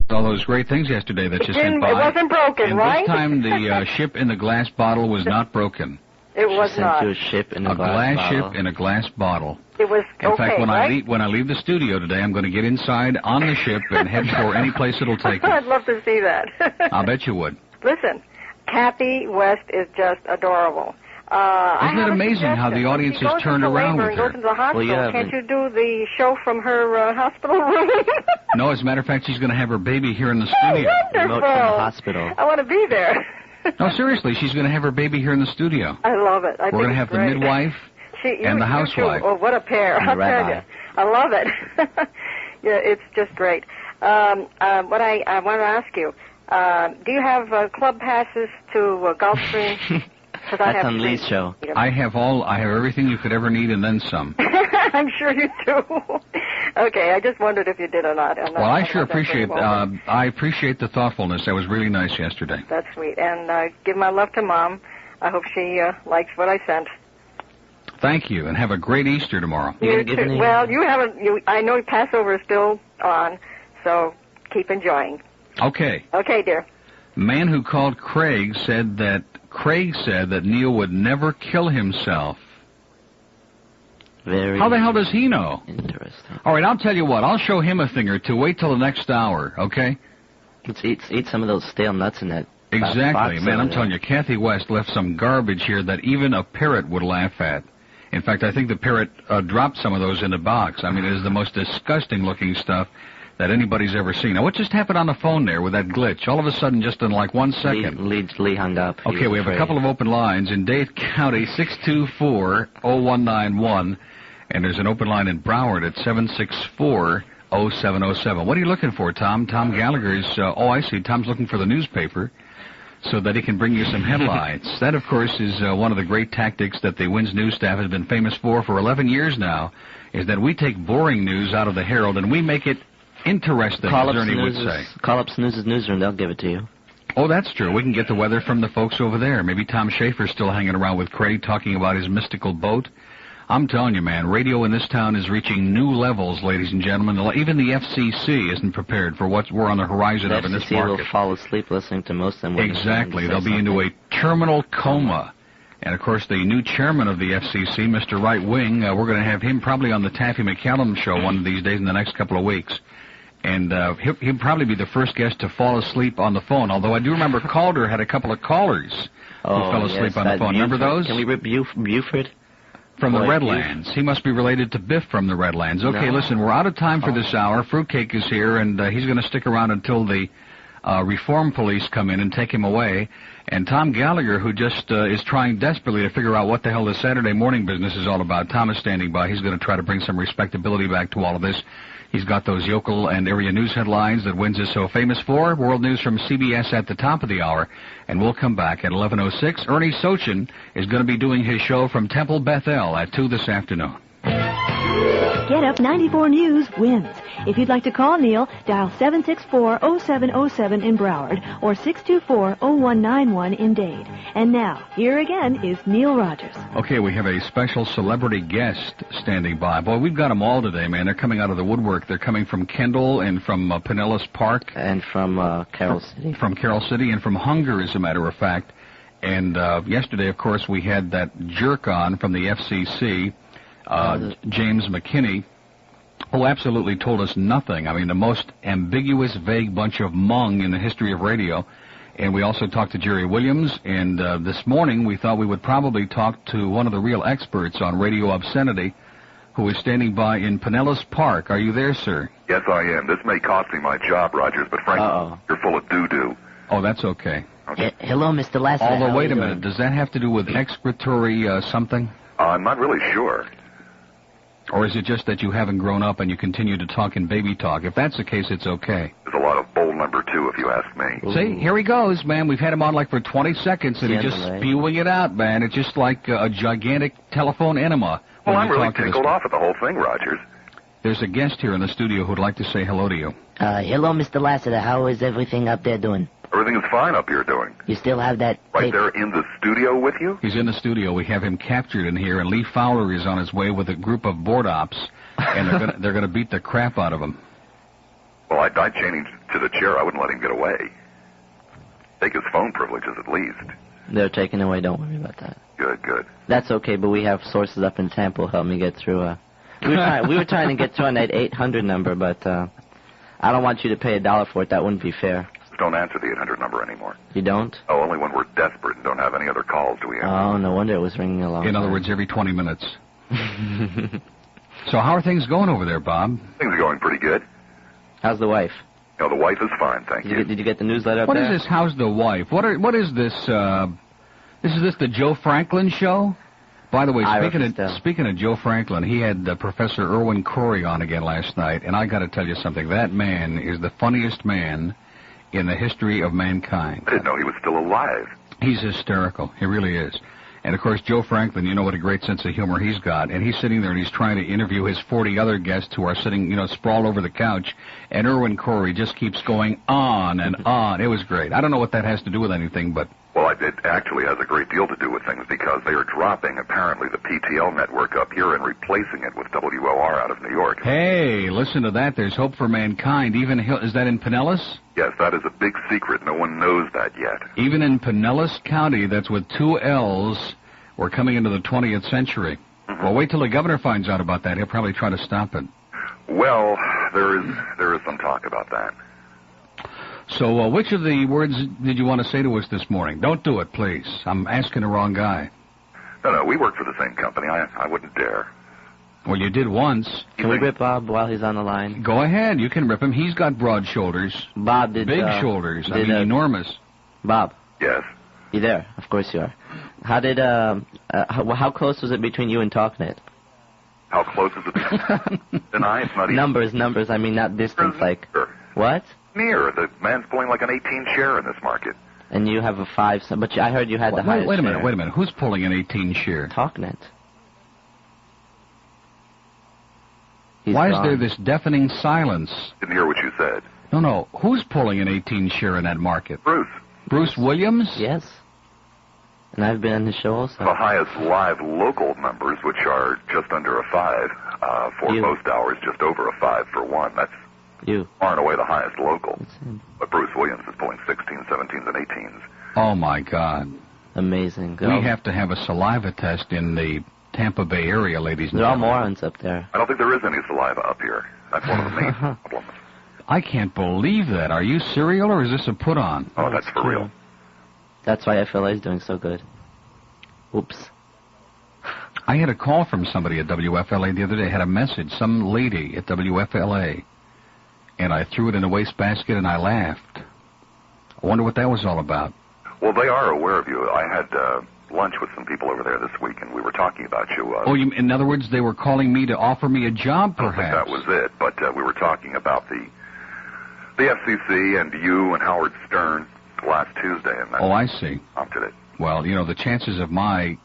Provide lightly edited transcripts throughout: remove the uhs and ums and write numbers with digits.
All those great things yesterday that you sent by. It wasn't broken, and right? This time the ship in the glass bottle was not broken. It was not. You a ship in a glass bottle. ship in a glass bottle. It was In fact, right? when I leave the studio today, I'm going to get inside on the ship and head for any place it'll take me. I'd love to see that. I'll bet you would. Listen, Kathy West is just adorable. Isn't it amazing how the audience has turned around with her? Goes into the hospital. Can't you do the show from her hospital room? No, as a matter of fact, she's going to have her baby here in the studio. Wonderful. From the hospital. I want to be there. No, seriously, she's going to have her baby here in the studio. I love it. We're going to have the midwife and the housewife. Oh, what a pair! I'll tell you. I love it. Yeah, it's just great. What I want to ask you, do you have club passes to Gulfstream? That's on Lee's show. I have everything you could ever need and then some. I'm sure you do. Okay, I just wondered if you did or not. Well, I sure appreciate I appreciate the thoughtfulness. That was really nice yesterday. That's sweet. And give my love to Mom. I hope she likes what I sent. Thank you, and have a great Easter tomorrow. You too. Well, you haven't. I know Passover is still on, so keep enjoying. Okay. Okay, dear. Man who called Craig said that Neil would never kill himself. How the hell does he know? Interesting. All right, I'll tell you what. I'll show him a thing or two. Wait till the next hour, okay? Let's eat some of those stale nuts in that. Exactly, man. I'm telling you, Kathy West left some garbage here that even a parrot would laugh at. In fact, I think the parrot dropped some of those in the box. I mean, it is the most disgusting-looking stuff that anybody's ever seen. Now, what just happened on the phone there with that glitch? All of a sudden, just in like 1 second. Lee hung up. Okay, we have a couple of open lines. In Dade County, 624-0191. And there's an open line in Broward at 764-0707. What are you looking for, Tom? Tom Gallagher is, I see. Tom's looking for the newspaper so that he can bring you some headlines. That, of course, is one of the great tactics that the WINS news staff has been famous for 11 years now, is that we take boring news out of the Herald and we make it interesting, as Ernie would say. Call up Snooze's newsroom, they'll give it to you. Oh, that's true. We can get the weather from the folks over there. Maybe Tom Schaefer's still hanging around with Craig talking about his mystical boat. I'm telling you, man, radio in this town is reaching new levels, ladies and gentlemen. Even the FCC isn't prepared for what we're on the horizon of in this market. The FCC will fall asleep listening to most of them. Exactly. They'll be into a terminal coma. And, of course, the new chairman of the FCC, Mr. Right Wing, we're going to have him probably on the Taffy McCallum show one of these days in the next couple of weeks. And he'll probably be the first guest to fall asleep on the phone, although I do remember Calder had a couple of callers who fell asleep on the phone. Remember those? Can we rip Buford? From the Redlands. He must be related to Biff from the Redlands. Okay, no. Listen, we're out of time for this hour. Fruitcake is here, and he's going to stick around until the reform police come in and take him away. And Tom Gallagher, who just is trying desperately to figure out what the hell this Saturday morning business is all about. Tom is standing by. He's going to try to bring some respectability back to all of this. He's got those yokel and area news headlines that WINS is so famous for. World news from CBS at the top of the hour. And we'll come back at 11:06. Ernie Sochin is going to be doing his show from Temple Bethel at 2 this afternoon. Get Up 94 News wins. If you'd like to call Neil, dial 764-0707 in Broward or 624-0191 in Dade. And now, here again is Neil Rogers. Okay, we have a special celebrity guest standing by. Boy, we've got them all today, man. They're coming out of the woodwork. They're coming from Kendall and from Pinellas Park. And from Carroll City. From Carroll City and from Hunger, as a matter of fact. And yesterday, of course, we had that jerk on from the FCC, James McKinney, who absolutely told us nothing. I mean, the most ambiguous, vague bunch of mung in the history of radio. And we also talked to Jerry Williams, and this morning we thought we would probably talk to one of the real experts on radio obscenity, who is standing by in Pinellas Park. Are you there, sir? Yes, I am. This may cost me my job, Rogers, but frankly, you're full of doo-doo. Oh, that's okay. Hello, Mr. Lassiter. Although, wait a minute. Does that have to do with excretory something? I'm not really sure. Or is it just that you haven't grown up and you continue to talk in baby talk? If that's the case, it's okay. There's a lot of bowl number 2, if you ask me. Ooh. See, here he goes, man. We've had him on like for 20 seconds, and he's just spewing it out, man. It's just like a gigantic telephone enema. Well, I'm really tickled off at the whole thing, Rogers. There's a guest here in the studio who'd like to say hello to you. Hello, Mr. Lassiter. How is everything up there doing? Everything is fine up here doing. You still have that right there in the studio with you? He's in the studio. We have him captured in here, and Lee Fowler is on his way with a group of board ops, and they're gonna beat the crap out of him. Well, I'd chain him to the chair. I wouldn't let him get away. Take his phone privileges at least. They're taken away. Don't worry about that. Good. That's okay, but we have sources up in Tampa who help me get through. We were trying to get through on that 800 number, but I don't want you to pay $1 for it. That wouldn't be fair. Don't answer the 800 number anymore. You don't? Oh, only when we're desperate and don't have any other calls do we answer. Oh, no wonder it was ringing along. In other words, every 20 minutes. So how are things going over there, Bob? Things are going pretty good. How's the wife? The wife is fine, thank you. Did you get the newsletter up there? What is this, How's the Wife? What is this, is this the Joe Franklin show? By the way, speaking of Joe Franklin, he had Professor Irwin Corey on again last night, and I got to tell you something. That man is the funniest man in the history of mankind. I didn't know he was still alive. He's hysterical. He really is. And, of course, Joe Franklin, you know what a great sense of humor he's got. And he's sitting there and he's trying to interview his 40 other guests who are sitting, sprawled over the couch. And Irwin Corey just keeps going on and on. It was great. I don't know what that has to do with anything, but... Well, it actually has a great deal to do with things because they are dropping, apparently, the PTL network up here and replacing it with WOR out of New York. Hey, listen to that. There's hope for mankind. Is that in Pinellas? Yes, that is a big secret. No one knows that yet. Even in Pinellas County, that's with 2 L's, we're coming into the 20th century. Mm-hmm. Well, wait till the governor finds out about that. He'll probably try to stop it. Well, there is some talk about that. So, which of the words did you want to say to us this morning? Don't do it, please. I'm asking the wrong guy. No, we work for the same company. I wouldn't dare. Well, you did once. Can we rip Bob while he's on the line? Go ahead. You can rip him. He's got broad shoulders. Bob, big shoulders. Enormous. Bob. Yes. You there? Of course you are. How close was it between you and TalkNet? How close is it? Deny it's not even. Numbers. I mean, not distance. Like what? Near. The man's pulling like an 18 share in this market. And you have a 5. But I heard you had the highest. Wait a minute. Who's pulling an 18 share? TalkNet. Why is there this deafening silence? Didn't hear what you said. No. Who's pulling an 18 share in that market? Bruce Williams? Yes. And I've been on his show also. The highest live local numbers, which are just under a 5 for most hours, just over a 5 for one. That's far and away the highest local. But Bruce Williams is pulling 16s, 17s, and 18s. Oh, my God. Amazing. We have to have a saliva test in the Tampa Bay area, ladies and gentlemen. There are morons up there. I don't think there is any saliva up here. That's one of the main problems. I can't believe that. Are you serial or is this a put-on? Oh, that's for real. That's why FLA is doing so good. Oops. I had a call from somebody at WFLA the other day. Had a message, some lady at WFLA, and I threw it in a wastebasket and I laughed. I wonder what that was all about. Well, they are aware of you. I had lunch with some people over there this week, and we were talking about you. In other words, they were calling me to offer me a job, perhaps? I don't think that was it, but we were talking about the FCC and you and Howard Stern last Tuesday, and that I see. Prompted it. Well, the chances of my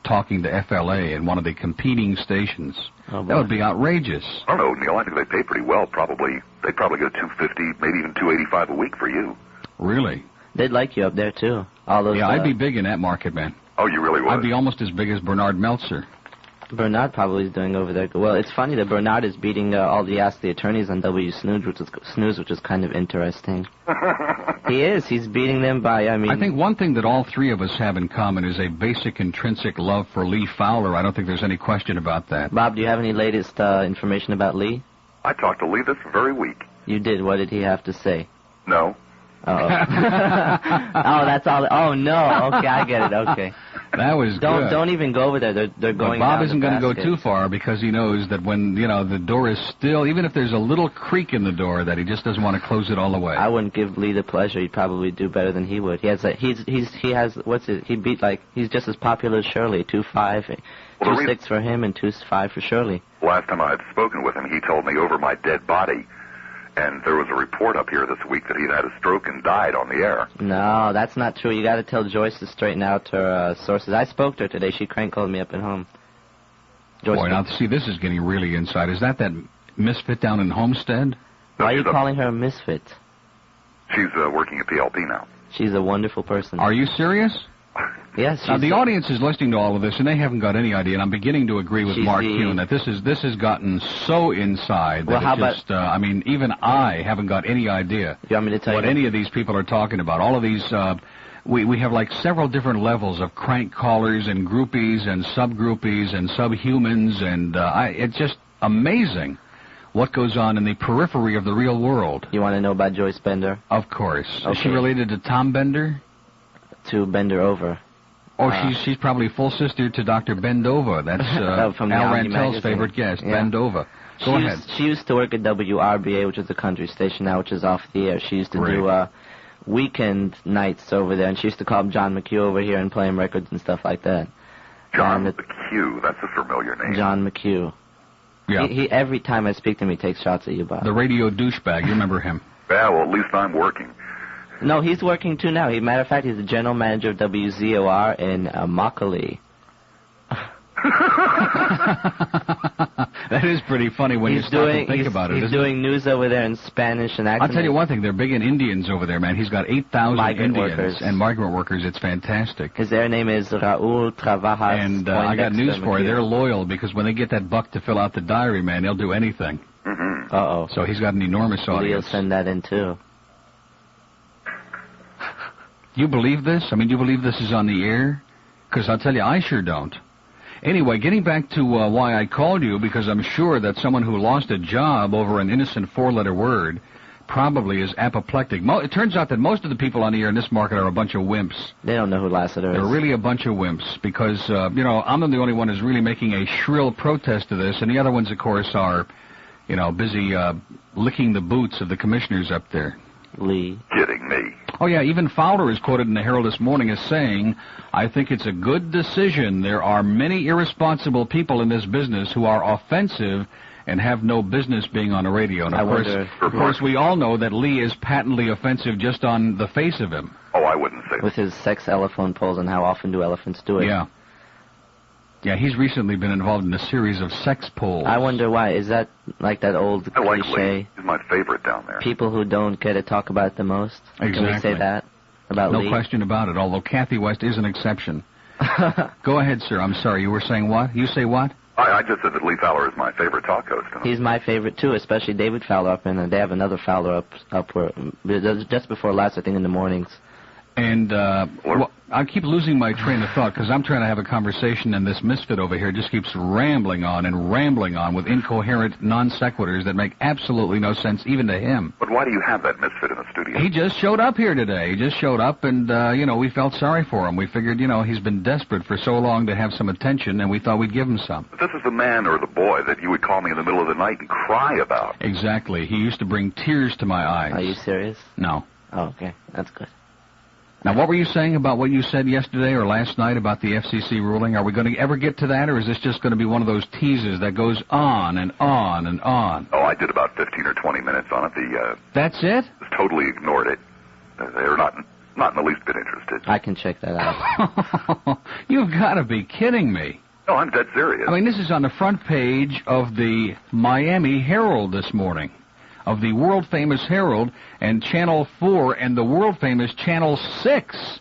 talking to FLA in one of the competing stations, that would be outrageous. I don't know, Neil. I think they pay pretty well. They'd probably go $250, maybe even $285 a week for you. Really? They'd like you up there, too. All those. Yeah, I'd be big in that market, man. Oh, you really would? I'd be almost as big as Bernard Meltzer. Bernard probably is doing over there. Well, it's funny that Bernard is beating all the Ask the Attorneys on Snooze, which is kind of interesting. He is. He's beating them by, I think one thing that all three of us have in common is a basic intrinsic love for Lee Fowler. I don't think there's any question about that. Bob, do you have any latest information about Lee? I talked to Lee this very week. You did? What did he have to say? No. Oh, that's all. Oh, no. Okay, I get it. Okay. That was good. Don't even go over there. They're going. But Bob isn't going to go too far because he knows that when the door is still, even if there's a little creak in the door, that he just doesn't want to close it all the way. I wouldn't give Lee the pleasure. He'd probably do better than he would. He has he beat he's just as popular as Shirley. 2.5, 2.6 for him and 2.5 for Shirley. Last time I had spoken with him, he told me over my dead body. And there was a report up here this week that he'd had a stroke and died on the air. No, that's not true. You got to tell Joyce to straighten out her sources. I spoke to her today. She called me up at home. Joyce. Boy, now see, this is getting really inside. Is that misfit down in Homestead? Why are you calling her a misfit? She's working at PLP now. She's a wonderful person. Are you serious? Yes. Now, the audience is listening to all of this, and they haven't got any idea, and I'm beginning to agree with Mark Kuhn that this has gotten so inside that I mean, even I haven't got any idea what any of these people are talking about. All of these, we have like several different levels of crank callers and groupies and subgroupies and subhumans, and it's just amazing what goes on in the periphery of the real world. You want to know about Joyce Bender? Of course. Okay. Is she related to Tom Bender? To Bender Over. Oh, she's probably full sister to Dr. Bendova. That's from Al Rantel's favorite guest, Bendova. Go ahead. She used to work at WRBA, which is a country station now, which is off the air. She used to do weekend nights over there, and she used to call up John McHugh over here and play him records and stuff like that. John McHugh, that's a familiar name. John McHugh. Yeah. He every time I speak to him, he takes shots at you, Bob. The radio douchebag, you remember him. Yeah, well, at least I'm working. No, he's working too now. Matter of fact, he's the general manager of WZOR in Immokalee. That is pretty funny when you stop and think about it. He's doing news over there in Spanish and I'll tell you one thing, they're big in Indians over there, man. He's got 8,000 Indians and migrant workers. It's fantastic. His their name is Raul Travajas. And I got news for you. They're loyal because when they get that buck to fill out the diary, man, they'll do anything. Mm-hmm. Uh-oh. So he's got an enormous audience. He'll send that in, too. You believe this? I mean, do you believe this is on the air? Because I'll tell you, I sure don't. Anyway, getting back to why I called you, because I'm sure that someone who lost a job over an innocent four-letter word probably is apoplectic. It turns out that most of the people on the air in this market are a bunch of wimps. They don't know who Lassiter is. They're really a bunch of wimps because, I'm the only one who's really making a shrill protest to this, and the other ones, of course, are, busy licking the boots of the commissioners up there. Lee. Kidding me. Oh, yeah, even Fowler is quoted in the Herald this morning as saying, I think it's a good decision. There are many irresponsible people in this business who are offensive and have no business being on the radio. And of course, we all know that Lee is patently offensive just on the face of him. Oh, I wouldn't say that. With his sex elephant polls and how often do elephants do it. Yeah. Yeah, he's recently been involved in a series of sex polls. I wonder why. Is that like that old cliche? He's my favorite down there. People who don't get to talk about it the most? Exactly. Can we say that about Lee? No question about it, although Kathy West is an exception. Go ahead, sir. I'm sorry. You were saying what? You say what? I just said that Lee Fowler is my favorite talk host. He's my favorite, too, especially David Fowler up, and they have another Fowler up where, just before last, I think, in the mornings. And I keep losing my train of thought because I'm trying to have a conversation, and this misfit over here just keeps rambling on with incoherent non sequiturs that make absolutely no sense even to him. But why do you have that misfit in the studio? He just showed up here today. He just showed up, and we felt sorry for him. We figured, he's been desperate for so long to have some attention, and we thought we'd give him some. But this is the man or the boy that you would call me in the middle of the night and cry about. Exactly. He used to bring tears to my eyes. Are you serious? No. Oh, okay. That's good. Now, what were you saying about what you said yesterday or last night about the FCC ruling? Are we going to ever get to that, or is this just going to be one of those teases that goes on and on and on? Oh, I did about 15 or 20 minutes on it. That's it? Just totally ignored it. They're not in the least bit interested. I can check that out. You've got to be kidding me. No, I'm dead serious. I mean, this is on the front page of the Miami Herald this morning. Of the world-famous Herald and Channel 4 and the world-famous Channel 6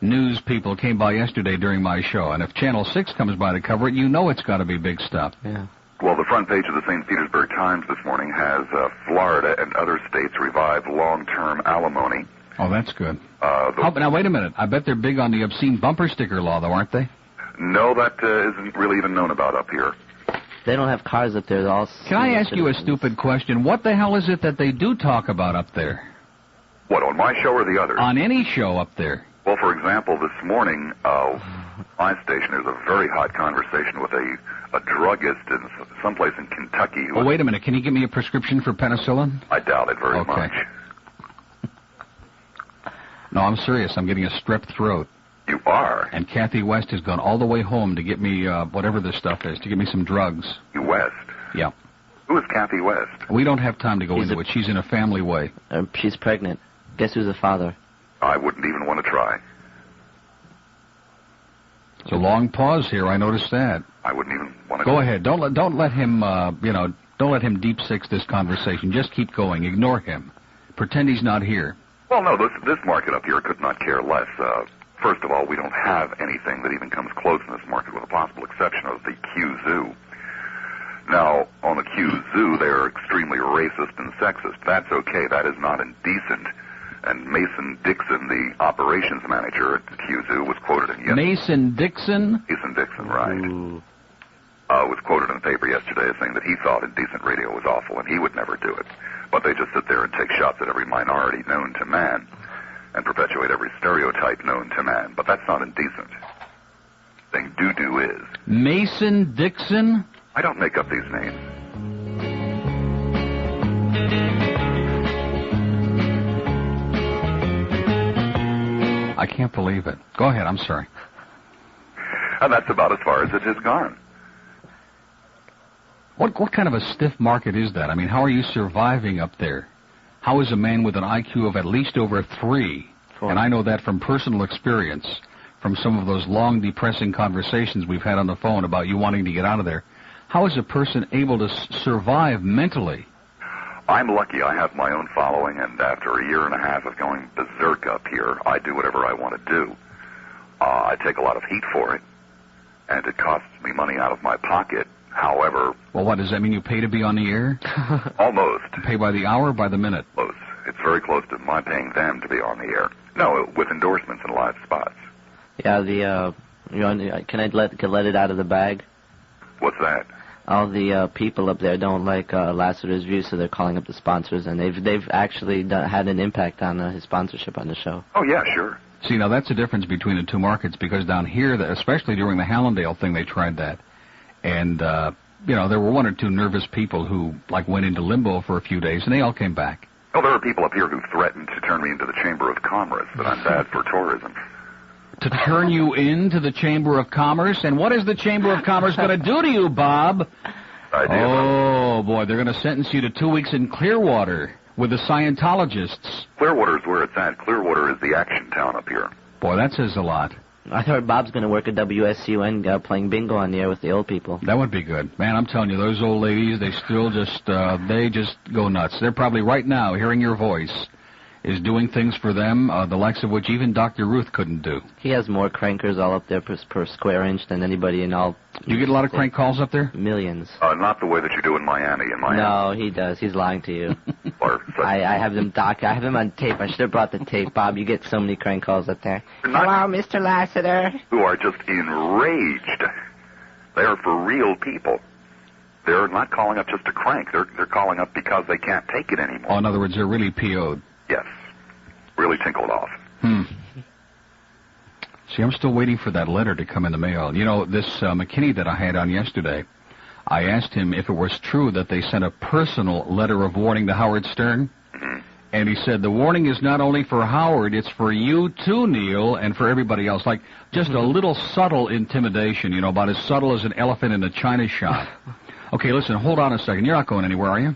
news people came by yesterday during my show. And if Channel 6 comes by to cover it, it's got to be big stuff. Yeah. Well, the front page of the St. Petersburg Times this morning has Florida and other states revive long-term alimony. Oh, that's good. Now, wait a minute. I bet they're big on the obscene bumper sticker law, though, aren't they? No, that isn't really even known about up here. They don't have cars up there. They're all. Can I ask you a stupid question? What the hell is it that they do talk about up there? What, on my show or the others? On any show up there. Well, for example, this morning, my station, there's a very hot conversation with a druggist in someplace in Kentucky. Oh, wait a minute. Can you give me a prescription for penicillin? I doubt it very much. No, I'm serious. I'm getting a strep throat. You are? And Kathy West has gone all the way home to get me whatever this stuff is, to give me some drugs. West? Yeah. Who is Kathy West? We don't have time to go into it. She's in a family way. She's pregnant. Guess who's the father? I wouldn't even want to try. It's a long pause here. I noticed that. I wouldn't even want to. Go ahead. Don't let him. Don't let him deep six this conversation. Just keep going. Ignore him. Pretend he's not here. Well, no. This market up here could not care less. First of all, we don't have anything that even comes close in this market, with the possible exception of the Q Zoo. Now, on the Q Zoo, they are extremely racist and sexist. That's okay. That is not indecent. And Mason Dixon, the operations manager at the Q Zoo, was quoted in Mason Dixon? Mason Dixon, right. Was quoted in the paper yesterday saying that he thought indecent radio was awful and he would never do it. But they just sit there and take shots at every minority known to man and perpetuate every stereotype known to man. But that's not indecent. The thing do is. Mason Dixon? I don't make up these names. I can't believe it. Go ahead, I'm sorry. And that's about as far as it has gone. What kind of a stiff market is that? I mean, how are you surviving up there? How is a man with an IQ of at least over 3, and I know that from personal experience, from some of those long, depressing conversations we've had on the phone about you wanting to get out of there, how is a person able to survive mentally? I'm lucky I have my own following, and after a year and a half of going berserk up here, I do whatever I want to do. I take a lot of heat for it, and it costs me money out of my pocket. However... Well, what, does that mean you pay to be on the air? Almost. Pay by the hour or by the minute? Close. It's very close to my paying them to be on the air. No, with endorsements and live spots. Yeah, can I let it out of the bag? What's that? All the people up there don't like Lassiter's views, so they're calling up the sponsors, and they've actually had an impact on his sponsorship on the show. Oh, yeah, sure. See, now that's the difference between the two markets, because down here, especially during the Hallandale thing, they tried that. And, there were one or two nervous people who, went into limbo for a few days, and they all came back. Oh, there are people up here who threatened to turn me into the Chamber of Commerce, that I'm bad for tourism. To turn you into the Chamber of Commerce? And what is the Chamber of Commerce going to do to you, Bob? Oh, boy, they're going to sentence you to 2 weeks in Clearwater with the Scientologists. Clearwater's where it's at. Clearwater is the action town up here. Boy, that says a lot. I thought Bob's going to work at WSUN playing bingo on the air with the old people. That would be good. Man, I'm telling you, those old ladies, they still just go nuts. They're probably right now hearing your voice is doing things for them, the likes of which even Dr. Ruth couldn't do. He has more crankers all up there per square inch than anybody in all... You get a lot of crank calls up there? Millions. Not the way that you do in Miami. No, he does. He's lying to you. I have them I have him on tape. I should have brought the tape. Bob, you get so many crank calls up there. Hello, Mr. Lassiter. Who are just enraged. They are for real people. They're not calling up just to crank. They're calling up because they can't take it anymore. Oh, in other words, they're really PO'd. Yes. Really tinkled off. See, I'm still waiting for that letter to come in the mail. This McKinney that I had on yesterday, I asked him if it was true that they sent a personal letter of warning to Howard Stern. Mm-hmm. And he said, the warning is not only for Howard, it's for you too, Neil, and for everybody else. Like, just a little subtle intimidation, about as subtle as an elephant in a china shop. Okay, listen, hold on a second. You're not going anywhere, are you?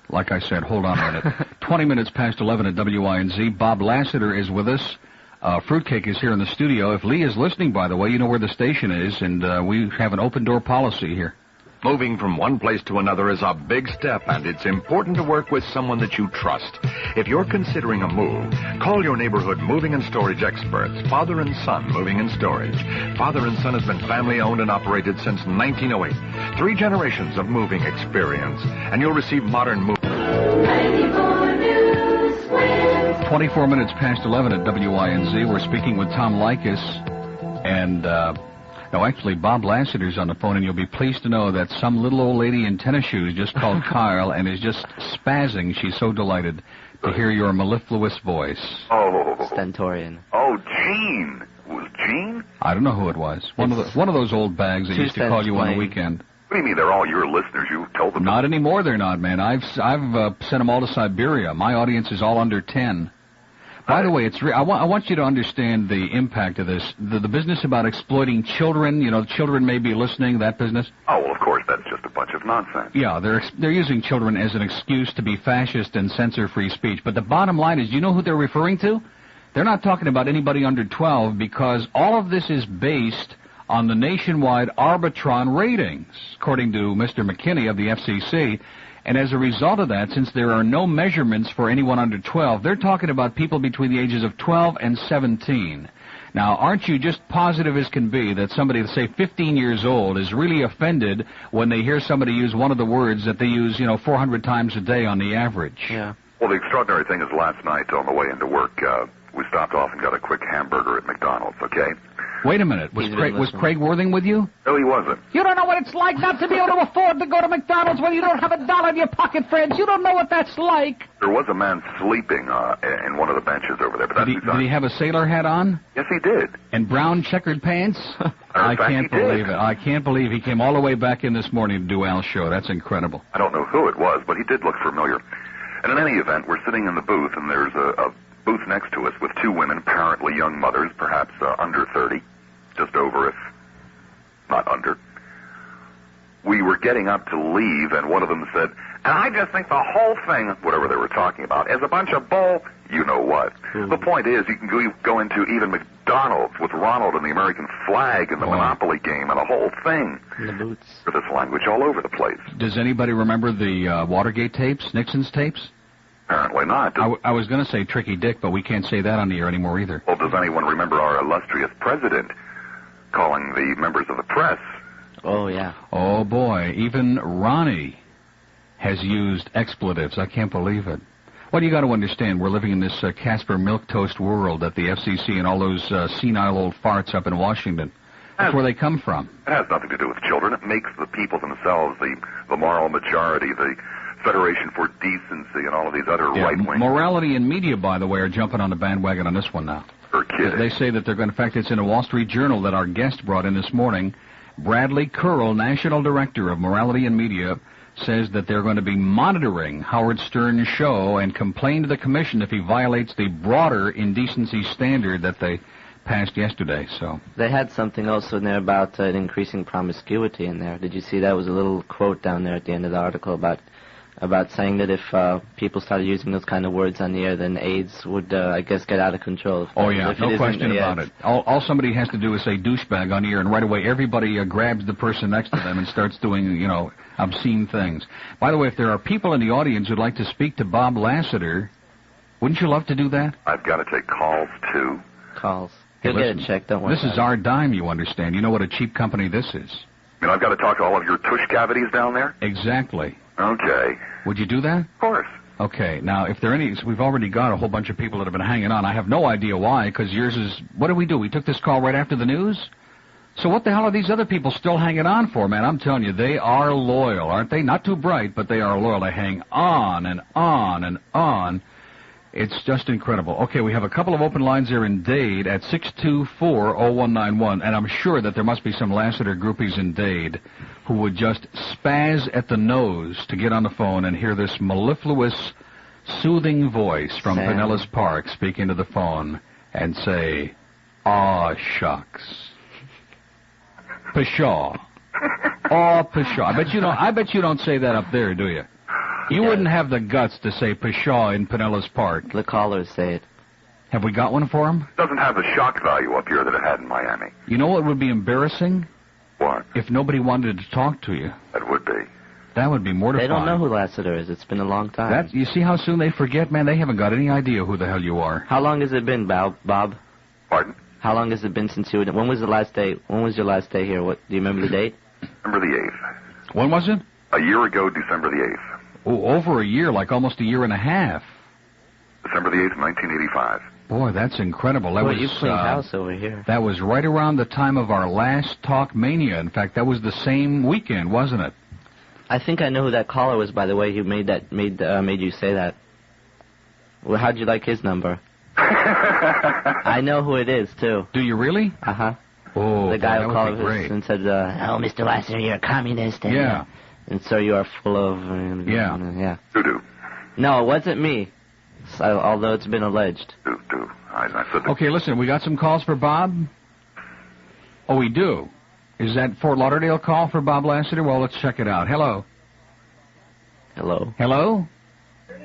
Like I said, hold on a minute. 20 minutes past 11 at WINZ. Bob Lassiter is with us. Fruitcake is here in the studio. If Lee is listening, by the way, you know where the station is, and we have an open-door policy here. Moving from one place to another is a big step, and it's important to work with someone that you trust. If you're considering a move, call your neighborhood moving and storage experts, Father and Son Moving and Storage. Father and Son has been family-owned and operated since 1908. 3 generations of moving experience, and you'll receive modern moving. 24 minutes past 11 at WINZ. We're speaking with Tom Likas, and... No, actually, Bob Lassiter's on the phone, and you'll be pleased to know that some little old lady in tennis shoes just called Kyle and is just spazzing. She's so delighted to hear your mellifluous voice. Oh. Stentorian. Oh, Gene. Was Gene? I don't know who it was. One of those old bags that used to call you on the weekend. What do you mean they're all your listeners? You told them? Not anymore, they're not, man. I've sent them all to Siberia. My audience is all under 10. By the way, I want you to understand the impact of this. The business about exploiting children, children may be listening, that business. Oh, well, of course, that's just a bunch of nonsense. Yeah, they're using children as an excuse to be fascist and censor free speech. But the bottom line is, you know who they're referring to? They're not talking about anybody under 12, because all of this is based on the nationwide Arbitron ratings, according to Mr. McKinney of the FCC. And as a result of that, since there are no measurements for anyone under 12, they're talking about people between the ages of 12 and 17. Now, aren't you just positive as can be that somebody, say, 15 years old, is really offended when they hear somebody use one of the words that they use, 400 times a day on the average? Yeah. Well, the extraordinary thing is last night on the way into work, we stopped off and got a quick hamburger at McDonald's, okay? Wait a minute. Was Craig Worthing with you? No, he wasn't. You don't know what it's like not to be able to afford to go to McDonald's when you don't have $1 in your pocket, friends. You don't know what that's like. There was a man sleeping in one of the benches over there. But did he have a sailor hat on? Yes, he did. And brown checkered pants? I can't believe it. I can't believe he came all the way back in this morning to do Al's show. That's incredible. I don't know who it was, but he did look familiar. And in any event, we're sitting in the booth, and there's a booth next to us with two women, apparently young mothers, perhaps under 30, just over if not under. We were getting up to leave, and one of them said, and I just think the whole thing, whatever they were talking about, is a bunch of bull, you know what. The point is, you can go into even McDonald's with Ronald and the American flag and the Monopoly game and the whole thing. And the boots. With this language all over the place. Does anybody remember the Watergate tapes, Nixon's tapes? Apparently not. I was going to say Tricky Dick, but we can't say that on the air anymore either. Well, does anyone remember our illustrious president calling the members of the press? Oh, yeah. Oh, boy. Even Ronnie has used expletives. I can't believe it. Well, you got to understand, we're living in this Casper milquetoast world that the FCC and all those senile old farts up in Washington, that's where they come from. It has nothing to do with children. It makes the people themselves the moral majority, the Federation for Decency, and all of these other right-wing... Morality and media, by the way, are jumping on the bandwagon on this one now. You're kidding. They say that they're going to... In fact, it's in a Wall Street Journal that our guest brought in this morning. Bradley Curl, National Director of Morality and Media, says that they're going to be monitoring Howard Stern's show and complain to the commission if he violates the broader indecency standard that they passed yesterday. So they had something also in there about increasing promiscuity in there. Did you see that? Was a little quote down there at the end of the article about saying that if people started using those kind of words on the air, then AIDS would, I guess, get out of control. Oh, yeah, no question about it. All somebody has to do is say douchebag on the air, and right away everybody grabs the person next to them and starts doing, obscene things. By the way, if there are people in the audience who'd like to speak to Bob Lassiter, wouldn't you love to do that? I've got to take calls, too. Calls. You'll get it checked, don't worry. This is our dime, you understand. You know what a cheap company this is. And I've got to talk to all of your tush cavities down there? Exactly. Okay. Would you do that? Of course. Okay. Now, if there are any... So we've already got a whole bunch of people that have been hanging on. I have no idea why, because yours is... What did we do? We took this call right after the news? So what the hell are these other people still hanging on for, man? I'm telling you, they are loyal, aren't they? Not too bright, but they are loyal. They hang on and on and on. It's just incredible. Okay, we have a couple of open lines there in Dade at 624-0191, and I'm sure that there must be some Lassiter groupies in Dade who would just spaz at the nose to get on the phone and hear this mellifluous, soothing voice from Pinellas Park speak into the phone and say, "Aw, shucks. Pshaw. Aw, pshaw." I bet you don't say that up there, do you? You wouldn't have the guts to say pshaw in Pinellas Park. The callers say it. Have we got one for him? It doesn't have the shock value up here that it had in Miami. You know what would be embarrassing? What? If nobody wanted to talk to you. That would be. That would be mortifying. They don't know who Lassiter is. It's been a long time. You see how soon they forget, man? They haven't got any idea who the hell you are. How long has it been, Bob? Pardon? How long has it been since you... When was the last day? When was your last day here? What? Do you remember the date? December the 8th. When was it? A year ago, December the 8th. Oh, over a year, like almost a year and a half. December the 8th, 1985. Boy, that's incredible. That was you cleaned house over here. That was right around the time of our last Talk Mania. In fact, that was the same weekend, wasn't it? I think I know who that caller was, by the way, who made you say that. Well, how'd you like his number? I know who it is, too. Do you really? Uh-huh. Oh, the guy who called us and said, "Oh, Mr. Lassiter, you're a communist." And, yeah. And so you are full of... yeah. Doo-doo. No, it wasn't me, although it's been alleged. Doo-doo. I said that. Okay, listen, we got some calls for Bob? Oh, we do? Is that Fort Lauderdale call for Bob Lassiter? Well, let's check it out. Hello? Hello? Hello?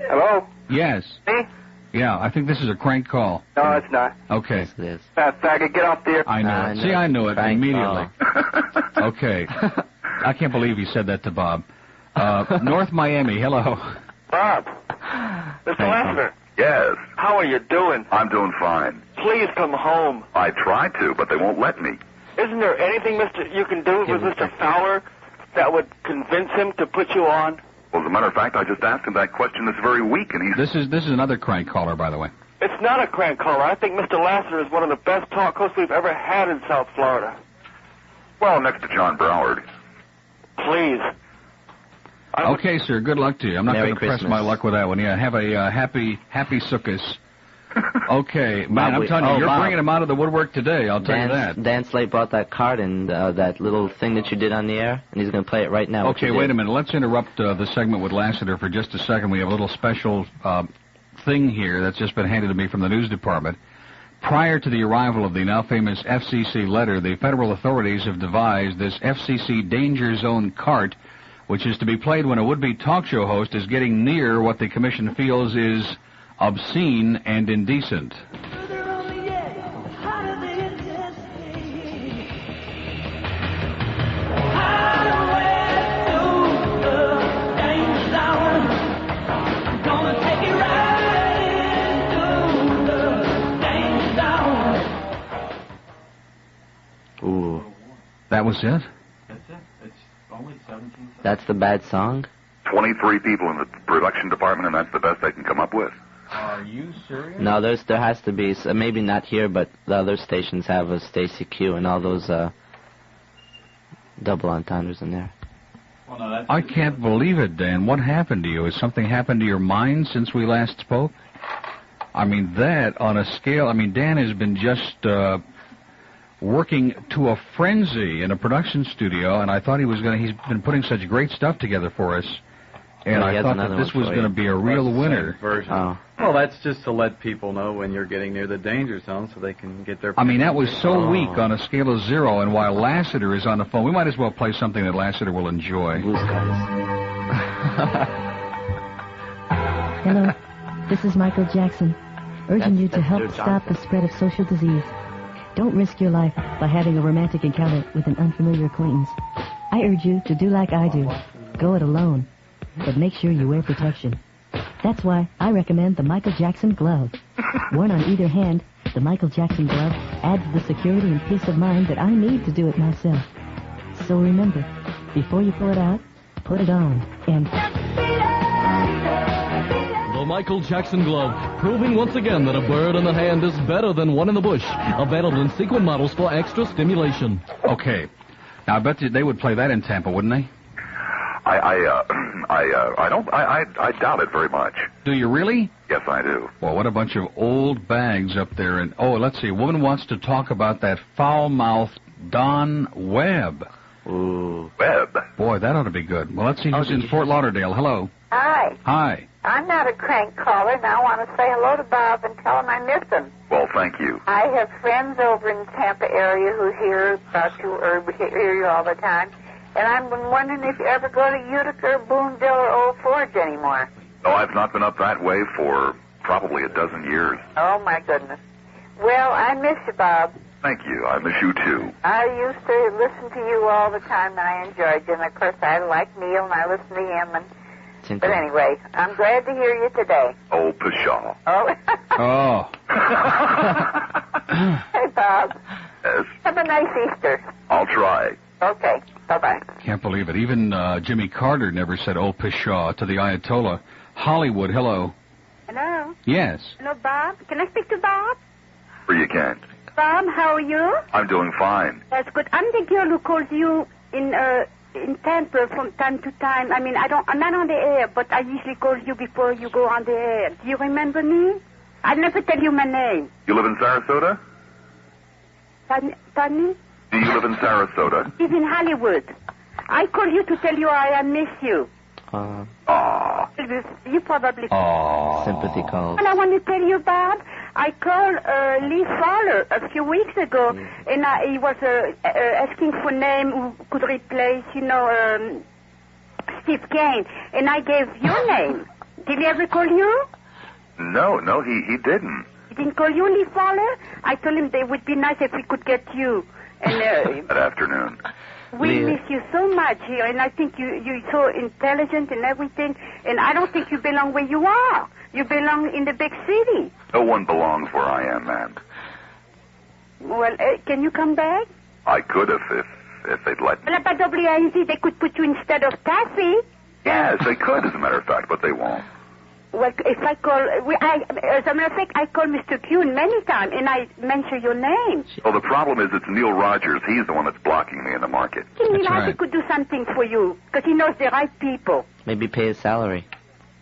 Hello? Yes. Me? Yeah, I think this is a crank call. No, it's not. Okay. Yes, it is. Fat faggot, get up there. I know. See, I knew it immediately. Okay. I can't believe he said that to Bob. North Miami, hello. Bob. Mr. Lassiter. Yes. How are you doing? I'm doing fine. Please come home. I tried to, but they won't let me. Isn't there anything, you can do with Mr. Fowler that would convince him to put you on? Well, as a matter of fact, I just asked him that question this very week, and he's... This is another crank caller, by the way. It's not a crank caller. I think Mr. Lassiter is one of the best talk hosts we've ever had in South Florida. Well, next to John Broward. Please. Okay, sir. Good luck to you. I'm not going to press my luck with that one. Yeah, have a happy Sukkot. Okay, man, I'm telling you, you're bringing him out of the woodwork today. I'll tell you that. Dan Slate brought that card and that little thing that you did on the air, and he's going to play it right now. Okay, wait a minute. Let's interrupt the segment with Lassiter for just a second. We have a little special thing here that's just been handed to me from the news department. Prior to the arrival of the now famous FCC letter, the federal authorities have devised this FCC Danger Zone cart, which is to be played when a would-be talk show host is getting near what the commission feels is obscene and indecent. Ooh. That was it? That's it. It's only 17 seconds. That's the bad song? 23 people in the production department, and that's the best they can come up with. Are you serious? No, there has to be, maybe not here, but the other stations have a Stacy Q and all those double entendres in there. Well, no, I can't believe it, Dan. What happened to you? Has something happened to your mind since we last spoke? I mean, that on a scale, Dan has been just working to a frenzy in a production studio, and I thought he's been putting such great stuff together for us. And I thought that this was going to be a real winner. Oh. Well, that's just to let people know when you're getting near the danger zone so they can get their... that was so weak on a scale of 0, and while Lassiter is on the phone, we might as well play something that Lassiter will enjoy. Hello, this is Michael Jackson, urging you to help stop the spread of social disease. Don't risk your life by having a romantic encounter with an unfamiliar acquaintance. I urge you to do like I do. Go it alone. But make sure you wear protection. That's why I recommend the Michael Jackson glove. Worn on either hand, the Michael Jackson glove adds the security and peace of mind that I need to do it myself. So remember, before you pull it out, put it on. And... The Michael Jackson glove, proving once again that a bird in the hand is better than one in the bush. Available in sequin models for extra stimulation. Okay. Now, I bet they would play that in Tampa, wouldn't they? I doubt it very much. Do you really? Yes, I do. Well, what a bunch of old bags up there. And let's see. A woman wants to talk about that foul-mouthed Don Webb. Ooh. Webb. Boy, that ought to be good. Well, let's see who's in Fort Lauderdale. Hello. Hi. Hi. I'm not a crank caller, and I want to say hello to Bob and tell him I miss him. Well, thank you. I have friends over in the Tampa area who hear about you, or hear you all the time. And I've been wondering if you ever go to Utica or Boonville or Old Forge anymore. No, I've not been up that way for probably a dozen years. Oh, my goodness. Well, I miss you, Bob. Thank you. I miss you, too. I used to listen to you all the time, and I enjoyed you. And, of course, I like Neil, and I listen to him. But anyway, I'm glad to hear you today. Oh, pshaw. Oh. Oh. Hey, Bob. Yes? Have a nice Easter. I'll try. Okay. Bye-bye. Can't believe it. Even Jimmy Carter never said, oh, pshaw, to the Ayatollah. Hollywood, hello. Hello? Yes. Hello, Bob. Can I speak to Bob? Sure you can. Bob, how are you? I'm doing fine. That's good. I'm the girl who calls you in Tampa from time to time. I'm not on the air, but I usually call you before you go on the air. Do you remember me? I'll never tell you my name. You live in Sarasota? Pardon me? Do you live in Sarasota? He's in Hollywood. I call you to tell you I miss you. You probably... Sympathy calls. And I want to tell you, Bob, I called Lee Fowler a few weeks ago, and he was asking for name who could replace, Steve Kane, and I gave your name. Did he ever call you? No, he didn't. He didn't call you, Lee Fowler? I told him it would be nice if we could get you. And That afternoon. We miss you so much here, and I think you're so intelligent and everything, and I don't think you belong where you are. You belong in the big city. No one belongs where I am, man. Well, can you come back? I could if they'd let me. But WINZ, they could put you instead of Taffy. Yes, they could, as a matter of fact, but they won't. Well, if I call, as a matter of fact, I call Mr. Kuhn many times, and I mention your name. Well, the problem is it's Neil Rogers. He's the one that's blocking me in the market. Neil Rogers could do something for you, because he knows the right people. Maybe pay his salary.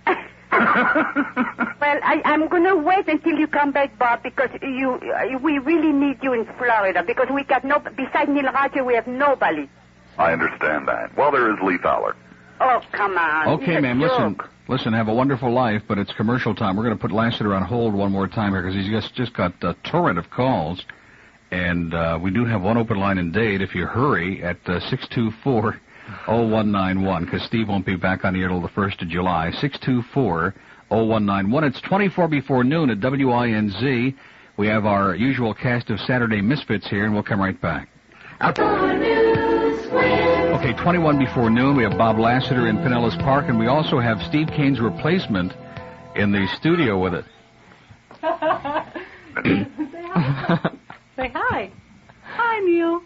Well, I'm going to wait until you come back, Bob, because we really need you in Florida, because we got besides Neil Rogers, we have nobody. I understand that. Well, there is Lee Fowler. Oh, come on. Okay, ma'am, listen, have a wonderful life, but it's commercial time. We're going to put Lassiter on hold one more time here because he's just got a torrent of calls. And we do have one open line in Dade if you hurry at 624-0191 because Steve won't be back on the air till the 1st of July. 624-0191. It's 24 before noon at WINZ. We have our usual cast of Saturday Misfits here, and we'll come right back. Okay, 21 before noon, we have Bob Lassiter in Pinellas Park, and we also have Steve Kane's replacement in the studio with it. Say hi. Hi, Neil.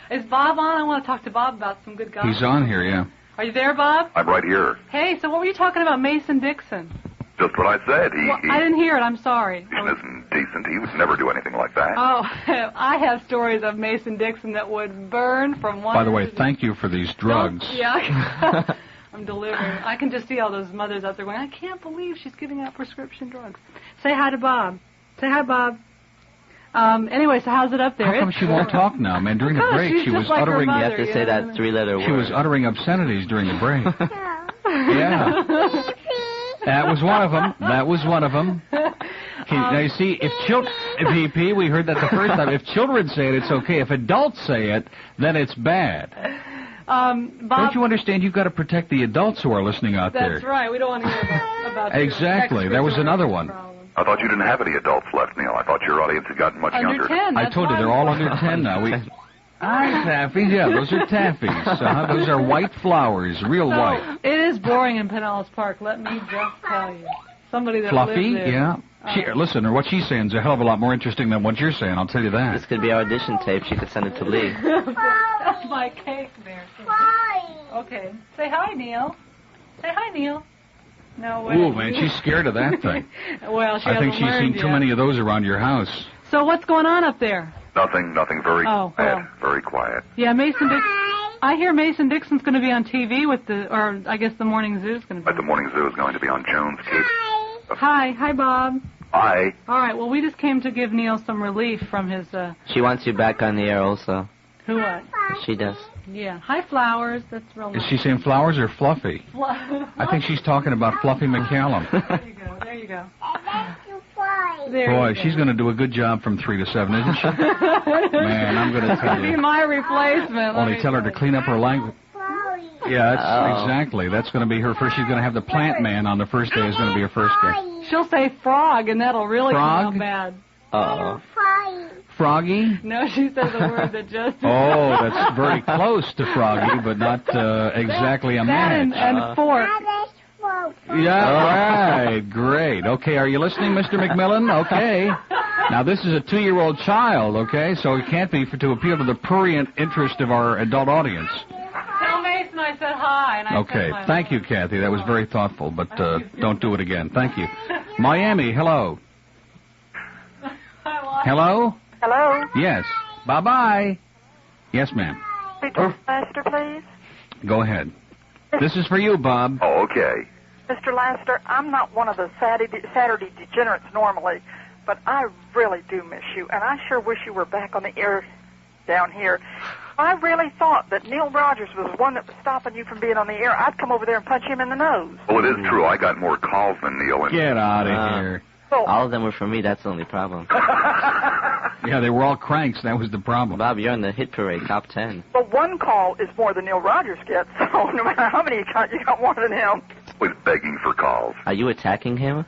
Is Bob on? I want to talk to Bob about some good gossip. He's on here, yeah. Are you there, Bob? I'm right here. Hey, so what were you talking about Mason Dixon? Just what I said. I didn't hear it. I'm sorry. He isn't decent. He would never do anything like that. Oh, I have stories of Mason Dixon that would burn from one... By the way, thank you for these drugs. Yeah. I'm delivering. I can just see all those mothers out there going, I can't believe she's giving out prescription drugs. Say hi to Bob. Say hi, Bob. Anyway, so how's it up there? How come she won't talk now, man? During the break, she was like uttering... You have to say that three-letter word. She was uttering obscenities during the break. Yeah. That was one of them. That was one of them. Now, you see, if VP, we heard that the first time. If children say it, it's okay. If adults say it, then it's bad. Bob, don't you understand? You've got to protect the adults who are listening out there. That's right. We don't want to hear about exactly. There was another one. I thought you didn't have any adults left, Neil. I thought your audience had gotten much younger. Under 10. I told you, they're all under 10 now. Taffies, yeah, those are taffies. Those are white flowers, real white. It is boring in Pinellas Park, let me just tell you. Somebody that Fluffy, lives there. yeah. Listen, what she's saying is a hell of a lot more interesting than what you're saying, I'll tell you that. This could be our audition tape. She could send it to Lee. That's my cake there. Okay. Say hi, Neil. Say hi, Neil. No way. Ooh, man, she's scared of that thing. Well, I think she's seen too many of those around your house. So what's going on up there? Nothing very quiet. Very quiet. Yeah, Mason Dixon. I hear Mason Dixon's going to be on TV with I guess the Morning Zoo is going to be. The Morning Zoo is going to be on Jones Cape. Hi, Bob. Hi. All right, well, we just came to give Neil some relief from his... She wants you back on the air also. Who what? She does. Yeah. Hi, Flowers. That's real nice. Is she saying Flowers or Fluffy? I think she's talking about Fluffy McCallum. There you go. Boy, she's going to do a good job from 3 to 7, isn't she? Man, I'm going to tell you. Be my replacement. Only tell her to clean up her language. Yeah, exactly. That's going to be her first. She's going to have the plant man on the first day. Is going to be her first day. She'll say frog, and that'll really come out bad. Uh-oh. Froggy? No, she says a word that just... Oh, that's very close to froggy, but not exactly a match. And fork. Yeah, right. Great. Okay, are you listening, Mr. McMillan? Okay. Now, this is a 2-year-old child, okay, so it can't be to appeal to the prurient interest of our adult audience. Tell Mason I said hi. And okay, thank you, Kathy. That was very thoughtful, but don't do it again. Thank you. Miami, hello. Hello? Hello? Yes. Bye-bye. Yes, ma'am. Mr. Lassiter, please. Go ahead. This is for you, Bob. Oh, okay. Mr. Lassiter, I'm not one of the Saturday degenerates normally, but I really do miss you, and I sure wish you were back on the air down here. I really thought that Neil Rogers was the one that was stopping you from being on the air. I'd come over there and punch him in the nose. Well, it is true. I got more calls than Neil. Get out of here. All of them were for me. That's the only problem. Yeah, they were all cranks. That was the problem. Bob, you're on the hit parade, top 10. Well, one call is more than Neil Rogers gets, so no matter how many you got more than him. Always begging for calls. Are you attacking him?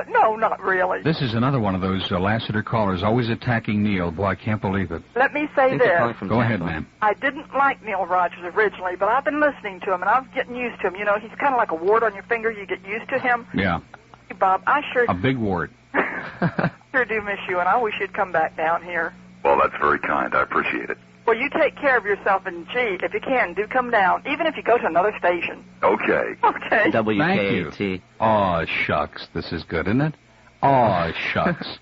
No, not really. This is another one of those Lassiter callers always attacking Neil. Boy, I can't believe it. Let me say this. Go ahead, ma'am. I didn't like Neil Rogers originally, but I've been listening to him, and I'm getting used to him. You know, he's kind of like a wart on your finger. You get used to him. Yeah. Hey, Bob, I sure... A big wart. sure do miss you, and I wish you'd come back down here. Well, that's very kind. I appreciate it. Well, you take care of yourself, and, gee, if you can, do come down, even if you go to another station. Okay. Okay. WKAT. Thank you. Oh, shucks. This is good, isn't it? Oh, shucks.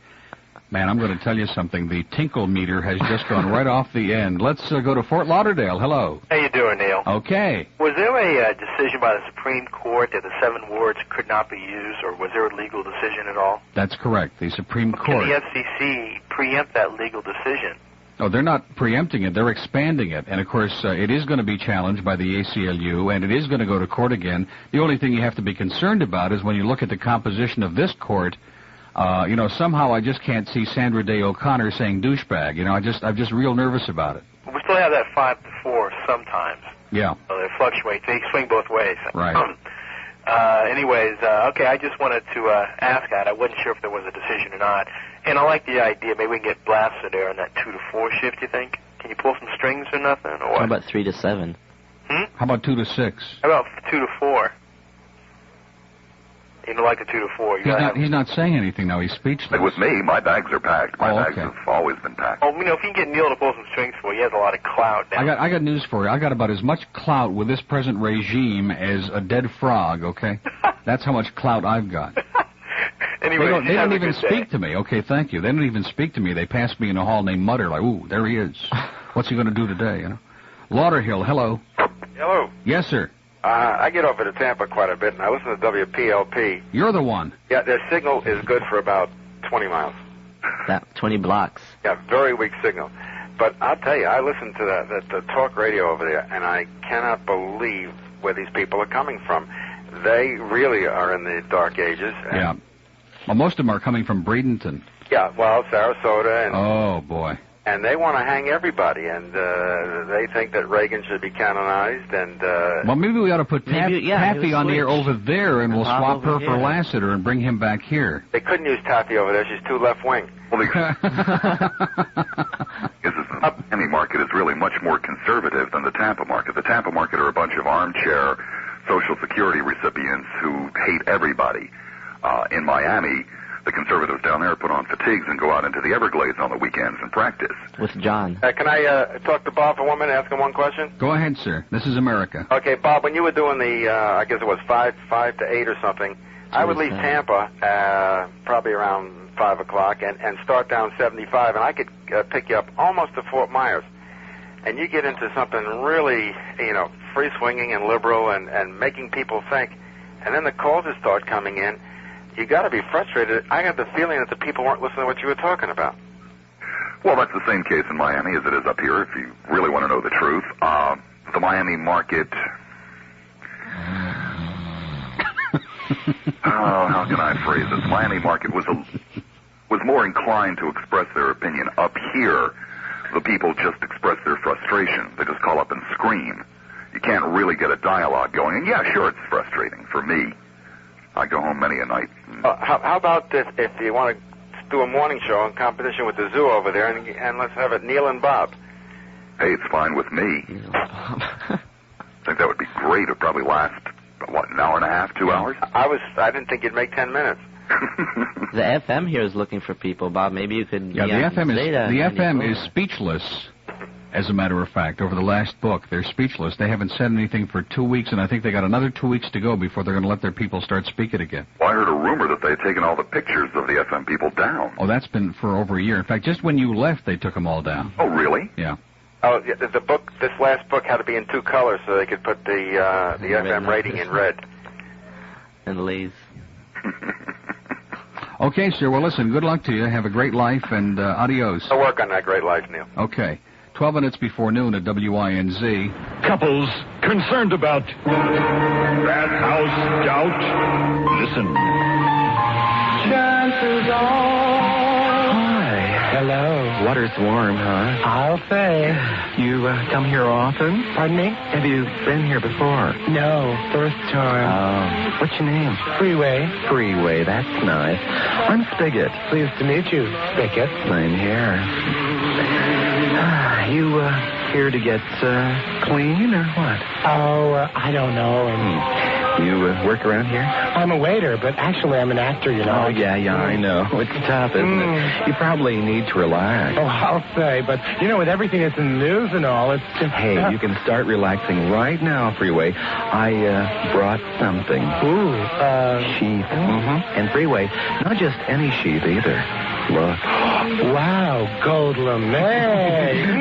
Man, I'm going to tell you something. The tinkle meter has just gone right off the end. Let's go to Fort Lauderdale. Hello. How you doing, Neil? Okay. Was there a decision by the Supreme Court that the 7 words could not be used, or was there a legal decision at all? That's correct. The Supreme Court. Can the FCC preempt that legal decision? Oh, they're not preempting it. They're expanding it. And, of course, it is going to be challenged by the ACLU, and it is going to go to court again. The only thing you have to be concerned about is when you look at the composition of this court, you know, somehow I just can't see Sandra Day O'Connor saying douchebag. You know, I'm just real nervous about it. We still have that 5-4 sometimes. Yeah. So they fluctuate. They swing both ways. Right. Okay, I just wanted to ask that. I wasn't sure if there was a decision or not. And I like the idea. Maybe we can get blasted there on that 2 to 4 shift, you think? Can you pull some strings or nothing? Or what? How about 3 to 7? How about 2 to 6? How about 2 to 4? You don't like the 2 to 4. He's not saying anything now. He's speechless. With me, my bags are packed. My bags have always been packed. Oh, you know, if you can get Neil to pull some strings for you, he has a lot of clout now. I got news for you. I got about as much clout with this present regime as a dead frog, okay? That's how much clout I've got. Anyway, they don't even speak to me. Okay, thank you. They don't even speak to me. They pass me in a hall named Mutter, like, ooh, there he is. What's he going to do today, you know? Lauderhill, hello. Hello. Yes, sir. I get over to Tampa quite a bit, and I listen to WPLP. You're the one. Yeah, their signal is good for about 20 miles. 20 blocks. Yeah, very weak signal. But I'll tell you, I listen to the talk radio over there, and I cannot believe where these people are coming from. They really are in the dark ages. Yeah. Well, most of them are coming from Bradenton. Yeah, well, Sarasota. And, oh, boy. And they want to hang everybody, and they think that Reagan should be canonized. And well, maybe we ought to put Taffy on the air over there, and we'll swap her for Lassiter and bring him back here. They couldn't use Taffy over there. She's too left-wing. Well, the Miami market is really much more conservative than the Tampa market. The Tampa market are a bunch of armchair Social Security recipients who hate everybody. In Miami, the conservatives down there put on fatigues and go out into the Everglades on the weekends and practice. With John. Can I talk to Bob for 1 minute, ask him one question? Go ahead, sir. This is America. Okay, Bob, when you were doing the, I guess it was 5 to 8 or something, I would leave Tampa probably around 5 o'clock and start down 75, and I could pick you up almost to Fort Myers. And you get into something really, you know, free-swinging and liberal and making people think. And then the calls that start coming in, you got to be frustrated. I got the feeling that the people weren't listening to what you were talking about. Well, that's the same case in Miami as it is up here, if you really want to know the truth. The Miami market... how can I phrase this? The Miami market was more inclined to express their opinion. Up here, the people just express their frustration. They just call up and scream. You can't really get a dialogue going. And yeah, sure, it's frustrating for me. I go home many a night. How about this, if you want to do a morning show in competition with the zoo over there, and let's have it Neil and Bob? Hey, it's fine with me. I think that would be great. It would probably last, an hour and a half, 2 hours? I didn't think you'd make 10 minutes. The FM here is looking for people, Bob. Maybe you could... Yeah, the FM is speechless, as a matter of fact. Over the last book, they're speechless. They haven't said anything for 2 weeks, and I think they got another 2 weeks to go before they're going to let their people start speaking again. Well, I heard a rumor that they had taken all the pictures of the FM people down. Oh, that's been for over a year. In fact, just when you left, they took them all down. Oh, really? Yeah. Oh, the book. This last book had to be in 2 colors so they could put the FM rating in red. And Lee's. Okay, sir. Well, listen, good luck to you. Have a great life, and adios. I'll work on that great life, Neil. Okay. 12 minutes before noon at WINZ. Couples concerned about that house gout. Listen. Chances are. Hi. Hello. water's warm, huh? I'll say. You come here often? Pardon me? Have you been here before? No, first time. Oh. What's your name? Freeway. Freeway, that's nice. I'm Spigot. Pleased to meet you, Spigot. Same here. You here to get clean or what? Oh, I don't know. You work around here? I'm a waiter, but actually I'm an actor, you know. Oh, yeah, I know. It's tough, isn't it? You probably need to relax. Oh, I'll say, but, you know, with everything that's in the news and all, it's just... Hey, you can start relaxing right now, Freeway. I brought something. Ooh, sheath. And Freeway, not just any sheath either. Look. Wow, gold lame.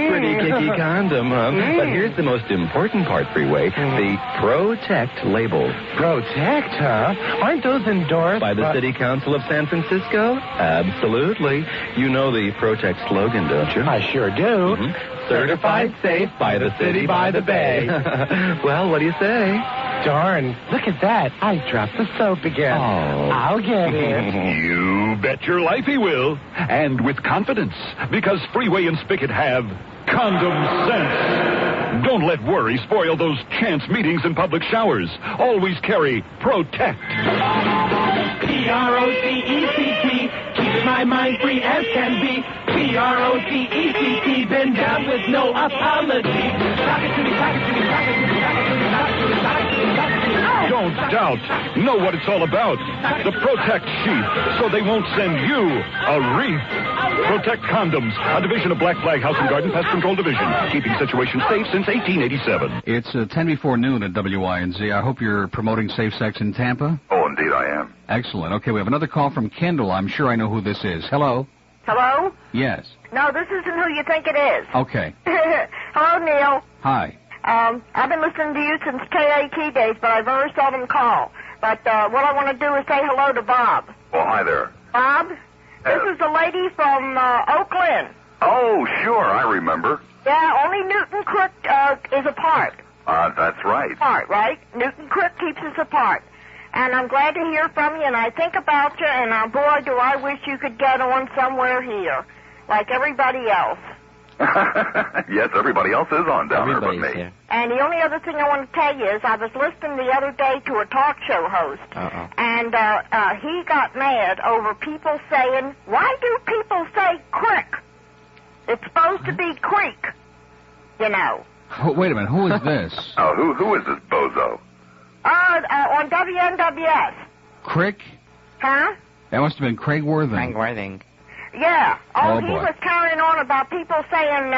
Pretty kicky condom, huh? But here's the most important part, Freeway. The Protect label. Protect, huh? Aren't those endorsed by the City Council of San Francisco? Absolutely. You know the Protect slogan, don't you? I sure do. Certified safe by the city by the bay. Well, what do you say? Darn, look at that. I dropped the soap again. Oh. I'll get it. You bet your life he will. And with confidence, because Freeway and Spigot have condom sense. Don't let worry spoil those chance meetings and public showers. Always carry Protect. Protect. Keep my mind free as can be. Protect. Been down with no apology. Talk it to me, talk it to me, talk it to me, talk it to me, talk it to me, talk it to me, talk it to me. Don't doubt. Know what it's all about. The Protect sheath, so they won't send you a wreath. Protect condoms, a division of Black Flag House and Garden Pest Control Division, keeping situations safe since 1887. It's 10 before noon at WINZ. I hope you're promoting safe sex in Tampa. Oh, indeed I am. Excellent. Okay, we have another call from Kendall. I'm sure I know who this is. Hello? Hello? Yes. No, this isn't who you think it is. Okay. Hello, Neil. Hi. I've been listening to you since KAT days, but I very seldom call. But what I want to do is say hello to Bob. Oh, hi there. Bob, this is the lady from Oakland. Oh, sure, I remember. Yeah, only Newton Creek is apart. That's right. Apart, right? Newton Creek keeps us apart. And I'm glad to hear from you, and I think about you, and boy, do I wish you could get on somewhere here, like everybody else. Yes, everybody else is on down there but me. Here. And the only other thing I want to tell you is I was listening the other day to a talk show host, and he got mad over people saying, why do people say crick? It's supposed to be creek, you know. Oh, wait a minute, who is this? Oh, who is this bozo? On WNWS. Crick? Huh? That must have been Craig Worthing. Craig Worthing. Yeah. Oh, he boy. was carrying on about people saying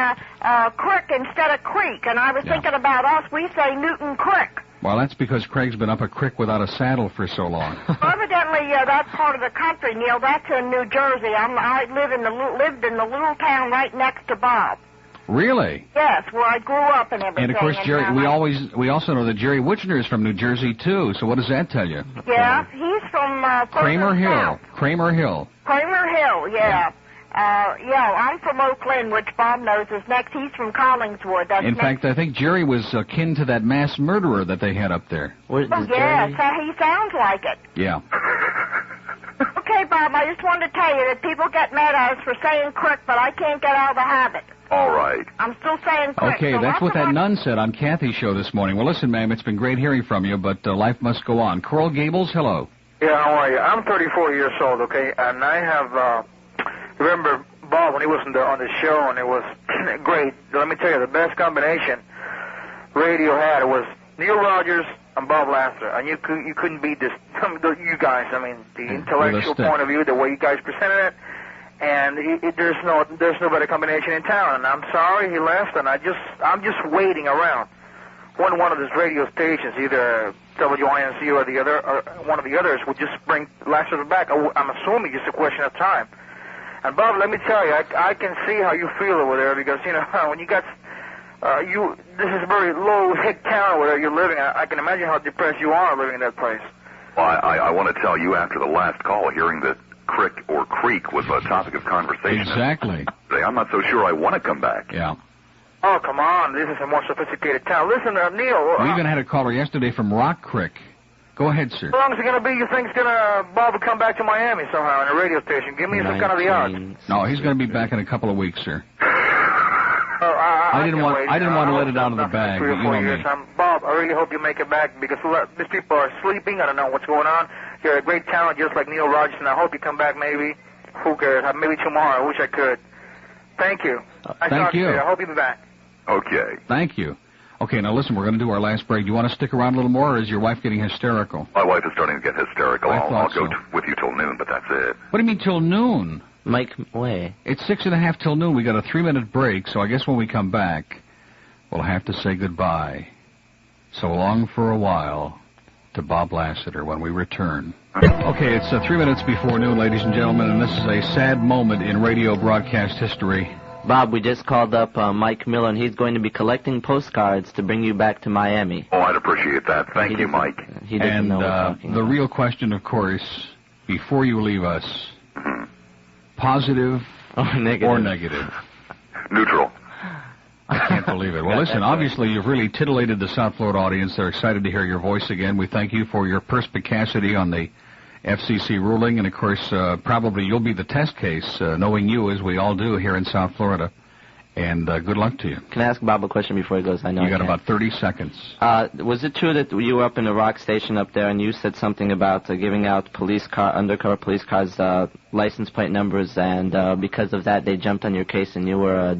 crick instead of creek, and I was thinking about us. We say Newton Creek. Well, that's because Craig's been up a creek without a saddle for so long. Evidently, that part of the country, Neil, that's in New Jersey. I lived in the little town right next to Bob. Really? Yes, where I grew up and everything. And of course, Jerry. We also know that Jerry Wichner is from New Jersey too. So what does that tell you? Yeah, he's from Kramer Hill. South. Kramer Hill. Kramer Hill, yeah. I'm from Oakland, which Bob knows is next. He's from Collingswood. That's In fact, I think Jerry was akin to that mass murderer that they had up there. Oh, yeah, he sounds like it. Yeah. Okay, Bob, I just wanted to tell you that people get mad at us for saying crick, but I can't get out of the habit. All right. I'm still saying crick. Okay, so that's what that nun said on Kathy's show this morning. Well, listen, ma'am, it's been great hearing from you, but life must go on. Coral Gables, hello. Yeah, how are you? I'm 34 years old, okay, and I have, remember Bob when he was on the show, and it was great. Let me tell you, the best combination radio had was Neil Rogers and Bob Lassiter, and you couldn't beat this. You guys, I mean, the intellectual point of view, the way you guys presented it, and there's no better combination in town. And I'm sorry he left, and I'm just waiting around when one of these radio stations, either WINC or the other, or one of the others, would just bring Lassiter back. I'm assuming it's a question of time. And Bob, let me tell you, I can see how you feel over there, because you know when you got this is a very low hick town where you're living. I can imagine how depressed you are living in that place. Well, I want to tell you, after the last call, hearing that crick or creek was a topic of conversation. Exactly. I'm not so sure I want to come back. Yeah. Oh, come on. This is a more sophisticated town. Listen, Neil. We even had a caller yesterday from Rock Creek. Go ahead, sir. How long is it going to be? You think Bob will come back to Miami somehow on a radio station? Give me some kind of the odds. No, he's going to be back in a couple of weeks, sir. I didn't want to let it out of the bag. 3 or 4 years. Bob, I really hope you make it back because these people are sleeping. I don't know what's going on. You're a great talent, just like Neil Rogers, and I hope you come back maybe. Who cares? Maybe tomorrow. I wish I could. Thank you. Thank you. I hope you'll be back. Okay. Thank you. Okay, now listen, we're going to do our last break. Do you want to stick around a little more, or is your wife getting hysterical? My wife is starting to get hysterical. I'll go with you till noon, but that's it. What do you mean till noon? Mike, wait. It's 6:30 till noon. We got a 3-minute break, so I guess when we come back, we'll have to say goodbye. So long for a while to Bob Lassiter when we return. Okay, it's 3 minutes before noon, ladies and gentlemen, and this is a sad moment in radio broadcast history. Bob, we just called up Mike Miller, and he's going to be collecting postcards to bring you back to Miami. Oh, I'd appreciate that. Thank you, Mike. He doesn't know what we're talking the about. real question, of course, before you leave us, positive or negative? Neutral. I can't believe it. Well, listen, obviously you've really titillated the South Florida audience. They're excited to hear your voice again. We thank you for your perspicacity on the FCC ruling, and of course, probably you'll be the test case, knowing you as we all do here in South Florida. And good luck to you. Can I ask Bob a question before he goes? I know you got about 30 seconds. Was it true that you were up in the rock station up there, and you said something about giving out undercover police cars, license plate numbers, and because of that they jumped on your case, and you were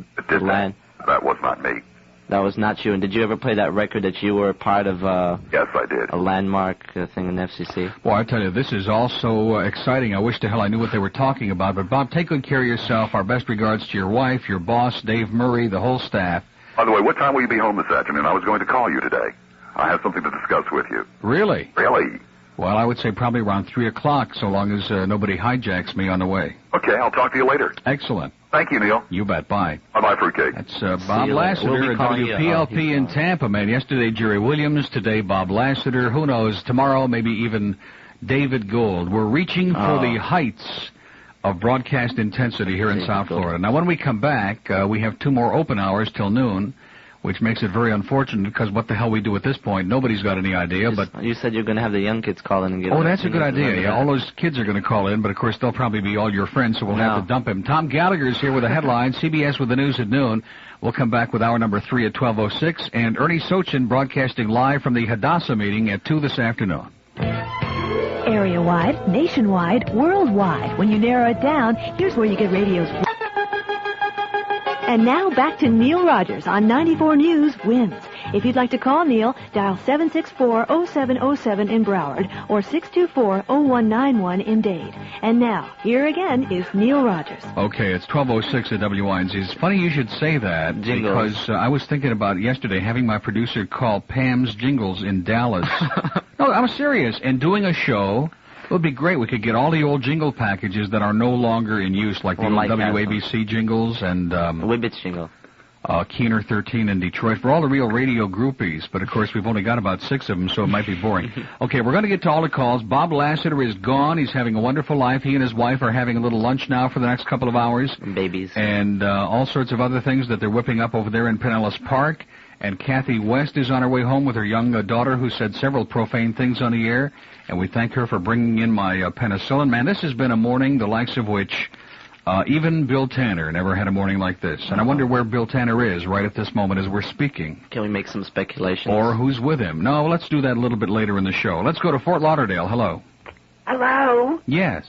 That was not me. That was not you. And did you ever play that record that you were part of Yes, I did. A landmark thing in the FCC? Well, I tell you, this is all so exciting. I wish to hell I knew what they were talking about. But, Bob, take good care of yourself. Our best regards to your wife, your boss, Dave Murray, the whole staff. By the way, what time will you be home this afternoon? I was going to call you today. I have something to discuss with you. Really? Really? Well, I would say probably around 3 o'clock, so long as nobody hijacks me on the way. Okay, I'll talk to you later. Excellent. Thank you, Neil. You bet. Bye. Bye-bye, fruitcake. That's Bob Lassiter at WPLP in Tampa, man. Yesterday, Jerry Williams. Today, Bob Lassiter. Who knows? Tomorrow, maybe even David Gold. We're reaching for the heights of broadcast intensity here in South Florida. Now, when we come back, we have 2 more open hours till noon, which makes it very unfortunate because what the hell we do at this point, nobody's got any idea. But you said you're going to have the young kids call in and get. Oh, that's a good idea. Yeah, all those kids are going to call in, but of course they'll probably be all your friends, so we'll have to dump him. Tom Gallagher's here with the headlines. CBS with the news at noon. We'll come back with hour number 3 at 12:06, and Ernie Sochin broadcasting live from the Hadassah meeting at 2 this afternoon. Area-wide, nationwide, worldwide. When you narrow it down, here's where you get radio's. And now back to Neil Rogers on 94 News Wins. If you'd like to call Neil, dial 764-0707 in Broward or 624-0191 in Dade. And now, here again is Neil Rogers. Okay, it's 12:06 at WINZ. It's funny you should say that because I was thinking about yesterday having my producer call Pam's Jingles in Dallas. No, I'm serious. And doing a show. It would be great. We could get all the old jingle packages that are no longer in use, like the old WABC jingles and Wibbit's jingle. Keener 13 in Detroit, for all the real radio groupies. But, of course, we've only got about 6 of them, so it might be boring. Okay, we're going to get to all the calls. Bob Lassiter is gone. He's having a wonderful life. He and his wife are having a little lunch now for the next couple of hours. Babies. And all sorts of other things that they're whipping up over there in Pinellas Park. And Kathy West is on her way home with her young daughter who said several profane things on the air. And we thank her for bringing in my penicillin. Man, this has been a morning the likes of which even Bill Tanner never had a morning like this. And I wonder where Bill Tanner is right at this moment as we're speaking. Can we make some speculations? Or who's with him. No, let's do that a little bit later in the show. Let's go to Fort Lauderdale. Hello. Hello? Yes.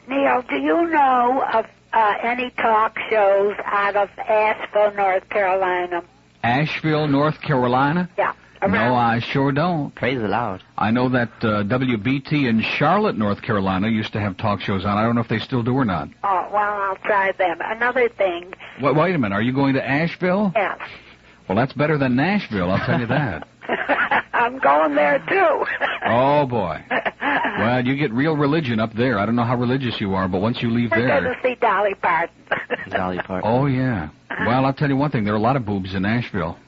Neil, do you know of any talk shows out of Asheville, North Carolina? Asheville, North Carolina? Yeah. No, I sure don't. Praise the Lord. I know that WBT in Charlotte, North Carolina used to have talk shows on. I don't know if they still do or not. Oh, well, I'll try them. Another thing. Wait a minute. Are you going to Asheville? Yes. Well, that's better than Nashville, I'll tell you that. I'm going there, too. Oh, boy. Well, you get real religion up there. I don't know how religious you are, but once you leave there... We're going to see Dolly Parton. Dolly Parton. Oh, yeah. Well, I'll tell you one thing. There are a lot of boobs in Nashville.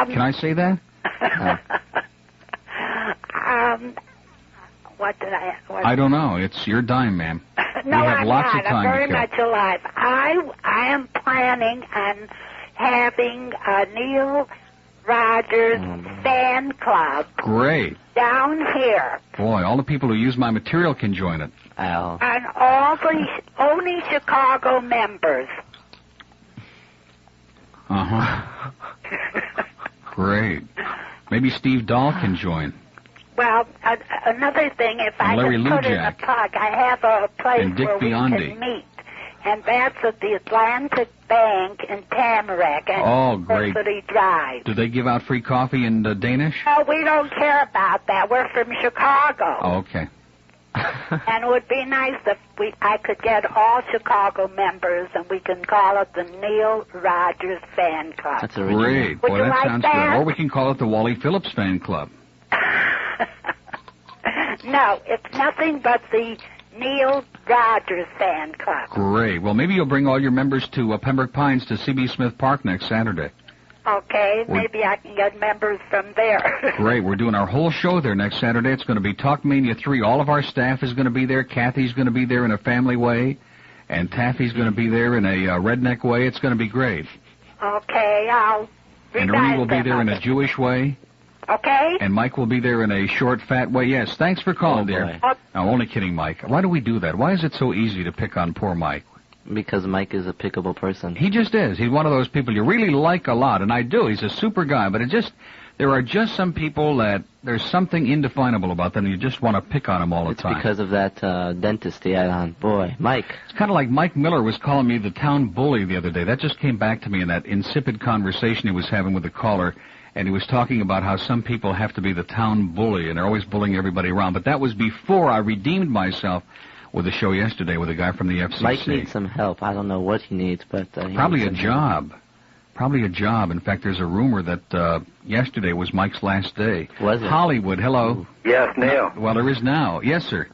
Can I say that? What did I... I don't know. It's your dime, ma'am. No, we have I'm lots not. Of time I'm very to kill. much alive. I am planning on having Neil Rogers Fan Club. Great. Down here. Boy, all the people who use my material can join it. Al. And all the only Chicago members. Uh-huh. Great. Maybe Steve Dahl can join. Well, another thing, if I Larry can put in a Lujak. plug, I have a place And Dick where Biondi. we can meet, and that's at the Atlantic Bank in Tamarack Oh, and great. University Drive. Do they give out free coffee in Danish? No, we don't care about that. We're from Chicago. Oh, okay. And it would be nice if I could get all Chicago members, and we can call it the Neil Rogers Fan Club. That's Great. Would Boy, you that like sounds that? good. Or we can call it the Wally Phillips Fan Club. No, it's nothing but the Neil Rogers Fan Club. Great. Well, maybe you'll bring all your members to Pembroke Pines to CB Smith Park next Saturday. Okay, maybe I can get members from there. Great. We're doing our whole show there next Saturday. It's going to be Talkmania 3. All of our staff is going to be there. Kathy's going to be there in a family way. And Taffy's going to be there in a redneck way. It's going to be great. Okay, I'll And revise Ernie will be them there in of a it. Jewish way. Okay? And Mike will be there in a short, fat way. Yes, thanks for calling, dear. No, only kidding, Mike. Why do we do that? Why is it so easy to pick on poor Mike? Because Mike is a pickable person. He just is. He's one of those people you really like a lot, and I do. He's a super guy, but there are just some people that there's something indefinable about them, and you just want to pick on them all the time. It's because of that dentist he had on. Boy, Mike. It's kind of like Mike Miller was calling me the town bully the other day. That just came back to me in that insipid conversation he was having with the caller, and he was talking about how some people have to be the town bully, and they're always bullying everybody around. But that was before I redeemed myself with the show yesterday with a guy from the FCC. Mike needs some help. I don't know what he needs, but Probably a job. Probably a job. In fact, there's a rumor that yesterday was Mike's last day. Was it? Hollywood, hello. Yes, Neil. Well, there is now. Yes, sir.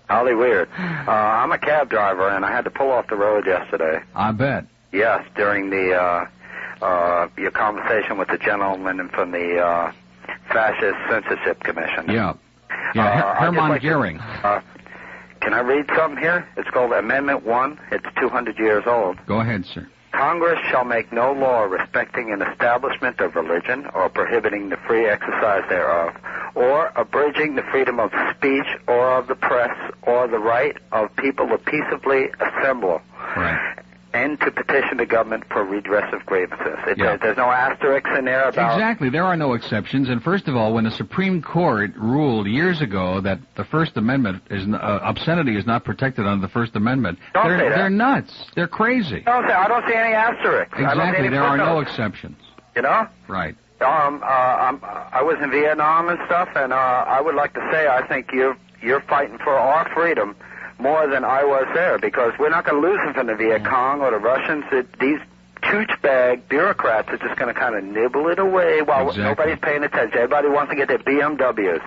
Holly Weird. I'm a cab driver, and I had to pull off the road yesterday. I bet. Yes, during the your conversation with the gentleman from the Fascist Censorship Commission. Yeah. Yeah, Hermann Goering. Can I read something here? It's called Amendment 1. It's 200 years old. Go ahead, sir. Congress shall make no law respecting an establishment of religion or prohibiting the free exercise thereof, or abridging the freedom of speech or of the press or the right of people to peaceably assemble. Right. And to petition the government for redress of grievances. Yeah. There's no asterisks in there about... Exactly. There are no exceptions. And first of all, when the Supreme Court ruled years ago that the First Amendment is obscenity is not protected under the First Amendment, they're nuts. They're crazy. I don't see any asterisks. I don't see Exactly. any There are no footnotes. exceptions. You know? Right. I was in Vietnam and stuff, and I would like to say I think you're fighting for our freedom more than I was there, because we're not going to lose them from the Viet Cong or the Russians. These tooch-bag bureaucrats are just going to kind of nibble it away while nobody's paying attention. Everybody wants to get their BMWs.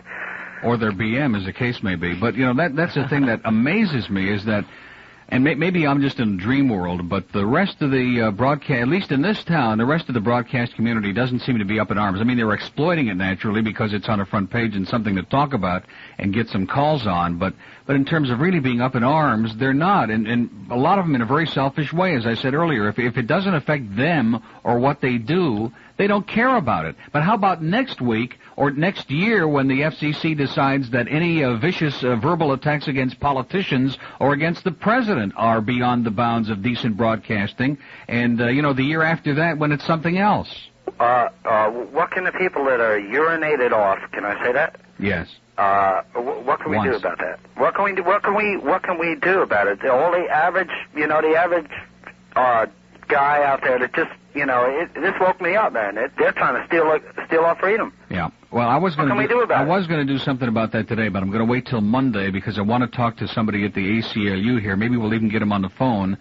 Or their BM, as the case may be. But, you know, that's the thing that amazes me is that, and maybe I'm just in a dream world, but the rest of the broadcast, at least in this town, the rest of the broadcast community doesn't seem to be up in arms. I mean, they're exploiting it naturally because it's on a front page and something to talk about and get some calls on, but in terms of really being up in arms, they're not, and a lot of them in a very selfish way, as I said earlier. If it doesn't affect them or what they do, they don't care about it. But how about next week or next year when the FCC decides that any vicious verbal attacks against politicians or against the president are beyond the bounds of decent broadcasting, and, the year after that when it's something else? What can the people that are urinated off, can I say that? Yes. What can we do about that? What can we do? What can we do about it? All the average, guy out there that just, this woke me up, man. They're trying to steal our freedom. Yeah. Well, I was going to do something about that today, but I'm going to wait till Monday because I want to talk to somebody at the ACLU here. Maybe we'll even get him on the phone.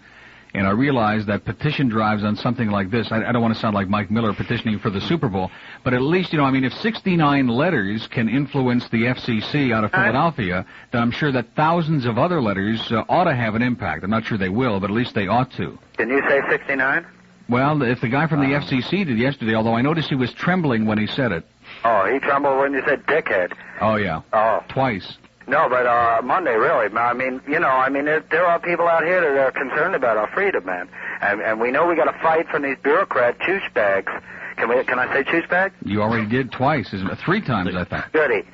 And I realize that petition drives on something like this, I don't want to sound like Mike Miller petitioning for the Super Bowl, but at least, if 69 letters can influence the FCC out of Philadelphia, then I'm sure that thousands of other letters ought to have an impact. I'm not sure they will, but at least they ought to. Can you say 69? Well, if the guy from the FCC did yesterday, although I noticed he was trembling when he said it. Oh, he trembled when you said dickhead. Oh, yeah. Oh. Twice. No, but Monday, really. There are people out here that are concerned about our freedom, man. And we know we got to fight from these bureaucrat douchebags Can I say choose bag? You already did twice, isn't it? 3 times, I think. Goody.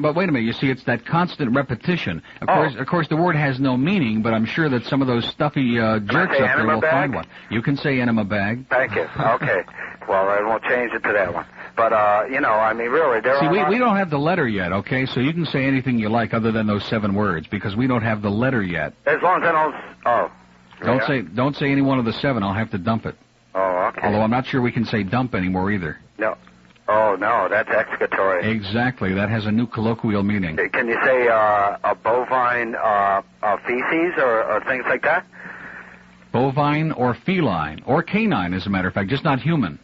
But wait a minute. You see, it's that constant repetition. Of course, the word has no meaning, but I'm sure that some of those stuffy jerks up there will find one. You can say enema bag. Thank you. Okay. Well, I won't change it to that one. But, really, we don't have the letter yet, okay? So you can say anything you like other than those 7 words, because we don't have the letter yet. As long as I don't... Oh. Don't say any one of the 7. I'll have to dump it. Oh, okay. Although I'm not sure we can say dump anymore either. No. Oh, no, that's excatory. Exactly. That has a new colloquial meaning. Can you say a bovine feces or things like that? Bovine or feline or canine, as a matter of fact, just not human.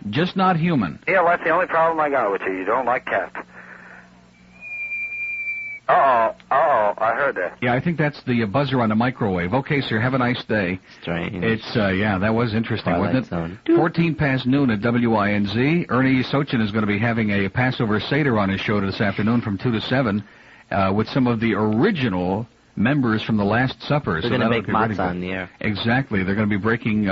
Just not human. Yeah, well, that's the only problem I got with you. You don't like cats. I heard that. Yeah, I think that's the buzzer on the microwave. Okay, sir, have a nice day. Strange. It's, that was interesting, Twilight wasn't it? 14 past noon at WINZ. Ernie Sochin is going to be having a Passover Seder on his show this afternoon from 2 to 7 with some of the original members from the Last Supper. They're going to make matzah on the air. Exactly. They're going to be breaking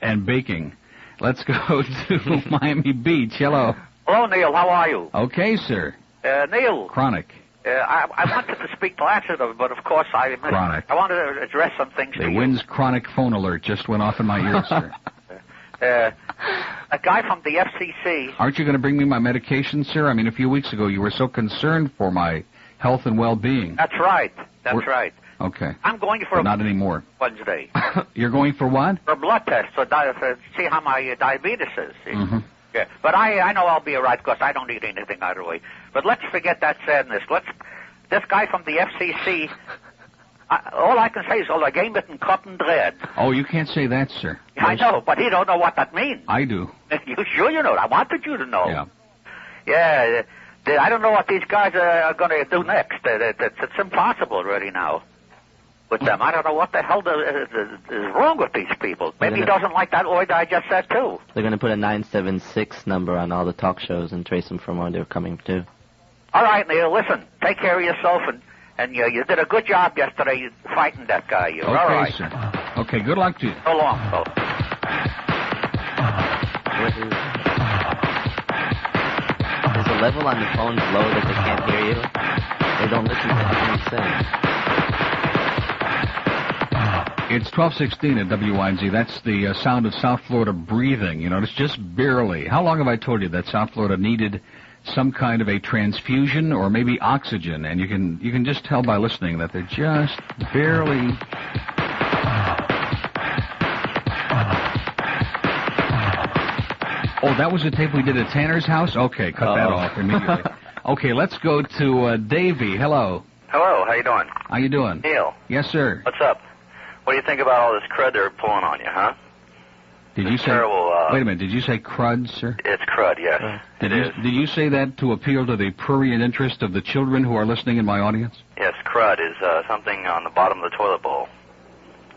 and baking. Let's go to Miami Beach. Hello. Hello, Neil. How are you? Okay, sir. Neil. Chronic. I wanted to speak to Lassiter, but of course I wanted to address some things to you. The Wynn's chronic phone alert just went off in my ears, sir. A guy from the FCC... Aren't you going to bring me my medication, sir? I mean, a few weeks ago you were so concerned for my health and well-being. That's right. Right. Okay. I'm going for not anymore. Wednesday. You're going for what? For a blood test to see how my diabetes is. Mm-hmm. Yeah, but I know I'll be all right because I don't eat anything either way. But let's forget that sadness. This guy from the FCC, all I can say is, I gave it in cut and dread. Oh, you can't say that, sir. I know, but he don't know what that means. I do. You sure you know? I wanted you to know. Yeah. Yeah, I don't know what these guys are going to do next. It's impossible really now with them. I don't know what the hell is wrong with these people. Maybe he doesn't like that word I just said, too. They're going to put a 976 number on all the talk shows and trace them from where they're coming to. All right, Neil, listen. Take care of yourself, and you did a good job yesterday fighting that guy. You're all right. Sir. Okay, good luck to you. So long, folks. Is the level on the phones low that they can't hear you? They don't listen to anything you say. It's 12:16 at WINZ. That's the sound of South Florida breathing. You know, it's just barely. How long have I told you that South Florida needed some kind of a transfusion or maybe oxygen? And you can just tell by listening that they're just barely. Oh, that was the tape we did at Tanner's house? Okay, cut that off immediately. Okay, let's go to Davey. Hello. Hello, how you doing? How you doing? Neil. Yes, sir. What's up? What do you think about all this crud they're pulling on you, huh? Did you say? Terrible, wait a minute. Did you say crud, sir? It's crud, yes. Did you say that to appeal to the prurient interest of the children who are listening in my audience? Yes, crud is something on the bottom of the toilet bowl.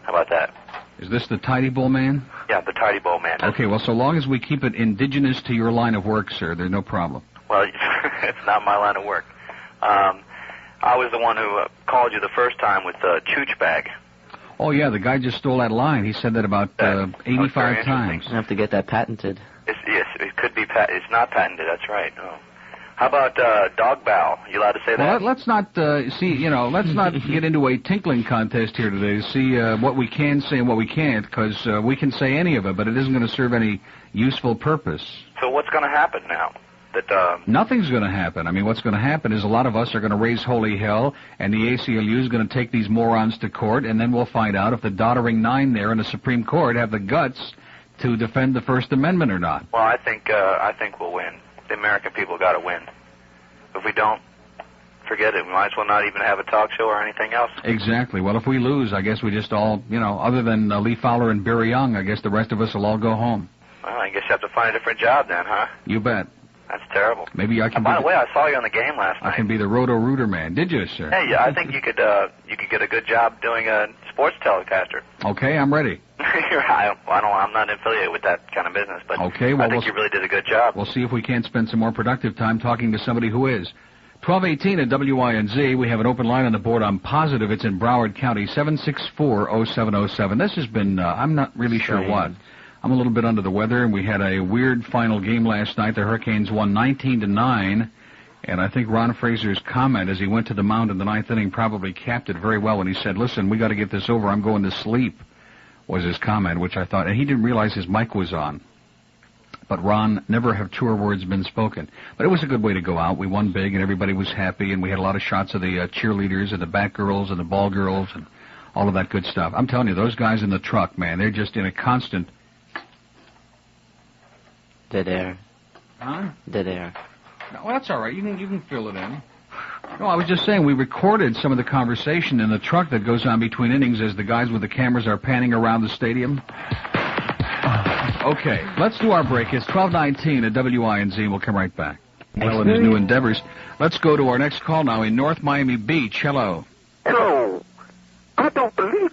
How about that? Is this the tidy bowl man? Yeah, the tidy bowl man. Okay, well, so long as we keep it indigenous to your line of work, sir, there's no problem. Well, it's not my line of work. I was the one who called you the first time with the chooch bag. Oh, yeah, the guy just stole that line. He said that about 85 times. You have to get that patented. Yes, it could be it's not patented, that's right. Oh. How about dog bow? You allowed to say that? Well, let's not let's not get into a tinkling contest here today to see what we can say and what we can't, because we can say any of it, but it isn't going to serve any useful purpose. So what's going to happen now? Nothing's going to happen. I mean, what's going to happen is a lot of us are going to raise holy hell, and the ACLU is going to take these morons to court, and then we'll find out if the doddering nine there in the Supreme Court have the guts to defend the First Amendment or not. Well, I think we'll win. The American people got to win. If we don't, forget it. We might as well not even have a talk show or anything else. Exactly. Well, if we lose, I guess we just all, other than Lee Fowler and Barry Young, I guess the rest of us will all go home. Well, I guess you have to find a different job then, huh? You bet. That's terrible. Maybe I can. By the way, I saw you on the game last night. I can be the Roto-Rooter man. Did you, sir? Hey, I think you could get a good job doing a sports telecaster. Okay, I'm ready. I'm not affiliated with that kind of business, but okay, well, I think you really did a good job. We'll see if we can't spend some more productive time talking to somebody who is. 1218 at WINZ. We have an open line on the board. I'm positive it's in Broward County, 764-0707. This has been, I'm not really sure what. I'm a little bit under the weather, and we had a weird final game last night. The Hurricanes won 19-9, and I think Ron Fraser's comment as he went to the mound in the ninth inning probably capped it very well when he said, "Listen, we got to get this over. I'm going to sleep," was his comment, which I thought, and he didn't realize his mic was on. But Ron, never have truer words been spoken. But it was a good way to go out. We won big, and everybody was happy, and we had a lot of shots of the cheerleaders and the bat girls and the ball girls and all of that good stuff. I'm telling you, those guys in the truck, man, they're just in a constant... Dead air. Huh? Dead air. No, well, that's all right. You can fill it in. No, I was just saying we recorded some of the conversation in the truck that goes on between innings as the guys with the cameras are panning around the stadium. Okay, let's do our break. It's 12:19 at WINZ. We'll come right back. Well, in his new endeavors. Let's go to our next call now in North Miami Beach. Hello. Hello. I don't believe...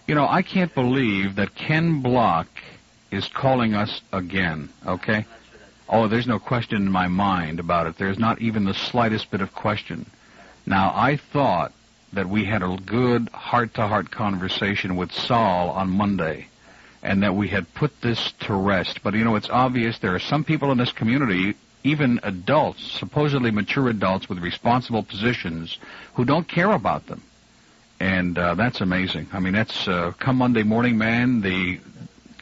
You know, I can't believe that Ken Block is calling us again, okay? Oh, there's no question in my mind about it. There's not even the slightest bit of question. Now, I thought that we had a good heart-to-heart conversation with Saul on Monday, and that we had put this to rest. But, you know, it's obvious there are some people in this community, even adults, supposedly mature adults with responsible positions, who don't care about them. And that's amazing. I mean, that's come Monday morning, man,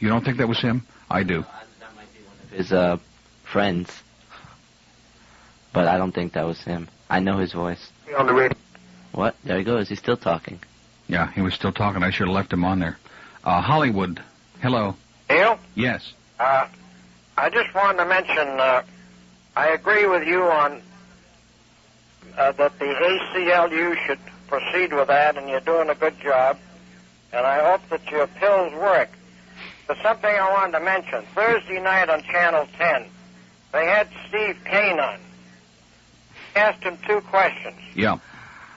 you don't think that was him? I do. That might be one of his friends. But I don't think that was him. I know his voice. On the radio. What? There he goes. He's still talking. Yeah, he was still talking. I should have left him on there. Hollywood. Hello. Neil? Yes. I just wanted to mention, I agree with you on that the ACLU should proceed with that, and you're doing a good job, and I hope that your pills work. There's something I wanted to mention. Thursday night on Channel 10, they had Steve Kane on. Asked him two questions. Yeah.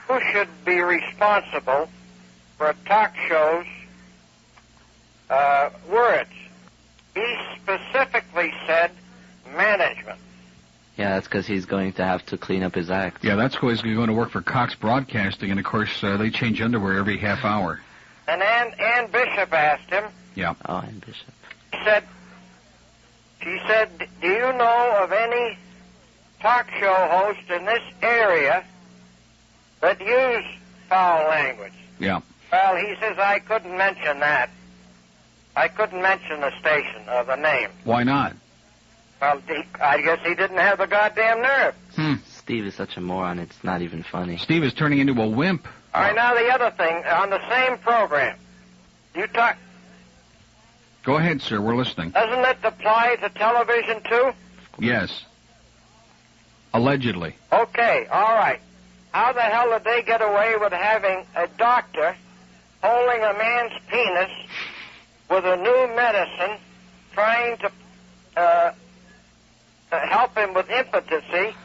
Who should be responsible for a talk show's words? He specifically said management. Yeah, that's because he's going to have to clean up his act. Yeah, that's because he's going to work for Cox Broadcasting, and, of course, they change underwear every half hour. And Ann Bishop asked him. Yeah. Oh, Ann Bishop. She said, do you know of any talk show host in this area that use foul language? Yeah. Well, he says I couldn't mention that. I couldn't mention the station or the name. Why not? Well, I guess he didn't have the goddamn nerve. Steve is such a moron, it's not even funny. Steve is turning into a wimp. All right, now the other thing, on the same program, you talk... Go ahead, sir, we're listening. Doesn't it apply to television, too? Yes. Allegedly. Okay, all right. How the hell did they get away with having a doctor holding a man's penis with a new medicine trying to help him with impotency,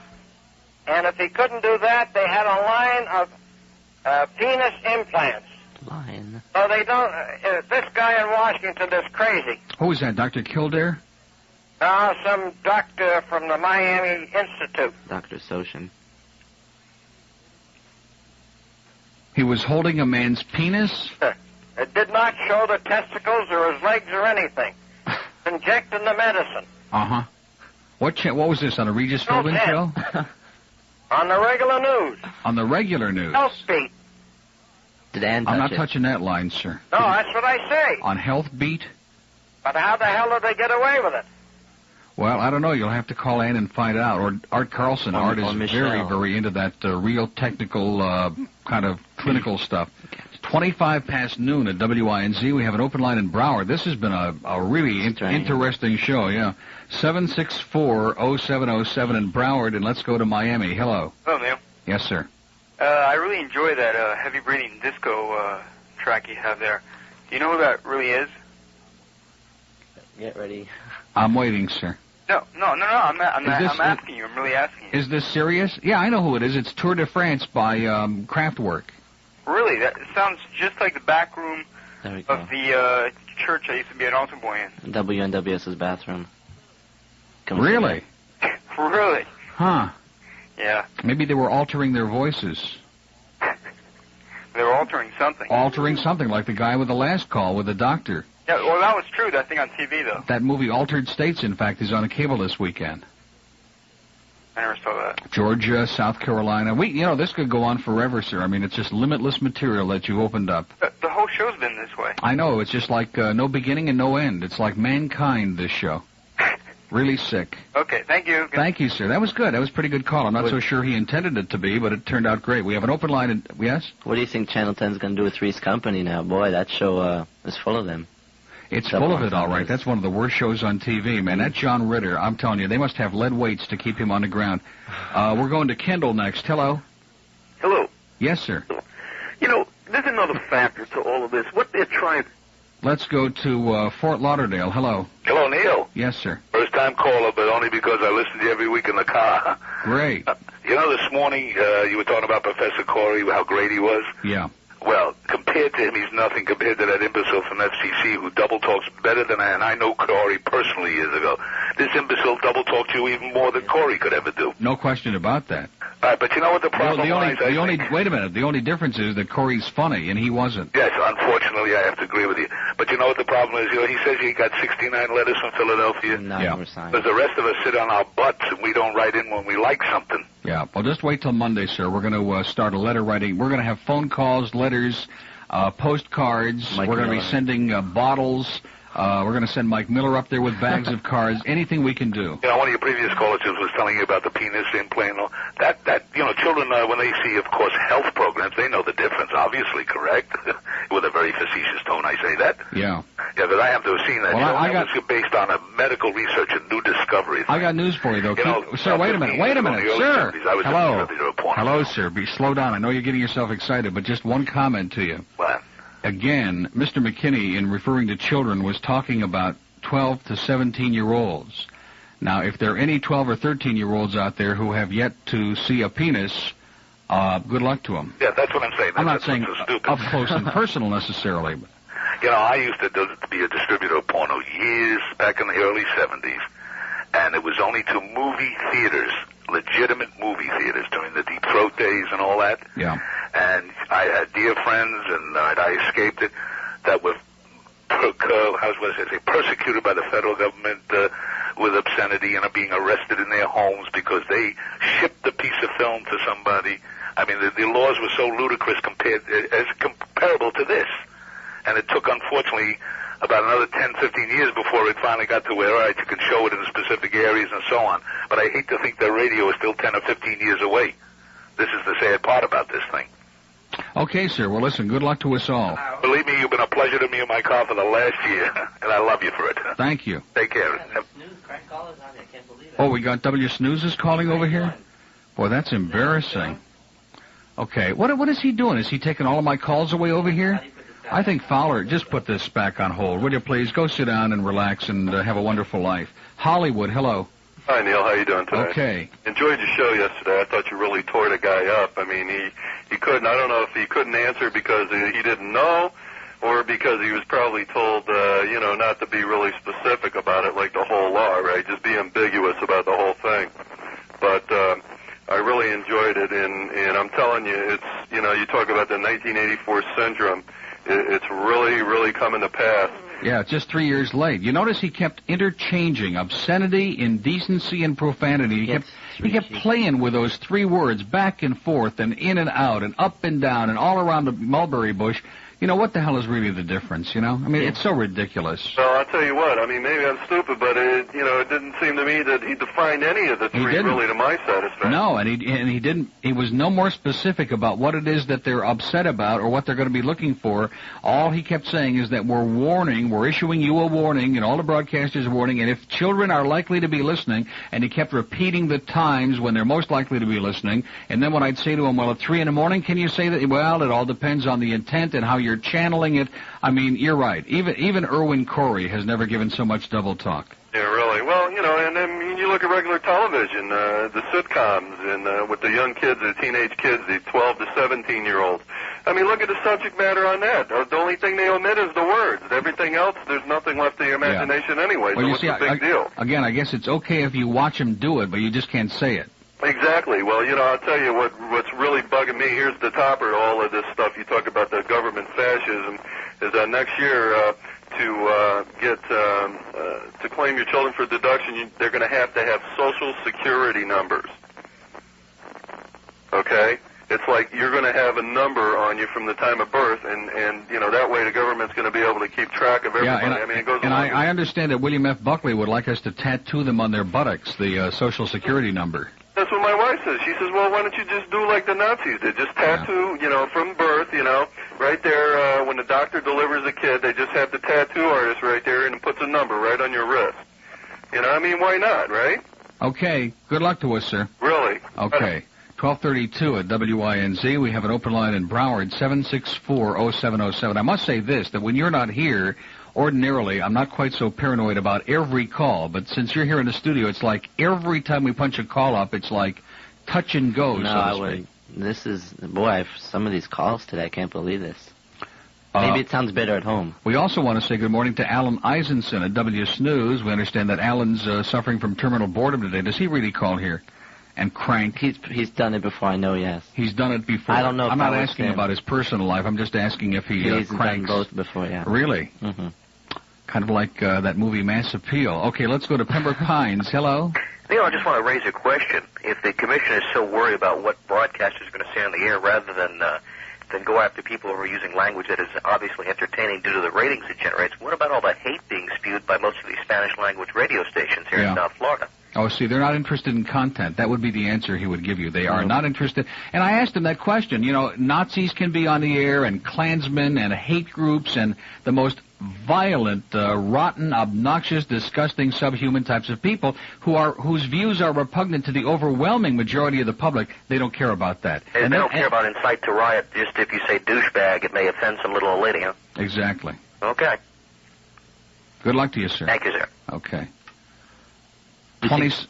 and if he couldn't do that, they had a line of penis implants. Line? So they don't... this guy in Washington is crazy. Who was that, Dr. Kildare? No, some doctor from the Miami Institute. Dr. Soshin. He was holding a man's penis? It did not show the testicles or his legs or anything. Injecting the medicine. Uh-huh. What was this, on a Regis Philbin show? On the regular news. On the regular news? Health Beat. Did Ann touch I'm not it? touching that line, sir. No, that's what I say. On Health Beat? But how the hell did they get away with it? Well, I don't know. You'll have to call Ann and find out. Or Art Carlson. Art is very, very into that real technical kind of clinical stuff. 25 past noon at WINZ. We have an open line in Broward. This has been a really interesting show, yeah. 764-0707 in Broward, and let's go to Miami. Hello. Hello, Neil. Yes, sir. I really enjoy that heavy-breathing disco track you have there. Do you know who that really is? Get ready. I'm waiting, sir. No. I'm asking you. I'm really asking you. Is this serious? Yeah, I know who it is. It's Tour de France by Kraftwerk. Really? That sounds just like the back room of the church I used to be an altar boy in. WNWS's bathroom. Really? Really? Huh. Yeah. Maybe they were altering their voices. They were altering something. Altering something, like the guy with the last call with the doctor. Yeah, Yeah, well, that was true, that thing on TV, though. That movie Altered States, in fact, is on a cable this weekend. I never saw that. Georgia, South Carolina. This could go on forever, sir. I mean, it's just limitless material that you opened up. The whole show's been this way. I know. It's just like no beginning and no end. It's like Mankind, this show. Really sick. Okay, thank you. Thank you, sir. That was good. That was a pretty good call. I'm not so sure he intended it to be, but it turned out great. We have an open line. Yes? What do you think Channel 10's going to do with Three's Company now? Boy, that show is full of them. It's full of it, all right. That's one of the worst shows on TV, man. That John Ritter, I'm telling you, they must have lead weights to keep him on the ground. We're going to Kendall next. Hello. Hello. Yes, sir. There's another factor to all of this. What they're trying... Let's go to Fort Lauderdale. Hello. Hello, Neil. Yes, sir. First-time caller, but only because I listen to you every week in the car. Great. This morning you were talking about Professor Corey, how great he was. Yeah. Well, compared to him, he's nothing compared to that imbecile from FCC who double-talks better than I, and I know Corey personally years ago. This imbecile double-talked you even more than Corey could ever do. No question about that. All right, but you know what the problem is? Wait a minute. The only difference is that Corey's funny, and he wasn't. Yes, unfortunately, I have to agree with you. But you know what the problem is? He says he got 69 letters from Philadelphia. Because the rest of us sit on our butts, and we don't write in when we like something. Yeah, well, just wait till Monday, sir. We're going to start a letter writing. We're going to have phone calls, letters, postcards. We're going to be sending bottles. We're going to send Mike Miller up there with bags of cards. Anything we can do. One of your previous callers was telling you about the penis implant. That children, when they see, of course, health programs, they know the difference, obviously, correct? With a very facetious tone, I say that. Yeah. Yeah, because I have to have seen that. Well, that was based on a medical research and new discovery. I got news for you, though. Sir, wait a minute, sir. Hello. Hello, sir. Slow down. I know you're getting yourself excited, but just one comment to you. What? Again, Mr. McKinney, in referring to children, was talking about 12 to 17-year-olds. Now, if there are any 12 or 13-year-olds out there who have yet to see a penis, good luck to them. Yeah, that's what I'm saying. I'm not saying up close and personal necessarily. But. I used to be a distributor of porno years back in the early 70s, and it was only to movie theaters, legitimate movie theaters during the Deep Throat days and all that. Yeah. And I had dear friends, and I escaped it, that were persecuted by the federal government with obscenity and are being arrested in their homes because they shipped a piece of film to somebody. I mean, the laws were so ludicrous comparable to this. And it took, unfortunately, about another 10, 15 years before it finally got to where, all right, you could show it in specific areas and so on. But I hate to think that radio is still 10 or 15 years away. This is the sad part about this thing. Okay, sir. Well, listen, good luck to us all. Believe me, you've been a pleasure to me in my car for the last year, and I love you for it. Thank you. Take care. Oh, we got W. Snoozes calling over here? Boy, that's embarrassing. Okay, what is he doing? Is he taking all of my calls away over here? I think Fowler, just put this back on hold. Would you please go sit down and relax and have a wonderful life. Hollywood, hello. Hi, Neil. How you doing today? Okay. Enjoyed your show yesterday. I thought you really tore the guy up. I mean, he couldn't. I don't know if he couldn't answer because he didn't know, or because he was probably told, not to be really specific about it, like the whole law, right? Just be ambiguous about the whole thing. But I really enjoyed it, and I'm telling you, it's you talk about the 1984 syndrome. It's really, really coming to pass. Yeah, it's just 3 years late. You notice he kept interchanging obscenity, indecency, and profanity. He kept playing with those three words back and forth and in and out and up and down and all around the mulberry bush. What the hell is really the difference, I mean, it's so ridiculous. Well, I'll tell you what. I mean, maybe I'm stupid, but it didn't seem to me that he defined any of the three really to my satisfaction. No, and he didn't. He was no more specific about what it is that they're upset about or what they're going to be looking for. All he kept saying is that we're issuing you a warning, and all the broadcasters a warning, and if children are likely to be listening, and he kept repeating the times when they're most likely to be listening, and then when I'd say to him, well, at 3 a.m, can you say that? Well, it all depends on the intent and how you're channeling it. I mean, you're right. Even Irwin Corey has never given so much double talk. Yeah, really. Well, and then you look at regular television, the sitcoms, and with the young kids, the teenage kids, the 12 to 17-year-olds. I mean, look at the subject matter on that. The only thing they omit is the words. Everything else, there's nothing left to your imagination anyway, well, so what's the big deal? Again, I guess it's okay if you watch them do it, but you just can't say it. Exactly. Well, I'll tell you what's really bugging me. Here's the topper to all of this stuff. You talk about the government fascism. Is that next year to claim your children for deduction, they're going to have Social Security numbers. Okay? It's like you're going to have a number on you from the time of birth, and that way the government's going to be able to keep track of everybody. Yeah, it goes along. I understand that William F. Buckley would like us to tattoo them on their buttocks, the Social Security number. That's what my wife says. She says, well, why don't you just do like the Nazis did? Just tattoo, from birth, right there, when the doctor delivers a kid, they just have the tattoo artist right there and it puts a number right on your wrist. Why not, right? Okay. Good luck to us, sir. Really? Okay. 1232 at WINZ. We have an open line in Broward, 764-0707. I must say this, that when you're not here, ordinarily, I'm not quite so paranoid about every call, but since you're here in the studio, it's like every time we punch a call up, it's like touch and go, so to speak. This is, some of these calls today, I can't believe this. Maybe it sounds better at home. We also want to say good morning to Alan Eisenson at W Snooze. We understand that Alan's suffering from terminal boredom today. Does he really call here and crank? He's done it before, I know, yes. He's done it before. I don't know if I'm not asking about his personal life. I'm just asking if he He's cranks. done both before, yeah. Really? Mm-hmm. Kind of like that movie Mass Appeal. Okay, let's go to Pembroke Pines. Hello? Neil, I just want to raise a question. If the commission is so worried about what broadcasters are going to say on the air rather than go after people who are using language that is obviously entertaining due to the ratings it generates, what about all the hate being spewed by most of these Spanish-language radio stations here in South Florida? Oh, see, they're not interested in content. That would be the answer he would give you. They are not interested. And I asked him that question. Nazis can be on the air, and Klansmen, and hate groups, and the most violent, rotten, obnoxious, disgusting, subhuman types of people whose views are repugnant to the overwhelming majority of the public. They don't care about that. And they don't care about incite to riot. Just if you say douchebag, it may offend some little old lady, huh? Exactly. Okay. Good luck to you, sir. Thank you, sir. Okay.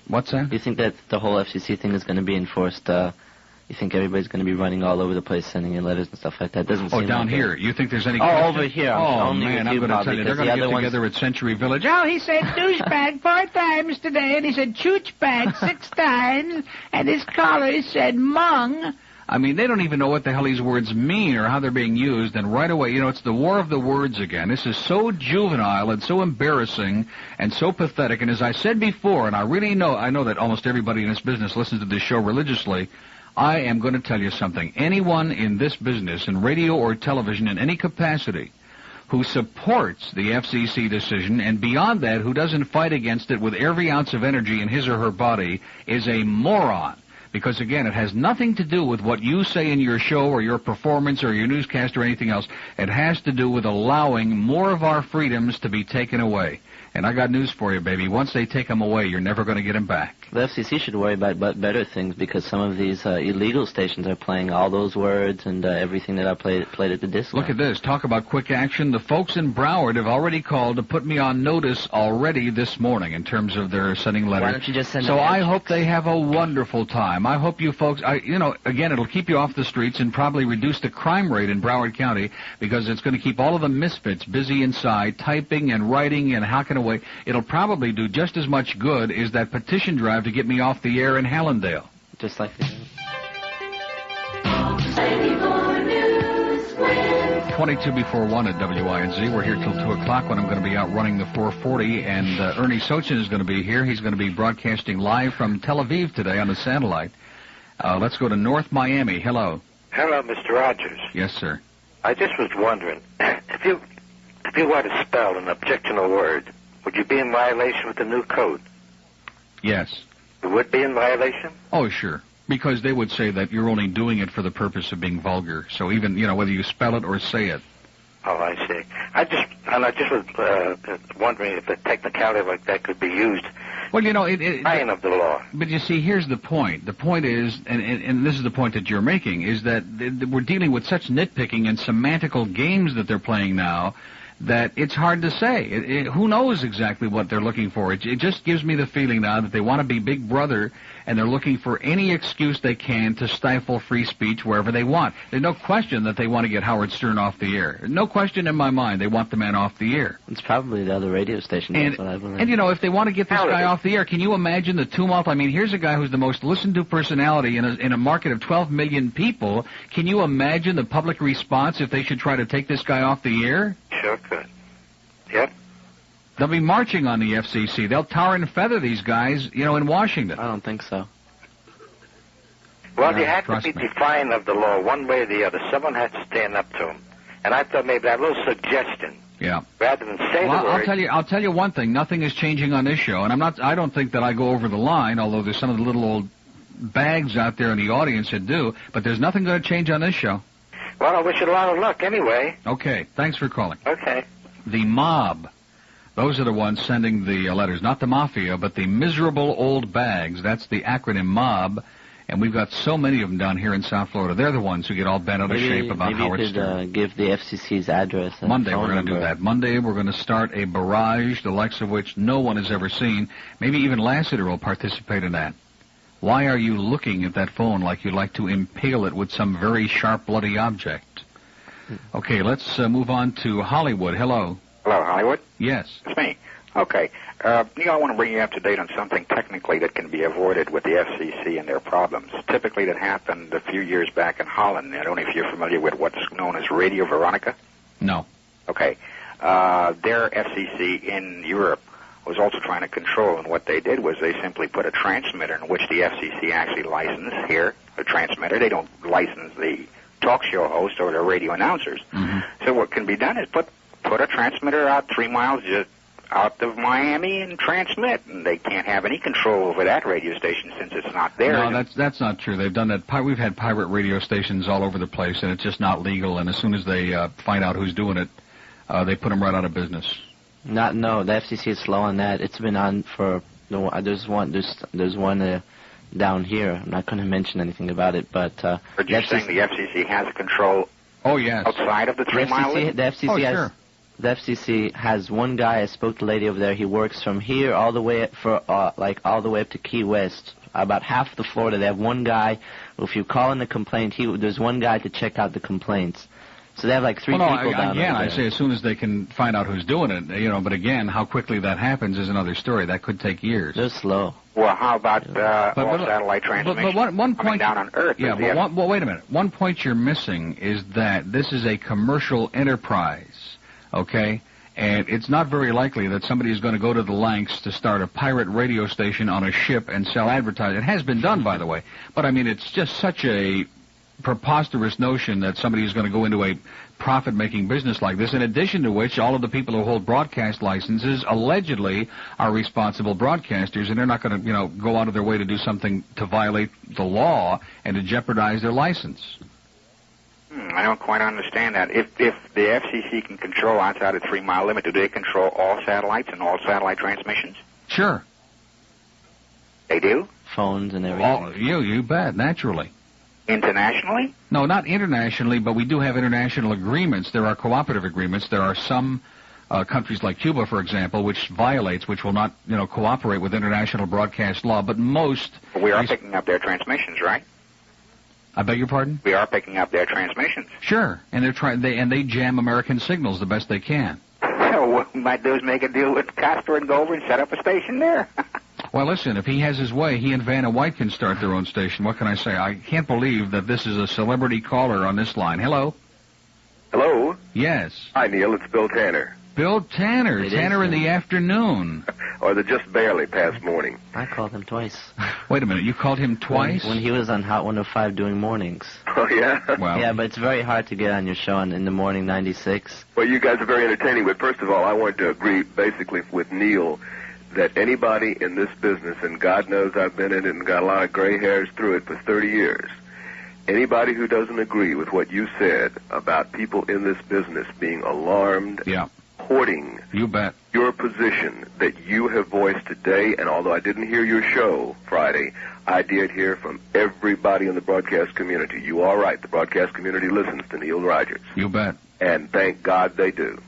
What's that? You think that the whole FCC thing is going to be enforced? You think everybody's going to be running all over the place, sending in letters and stuff like that? Doesn't seem down like here. You think there's any? Oh, over here. Oh man, I'm going to tell you, they're going to get together at Century Village. Oh, he said douchebag 4 times today, and he said choochbag 6 times, and his caller said mung. I mean, they don't even know what the hell these words mean or how they're being used, and right away, it's the war of the words again. This is so juvenile and so embarrassing and so pathetic, and as I said before, and I know that almost everybody in this business listens to this show religiously, I am going to tell you something. Anyone in this business, in radio or television, in any capacity, who supports the FCC decision, and beyond that, who doesn't fight against it with every ounce of energy in his or her body, is a moron. Because, again, it has nothing to do with what you say in your show or your performance or your newscast or anything else. It has to do with allowing more of our freedoms to be taken away. And I got news for you, baby. Once they take them away, you're never going to get them back. The FCC should worry about better things, because some of these illegal stations are playing all those words and everything that I played at the disco. Look at this. Talk about quick action. The folks in Broward have already called to put me on notice already this morning in terms of their sending letters. Why don't you just send So I hope they have a wonderful time. I hope you folks, again, it'll keep you off the streets and probably reduce the crime rate in Broward County, because it's going to keep all of the misfits busy inside, typing and writing and hacking away. It'll probably do just as much good as that petition drive to get me off the air in Hallandale. Just like this. 22 before 1 at WINZ. We're here till 2 o'clock when I'm going to be out running the 440, and Ernie Sochin is going to be here. He's going to be broadcasting live from Tel Aviv today on the satellite. Let's go to North Miami. Hello. Hello, Mr. Rogers. Yes, sir. I just was wondering, if you were to spell an objectionable word, would you be in violation with the new code? Yes. You would be in violation? Oh, sure. Because they would say that you're only doing it for the purpose of being vulgar. So even, whether you spell it or say it. Oh, I see. I just was wondering if a technicality like that could be used. Well, of the law. But you see, here's the point. The point is, and this is the point that you're making, is that we're dealing with such nitpicking and semantical games that they're playing now that it's hard to say. Who knows exactly what they're looking for? It just gives me the feeling now that they want to be Big Brother, and they're looking for any excuse they can to stifle free speech wherever they want. There's no question that they want to get Howard Stern off the air. No question in my mind they want the man off the air. It's probably the other radio station. And if they want to get this guy off the air, can you imagine the tumult? I mean, here's a guy who's the most listened to personality in a market of 12 million people. Can you imagine the public response if they should try to take this guy off the air? Sure could. Yep. They'll be marching on the FCC. They'll tar and feather these guys, in Washington. I don't think so. Well, you have to be defiant of the law one way or the other. Someone has to stand up to them. And I thought maybe that little suggestion. Yeah. Rather than say the word. I'll tell you one thing. Nothing is changing on this show, and I don't think that I go over the line, although there's some of the little old bags out there in the audience that do, but there's nothing going to change on this show. Well, I wish you a lot of luck anyway. Okay. Thanks for calling. Okay. The mob. Those are the ones sending the letters. Not the mafia, but the miserable old bags. That's the acronym MOB. And we've got so many of them down here in South Florida. They're the ones who get all bent out of shape about Howard Stern. Maybe you could give the FCC's address. And Monday we're going to number. do that. Monday we're going to start a barrage, the likes of which no one has ever seen. Maybe even Lassiter will participate in that. Why are you looking at that phone like you'd like to impale it with some very sharp, bloody object? Okay, let's move on to Hollywood. Hello. Hello, Hollywood? Yes. It's me. Okay. Neil, I want to bring you up to date on something technically that can be avoided with the FCC and their problems. Typically that happened a few years back in Holland. I don't know if you're familiar with what's known as Radio Veronica. No. Okay. Their FCC in Europe was also trying to control, and what they did was they simply put a transmitter in which the FCC actually licensed here, a transmitter. They don't license the talk show host or the radio announcers. Mm-hmm. So what can be done is put a transmitter out 3 miles just out of Miami and transmit, and they can't have any control over that radio station since it's not there. No, that's not true. They've done that. We've had pirate radio stations all over the place, and it's just not legal. And as soon as they find out who's doing it, they put them right out of business. No, the FCC is slow on that. It's been on for. There's one down here. I'm not going to mention anything about it, but. Are you saying the FCC has control? Oh yes. Outside of the 3 mile limit? The FCC has. Sure. The FCC has one guy. I spoke to a lady over there. He works from here all the way all the way up to Key West. About half the Florida. They have one guy. If you call in a complaint, there's one guy to check out the complaints. So they have like three people down there. Again, I say as soon as they can find out who's doing it, but again, how quickly that happens is another story. That could take years. They're slow. Well, how about all satellite transmission? But one point down on Earth. Yeah, but wait a minute. One point you're missing is that this is a commercial enterprise, okay? And it's not very likely that somebody is going to go to the lengths to start a pirate radio station on a ship and sell advertising. It has been done, by the way. But, I mean, it's just such a preposterous notion that somebody is going to go into a profit-making business like this, in addition to which all of the people who hold broadcast licenses allegedly are responsible broadcasters, and they're not going to, go out of their way to do something to violate the law and to jeopardize their license. I don't quite understand that. If the FCC can control outside of 3 mile limit, do they control all satellites and all satellite transmissions? Sure. They do? Phones and everything. You bet, naturally. Internationally? No, not internationally, but we do have international agreements. There are cooperative agreements. There are some countries like Cuba, for example, which will not, cooperate with international broadcast law, but most... We are picking up their transmissions, right? I beg your pardon? We are picking up their transmissions. Sure, and they jam American signals the best they can. So what we might do is make a deal with Casper and go over and set up a station there. Well, listen, if he has his way, he and Vanna White can start their own station. What can I say? I can't believe that this is a celebrity caller on this line. Hello? Hello? Yes. Hi, Neil. It's Bill Tanner. Bill Tanner. Tanner in the afternoon. Or the just barely past morning. I called him twice. Wait a minute. You called him twice? When he was on Hot 105 doing mornings. Oh, yeah? Well, yeah, but it's very hard to get on your show in the morning, 96. Well, you guys are very entertaining, but first of all, I wanted to agree basically with Neil that anybody in this business, and God knows I've been in it and got a lot of gray hairs through it for 30 years, anybody who doesn't agree with what you said about people in this business being alarmed, hoarding you bet. Your position that you have voiced today, and although I didn't hear your show Friday, I did hear from everybody in the broadcast community. You are right. The broadcast community listens to Neil Rogers. You bet. And thank God they do.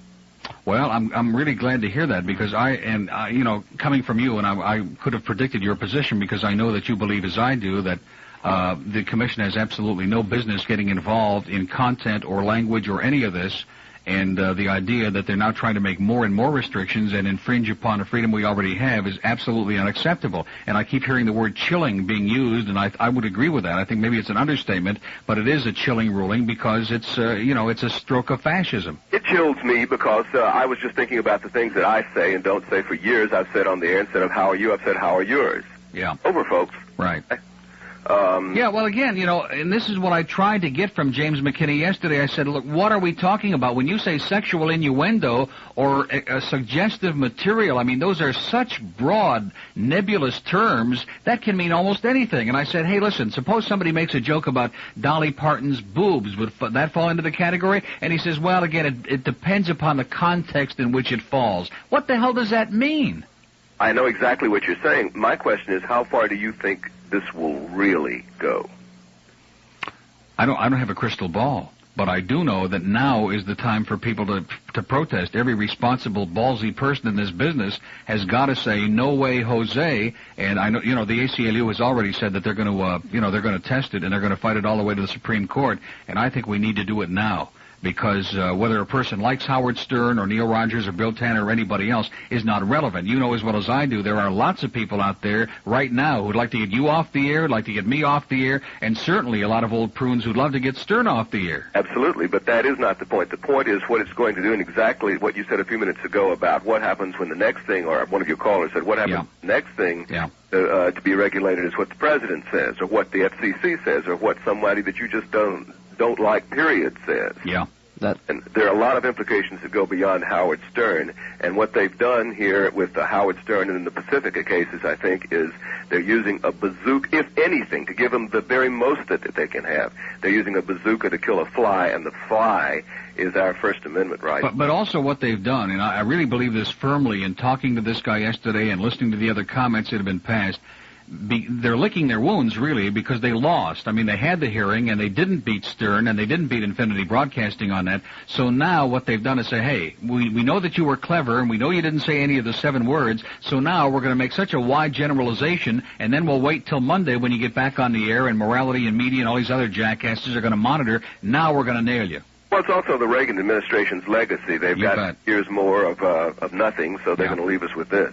Well, I'm really glad to hear that because coming from you, and I could have predicted your position because I know that you believe as I do that the commission has absolutely no business getting involved in content or language or any of this, And the idea that they're now trying to make more and more restrictions and infringe upon a freedom we already have is absolutely unacceptable. And I keep hearing the word chilling being used, and I would agree with that. I think maybe it's an understatement, but it is a chilling ruling because it's, it's a stroke of fascism. It chills me because I was just thinking about the things that I say and don't say for years. I've said on the air, instead of how are you, I've said how are yours. Yeah. Over, folks. Right. Yeah, well, again, and this is what I tried to get from James McKinney yesterday. I said, look, what are we talking about? When you say sexual innuendo or a suggestive material, I mean, those are such broad, nebulous terms. That can mean almost anything. And I said, hey, listen, suppose somebody makes a joke about Dolly Parton's boobs. Would that fall into the category? And he says, well, again, it depends upon the context in which it falls. What the hell does that mean? I know exactly what you're saying. My question is, how far do you think this will really go? I don't have a crystal ball, but I do know that now is the time for people to protest. Every responsible, ballsy person in this business has got to say, no way, Jose. And I know, the ACLU has already said that they're going to, they're going to test it and they're going to fight it all the way to the Supreme Court. And I think we need to do it now. Because whether a person likes Howard Stern or Neil Rogers or Bill Tanner or anybody else is not relevant. You know as well as I do, there are lots of people out there right now who'd like to get you off the air, who'd like to get me off the air, and certainly a lot of old prunes who'd love to get Stern off the air. Absolutely, but that is not the point. The point is what it's going to do, and exactly what you said a few minutes ago about what happens when the next thing, or one of your callers said, what happens when the next thing to be regulated is what the president says, or what the FCC says, or what somebody that you just don't like, period, says. Yeah. And there are a lot of implications that go beyond Howard Stern. And what they've done here with the Howard Stern and the Pacifica cases, I think, is they're using a bazooka, if anything, to give them the very most that they can have. They're using a bazooka to kill a fly, and the fly is our First Amendment right. But also what they've done, and I really believe this firmly in talking to this guy yesterday and listening to the other comments that have been passed, they're licking their wounds, really, because they lost. I mean, they had the hearing, and they didn't beat Stern, and they didn't beat Infinity Broadcasting on that. So now what they've done is say, hey, we know that you were clever, and we know you didn't say any of the 7 words, so now we're going to make such a wide generalization, and then we'll wait till Monday when you get back on the air, and morality and media and all these other jackasses are going to monitor. Now we're going to nail you. Well, it's also the Reagan administration's legacy. They've got years more of nothing, so they're going to leave us with this.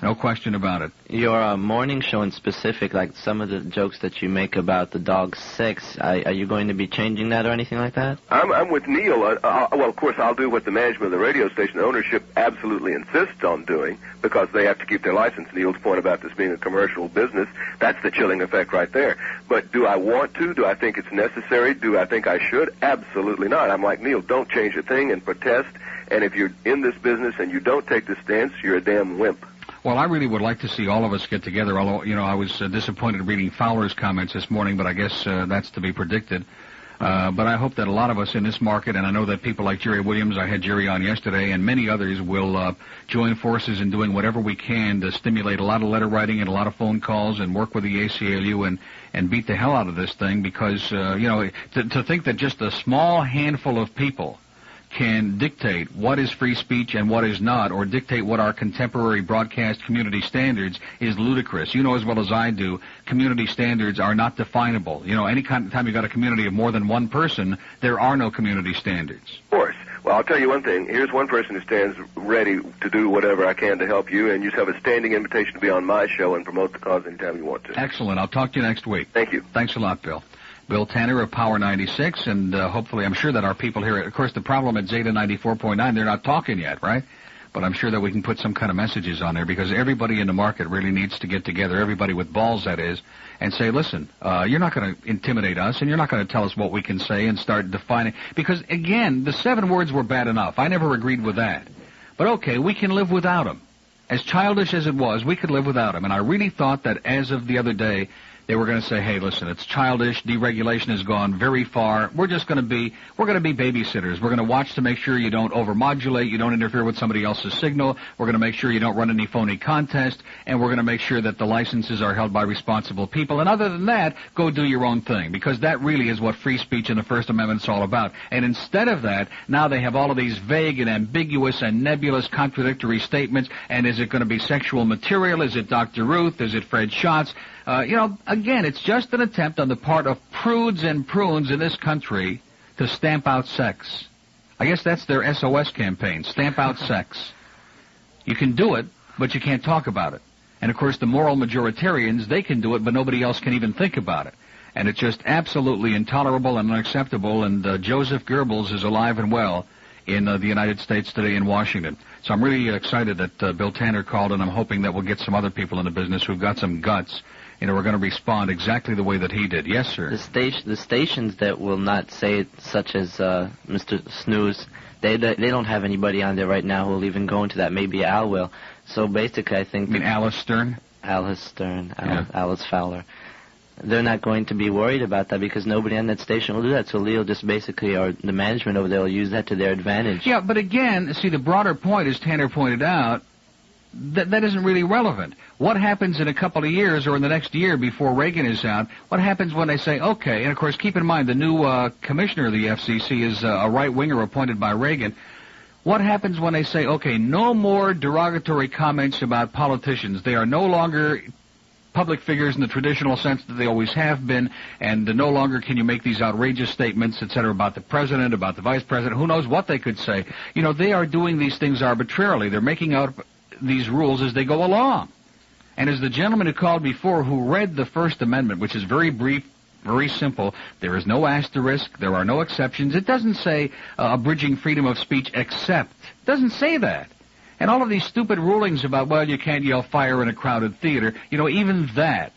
No question about it. Your morning show in specific, like some of the jokes that you make about the dog's sex, are you going to be changing that or anything like that? I'm with Neil. Well, of course, I'll do what the management of the radio station, the ownership, absolutely insists on doing because they have to keep their license. Neil's point about this being a commercial business, that's the chilling effect right there. But do I want to? Do I think it's necessary? Do I think I should? Absolutely not. I'm like Neil, don't change a thing and protest. And if you're in this business and you don't take this stance, you're a damn wimp. Well, I really would like to see all of us get together, although, I was disappointed reading Fowler's comments this morning, but I guess that's to be predicted. But I hope that a lot of us in this market, and I know that people like Jerry Williams, I had Jerry on yesterday, and many others will join forces in doing whatever we can to stimulate a lot of letter writing and a lot of phone calls and work with the ACLU and beat the hell out of this thing because, to think that just a small handful of people can dictate what is free speech and what is not, or dictate what our contemporary broadcast community standards is ludicrous. You know as well as I do, community standards are not definable. Any time you've got a community of more than one person, there are no community standards. Of course. Well, I'll tell you one thing. Here's one person who stands ready to do whatever I can to help you, and you just have a standing invitation to be on my show and promote the cause anytime you want to. Excellent. I'll talk to you next week. Thank you. Thanks a lot, Bill. Bill Tanner of Power 96, and hopefully I'm sure that our people here, of course the problem at Zeta 94.9, they're not talking yet, right? But I'm sure that we can put some kind of messages on there because everybody in the market really needs to get together, everybody with balls that is, and say, listen, you're not going to intimidate us and you're not going to tell us what we can say and start defining, because again, the 7 words were bad enough. I never agreed with that. But okay, we can live without them. As childish as it was, we could live without them. And I really thought that as of the other day, they were going to say, hey, listen, it's childish. Deregulation has gone very far. We're going to be babysitters. We're going to watch to make sure you don't overmodulate, you don't interfere with somebody else's signal. We're going to make sure you don't run any phony contest, and we're going to make sure that the licenses are held by responsible people. And other than that, go do your own thing, because that really is what free speech and the First Amendment is all about. And instead of that, now they have all of these vague and ambiguous and nebulous contradictory statements. And is it going to be sexual material? Is it Dr. Ruth? Is it Fred Schatz? Again, it's just an attempt on the part of prudes and prunes in this country to stamp out sex. I guess that's their SOS campaign, stamp out sex. You can do it, but you can't talk about it. And, of course, the moral majoritarians, they can do it, but nobody else can even think about it. And it's just absolutely intolerable and unacceptable, and Joseph Goebbels is alive and well in the United States today in Washington. So I'm really excited that Bill Tanner called, and I'm hoping that we'll get some other people in the business who've got some guts. You know, we're going to respond exactly the way that he did. Yes, sir. The stations that will not say it, such as Mr. Snooze, they don't have anybody on there right now who will even go into that. Maybe Al will. So basically, I think... You mean Alice Stern? Alice Stern, Alice Fowler. They're not going to be worried about that because nobody on that station will do that. So Lee will just basically, or the management over there will use that to their advantage. Yeah, but again, see, the broader point, as Tanner pointed out, that isn't really relevant. What happens in a couple of years or in the next year before Reagan is out? What happens when they say, okay, and of course keep in mind the new commissioner of the FCC is a right-winger appointed by Reagan. What happens when they say, okay, no more derogatory comments about politicians? They are no longer public figures in the traditional sense that they always have been, and no longer can you make these outrageous statements, etc., about the president, about the vice president. Who knows what they could say? You know, they are doing these things arbitrarily. They're making out these rules as they go along. And as the gentleman who called before, who read the First Amendment, which is very brief, very simple, there is no asterisk, there are no exceptions. It doesn't say abridging freedom of speech except. It doesn't say that. And all of these stupid rulings about, well, you can't yell fire in a crowded theater, you know, even that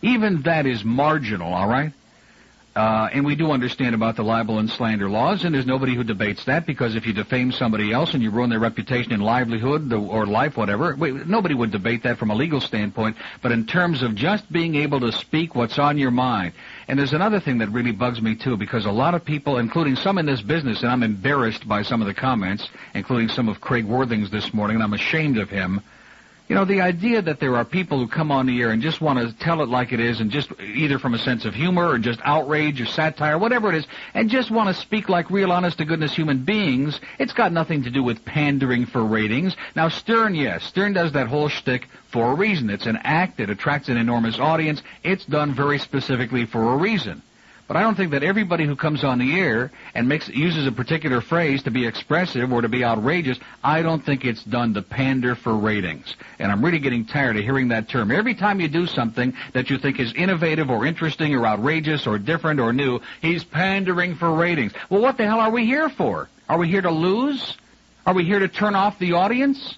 is marginal, all right? And we do understand about the libel and slander laws, and there's nobody who debates that, because if you defame somebody else and you ruin their reputation and livelihood or life, whatever, nobody would debate that from a legal standpoint. But in terms of just being able to speak what's on your mind, and there's another thing that really bugs me, too, because a lot of people, including some in this business, and I'm embarrassed by some of the comments, including some of Craig Worthing's this morning, and I'm ashamed of him. You know, the idea that there are people who come on the air and just want to tell it like it is, and just either from a sense of humor or just outrage or satire, whatever it is, and just want to speak like real honest-to-goodness human beings, it's got nothing to do with pandering for ratings. Now, Stern, yes, Stern does that whole shtick for a reason. It's an act. It attracts an enormous audience. It's done very specifically for a reason. But I don't think that everybody who comes on the air and uses a particular phrase to be expressive or to be outrageous, I don't think it's done to pander for ratings. And I'm really getting tired of hearing that term. Every time you do something that you think is innovative or interesting or outrageous or different or new, he's pandering for ratings. Well, what the hell are we here for? Are we here to lose? Are we here to turn off the audience?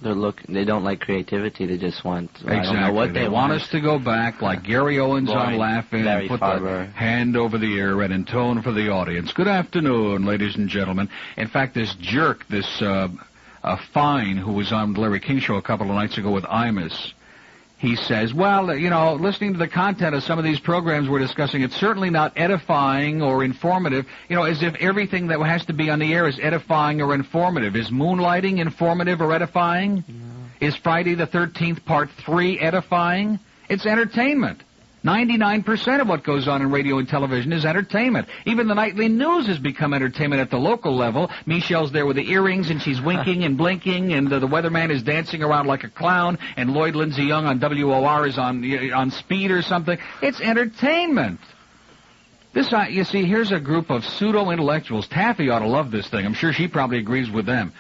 They don't like creativity. They just want... Exactly. I don't know what they want us to go back like Gary Owens on Laughing and put the hand over the ear and intone for the audience. Good afternoon, ladies and gentlemen. In fact, this jerk, this Fine, who was on Larry King Show a couple of nights ago with Imus, he says, well, you know, listening to the content of some of these programs we're discussing, it's certainly not edifying or informative, you know, as if everything that has to be on the air is edifying or informative. Is Moonlighting informative or edifying? No. Is Friday the 13th Part 3 edifying? It's entertainment. 99% of what goes on in radio and television is entertainment. Even the nightly news has become entertainment at the local level. Michelle's there with the earrings, and she's winking and blinking, and the weatherman is dancing around like a clown, and Lloyd Lindsay Young on WOR is on speed or something. It's entertainment. You see, here's a group of pseudo-intellectuals. Taffy ought to love this thing. I'm sure she probably agrees with them.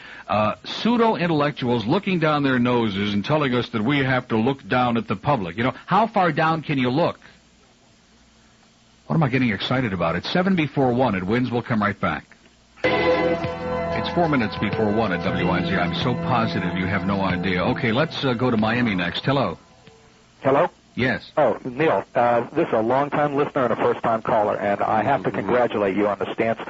Pseudo-intellectuals looking down their noses and telling us that we have to look down at the public. You know, how far down can you look? What am I getting excited about? It's 7 before 1. It wins. We'll come right back. It's 4 minutes before 1 at WINZ. I'm so positive you have no idea. Okay, let's go to Miami next. Hello. Hello? Yes. Oh, Neil, this is a long-time listener and a first-time caller, and I have to congratulate you on the stance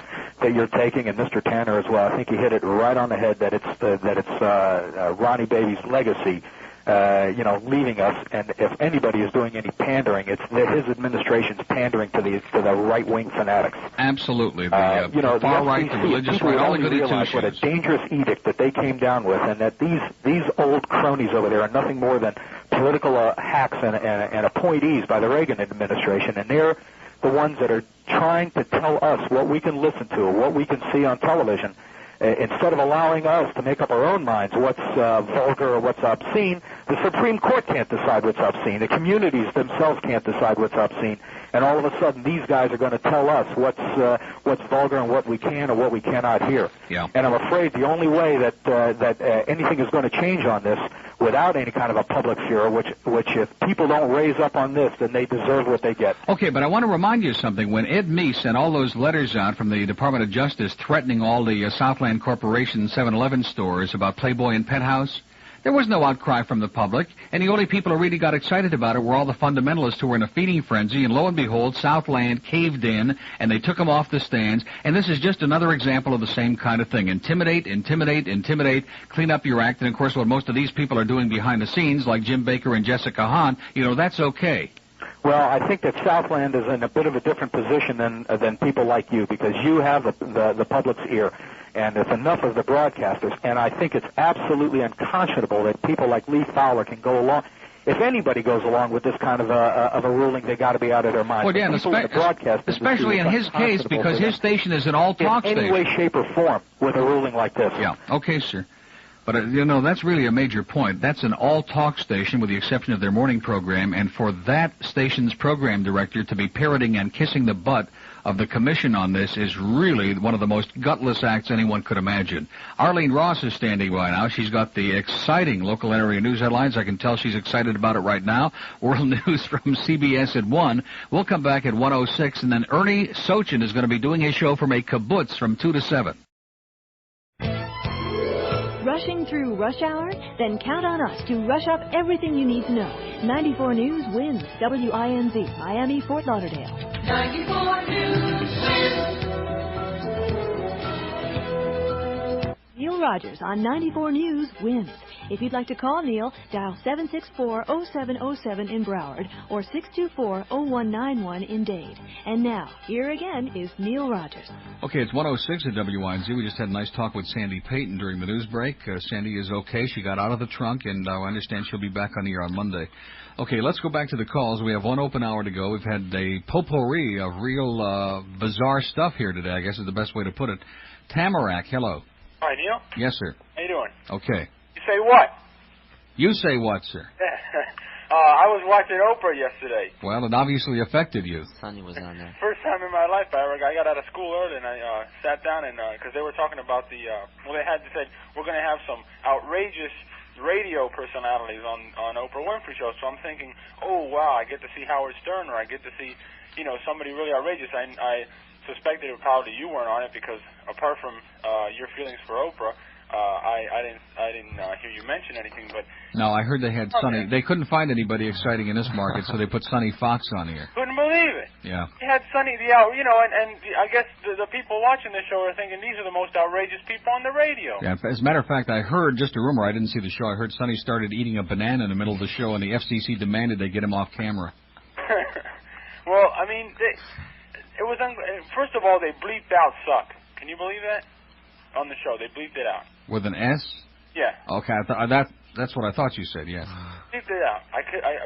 that you're taking, and Mr. Tanner as well. I think you hit it right on the head that it's Ronnie Baby's legacy, leaving us. And if anybody is doing any pandering, it's his administration's pandering to the right-wing fanatics. Absolutely. The far right, the religious right, all the goody two-shoes. What a dangerous edict that they came down with, and that these old cronies over there are nothing more than political hacks and appointees by the Reagan administration, and they're the ones that are trying to tell us what we can listen to, what we can see on television, instead of allowing us to make up our own minds what's vulgar or what's obscene. The Supreme Court can't decide what's obscene. The communities themselves can't decide what's obscene. And all of a sudden, these guys are going to tell us what's vulgar and what we can or what we cannot hear. Yeah. And I'm afraid the only way that anything is going to change on this without any kind of a public furor, which if people don't raise up on this, then they deserve what they get. Okay, but I want to remind you of something. When Ed Meese sent all those letters out from the Department of Justice threatening all the Southland Corporation 7-Eleven stores about Playboy and Penthouse, there was no outcry from the public, and the only people who really got excited about it were all the fundamentalists who were in a feeding frenzy, and lo and behold, Southland caved in, and they took them off the stands, and this is just another example of the same kind of thing. Intimidate, clean up your act, and of course what most of these people are doing behind the scenes, like Jim Baker and Jessica Hahn, that's okay. Well, I think that Southland is in a bit of a different position than people like you, because you have the public's ear. And it's enough of the broadcasters, and I think it's absolutely unconscionable that people like Lee Fowler can go along. If anybody goes along with this kind of a ruling, they got to be out of their minds. Well, yeah, especially in his case, because his station is an all-talk station. In any way, shape, or form with a ruling like this. Yeah. Okay, sir. But, that's really a major point. That's an all-talk station with the exception of their morning program, and for that station's program director to be parroting and kissing the butt of the commission on this is really one of the most gutless acts anyone could imagine. Arlene Ross is standing by now. She's got the exciting local area news headlines. I can tell she's excited about it right now. World news from CBS at 1. We'll come back at 1:06, and then Ernie Sochin is going to be doing his show from a kibbutz from 2 to 7. Rushing through rush hour? Then count on us to rush up everything you need to know. 94 News wins. WINZ, Miami, Fort Lauderdale. 94 News wins. Neil Rogers on 94 News wins. If you'd like to call Neil, dial 764-0707 in Broward or 624-0191 in Dade. And now, here again is Neil Rogers. Okay, it's 1:06 at WINZ. We just had a nice talk with Sandy Payton during the news break. Sandy is okay. She got out of the trunk, and I understand she'll be back on the air on Monday. Okay, let's go back to the calls. We have one open hour to go. We've had a potpourri of real bizarre stuff here today, I guess is the best way to put it. Tamarack, hello. Hi, Neil. Yes, sir. How you doing? Okay. You say what? You say what, sir? I was watching Oprah yesterday. Well, it obviously affected you. Sonny was on there. First time in my life I got out of school early, and I sat down, and because they were talking about they said we're going to have some outrageous radio personalities on Oprah Winfrey show. So I'm thinking, oh wow, I get to see Howard Stern, or I get to see somebody really outrageous. I suspected it probably you weren't on it, because apart from your feelings for Oprah, I didn't hear you mention anything. But no, I heard they had Sonny. They couldn't find anybody exciting in this market, so they put Sonny Fox on here. Couldn't believe it. Yeah. They had Sonny, and I guess the people watching the show are thinking these are the most outrageous people on the radio. Yeah. As a matter of fact, I heard, just a rumor, I didn't see the show, I heard Sonny started eating a banana in the middle of the show, and the FCC demanded they get him off camera. Well, I mean, it was first of all, they bleeped out "suck." Can you believe that? On the show, they bleeped it out. With an S? Yeah. Okay, that's what I thought you said. Yes. Bleeped it out.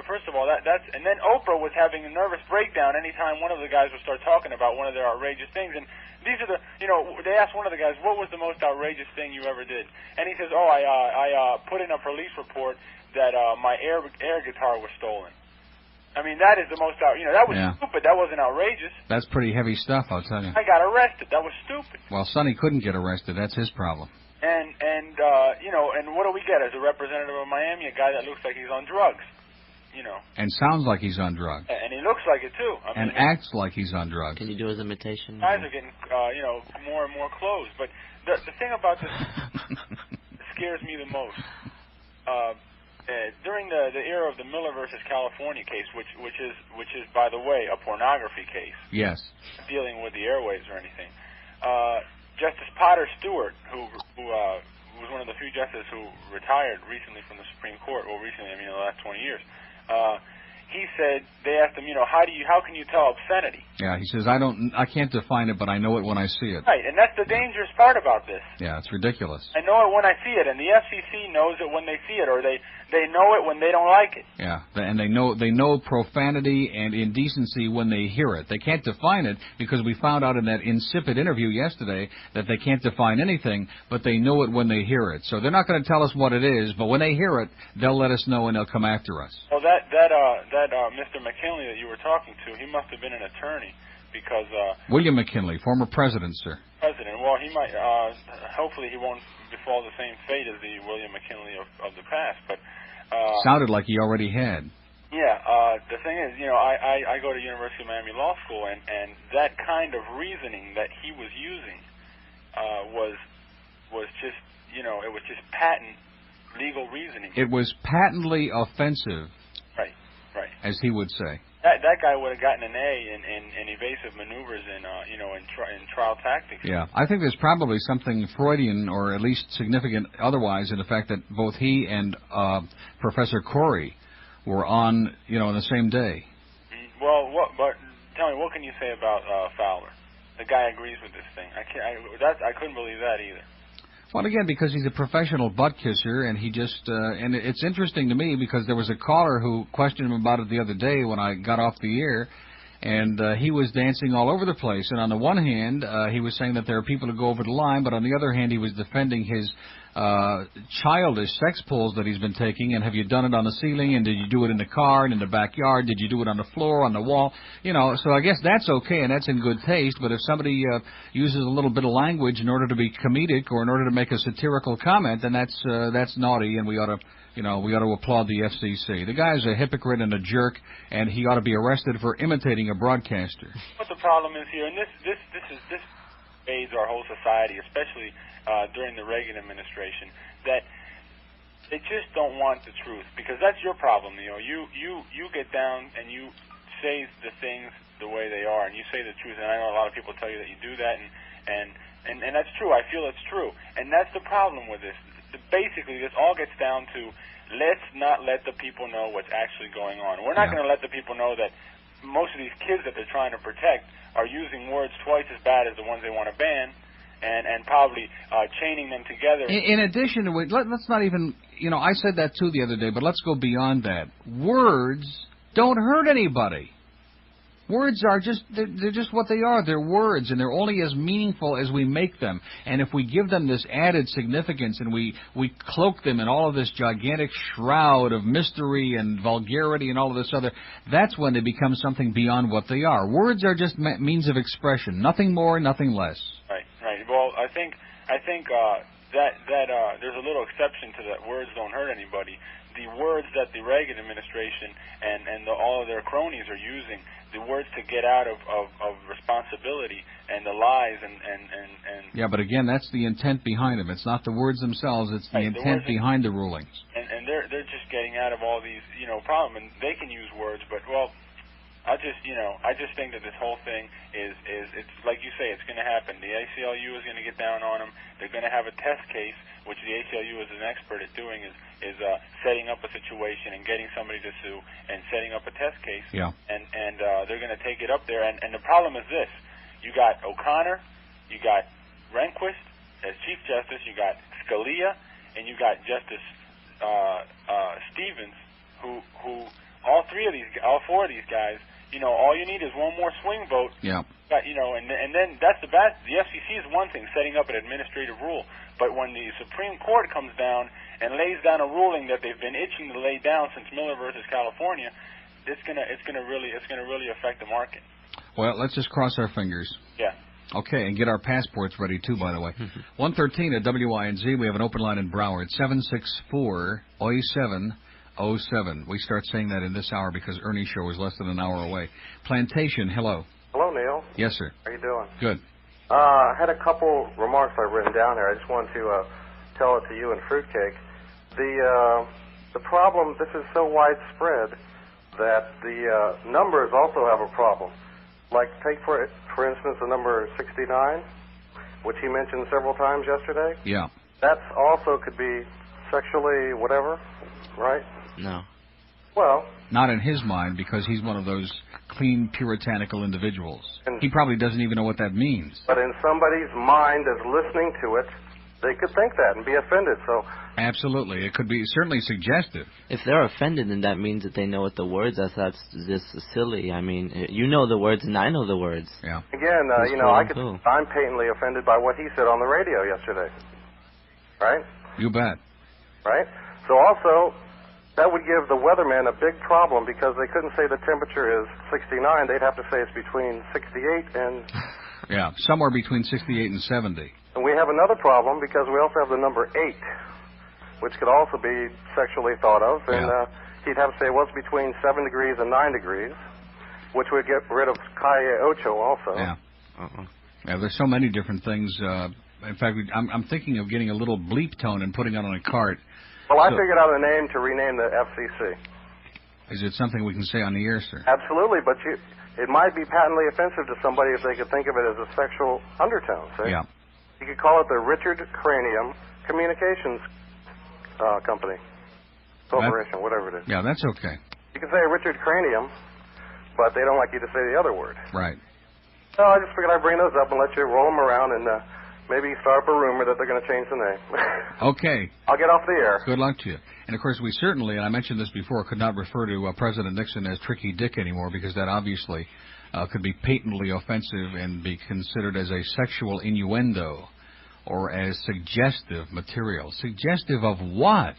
First of all, and then Oprah was having a nervous breakdown anytime one of the guys would start talking about one of their outrageous things. And these are they asked one of the guys, "What was the most outrageous thing you ever did?" And he says, "Oh, I put in a police report that my air guitar was stolen." I mean, that is the most that was stupid. That wasn't outrageous. That's pretty heavy stuff, I'll tell you. I got arrested. That was stupid. Well, Sonny couldn't get arrested. That's his problem. And what do we get as a representative of Miami? A guy that looks like he's on drugs, And sounds like he's on drugs. And he looks like it too. And acts like he's on drugs. Can you do his imitation? Guys are getting more and more clothes. But the thing about this that scares me the most. During the era of the Miller versus California case, which is by the way a pornography case. Yes. Dealing with the airwaves or anything. Justice Potter Stewart, who was one of the few justices who retired recently from the Supreme Court, well, recently, I mean, in the last 20 years, he said, they asked him, how can you tell obscenity? Yeah, he says, I can't define it, but I know it when I see it. Right, and that's the dangerous part about this. Yeah, it's ridiculous. I know it when I see it, and the FCC knows it when they see it, or they know it when they don't like it. Yeah, and they know profanity and indecency when they hear it. They can't define it because we found out in that insipid interview yesterday that they can't define anything, but they know it when they hear it. So they're not going to tell us what it is, but when they hear it, they'll let us know and they'll come after us. Well, that Mr. McKinley that you were talking to, he must have been an attorney because William McKinley, former president, sir. President. Well, he might. Hopefully, he won't befall the same fate as the William McKinley of the past. But sounded like he already had. Yeah. The thing is, I go to University of Miami Law School, and that kind of reasoning that he was using was just, it was just patent legal reasoning. It was patently offensive. Right. As he would say. That guy would have gotten an A in evasive maneuvers in trial tactics. Yeah, I think there's probably something Freudian or at least significant otherwise in the fact that both he and Professor Corey were on, on the same day. Well, but tell me, what can you say about Fowler? The guy agrees with this thing. I couldn't believe that either. Well, again, because he's a professional butt kisser, and he just, and it's interesting to me because there was a caller who questioned him about it the other day when I got off the air, and he was dancing all over the place. And on the one hand, he was saying that there are people who go over the line, but on the other hand, he was defending his childish sex pulls that he's been taking, and have you done it on the ceiling, and did you do it in the car and in the backyard, did you do it on the floor, on the wall, so I guess that's okay and that's in good taste, but if somebody uses a little bit of language in order to be comedic or in order to make a satirical comment, then that's naughty, and we ought to applaud the FCC. The guy's a hypocrite and a jerk, and he ought to be arrested for imitating a broadcaster. What the problem is here, and this aids our whole society, especially during the Reagan administration, that they just don't want the truth, because that's your problem, You get down and you say the things the way they are, and you say the truth, and I know a lot of people tell you that you do that, and that's true. I feel it's true, and that's the problem with this. Basically, this all gets down to let's not let the people know what's actually going on. We're not going to let the people know that most of these kids that they're trying to protect are using words twice as bad as the ones they want to ban, and probably chaining them together. In addition to it, let's not even, I said that too the other day, but let's go beyond that. Words don't hurt anybody. Words are they're just what they are. They're words, and they're only as meaningful as we make them. And if we give them this added significance and we cloak them in all of this gigantic shroud of mystery and vulgarity and all of this other, that's when they become something beyond what they are. Words are just means of expression, nothing more, nothing less. Right. Well, I think that there's a little exception to that. Words don't hurt anybody. The words that the Reagan administration and all of their cronies are using, the words to get out of responsibility and the lies and yeah, but again, that's the intent behind them. It's not the words themselves; it's the intent behind the rulings. And they're just getting out of all these problems, and they can use words, but I just think that this whole thing is it's like you say, it's going to happen. The ACLU is going to get down on them. They're going to have a test case, which the ACLU is an expert at doing, is setting up a situation and getting somebody to sue and setting up a test case. Yeah. And they're going to take it up there. And the problem is this: you got O'Connor, you got Rehnquist as Chief Justice, you got Scalia, and you got Justice Stevens, who all four of these guys. All you need is one more swing vote. Yeah. And then that's the bad. The FCC is one thing, setting up an administrative rule. But when the Supreme Court comes down and lays down a ruling that they've been itching to lay down since Miller versus California, it's gonna really affect the market. Well, let's just cross our fingers. Yeah. Okay, and get our passports ready too, by the way. 113 at WINZ. We have an open line in Broward. 764-0707. We start saying that in this hour because Ernie's show is less than an hour away. Plantation, hello. Hello, Neil. Yes, sir. How you doing? Good. I had a couple remarks I've written down here. I just wanted to tell it to you and Fruitcake. The problem, this is so widespread that the numbers also have a problem. Like, take for instance the number 69, which he mentioned several times yesterday. Yeah. That also could be sexually whatever, right? No. Well, not in his mind, because he's one of those clean, puritanical individuals. He probably doesn't even know what that means. But in somebody's mind as listening to it, they could think that and be offended. So absolutely, it could be certainly suggestive. If they're offended, then that means that they know what the words are. That's just silly. I mean, you know the words and I know the words. Yeah. Again, I'm patently offended by what he said on the radio yesterday. Right? You bet. Right? So also, that would give the weathermen a big problem because they couldn't say the temperature is 69. They'd have to say it's between 68 and... Yeah, somewhere between 68 and 70. And we have another problem because we also have the number 8, which could also be sexually thought of. And he'd have to say, well, it's between 7 degrees and 9 degrees, which would get rid of Calle Ocho also. Yeah. Yeah, there's so many different things. In fact, I'm thinking of getting a little bleep tone and putting it on a cart. Well, I figured out a name to rename the FCC. Is it something we can say on the air, sir? Absolutely, but it might be patently offensive to somebody if they could think of it as a sexual undertone, see? Yeah. You could call it the Richard Cranium Communications Company, Corporation, whatever it is. Yeah, that's okay. You can say Richard Cranium, but they don't like you to say the other word. Right. So I just figured I'd bring those up and let you roll them around and maybe start up a rumor that they're going to change the name. Okay. I'll get off the air. Good luck to you. And, of course, we certainly, and I mentioned this before, could not refer to President Nixon as Tricky Dick anymore because that obviously could be patently offensive and be considered as a sexual innuendo or as suggestive material. Suggestive of what?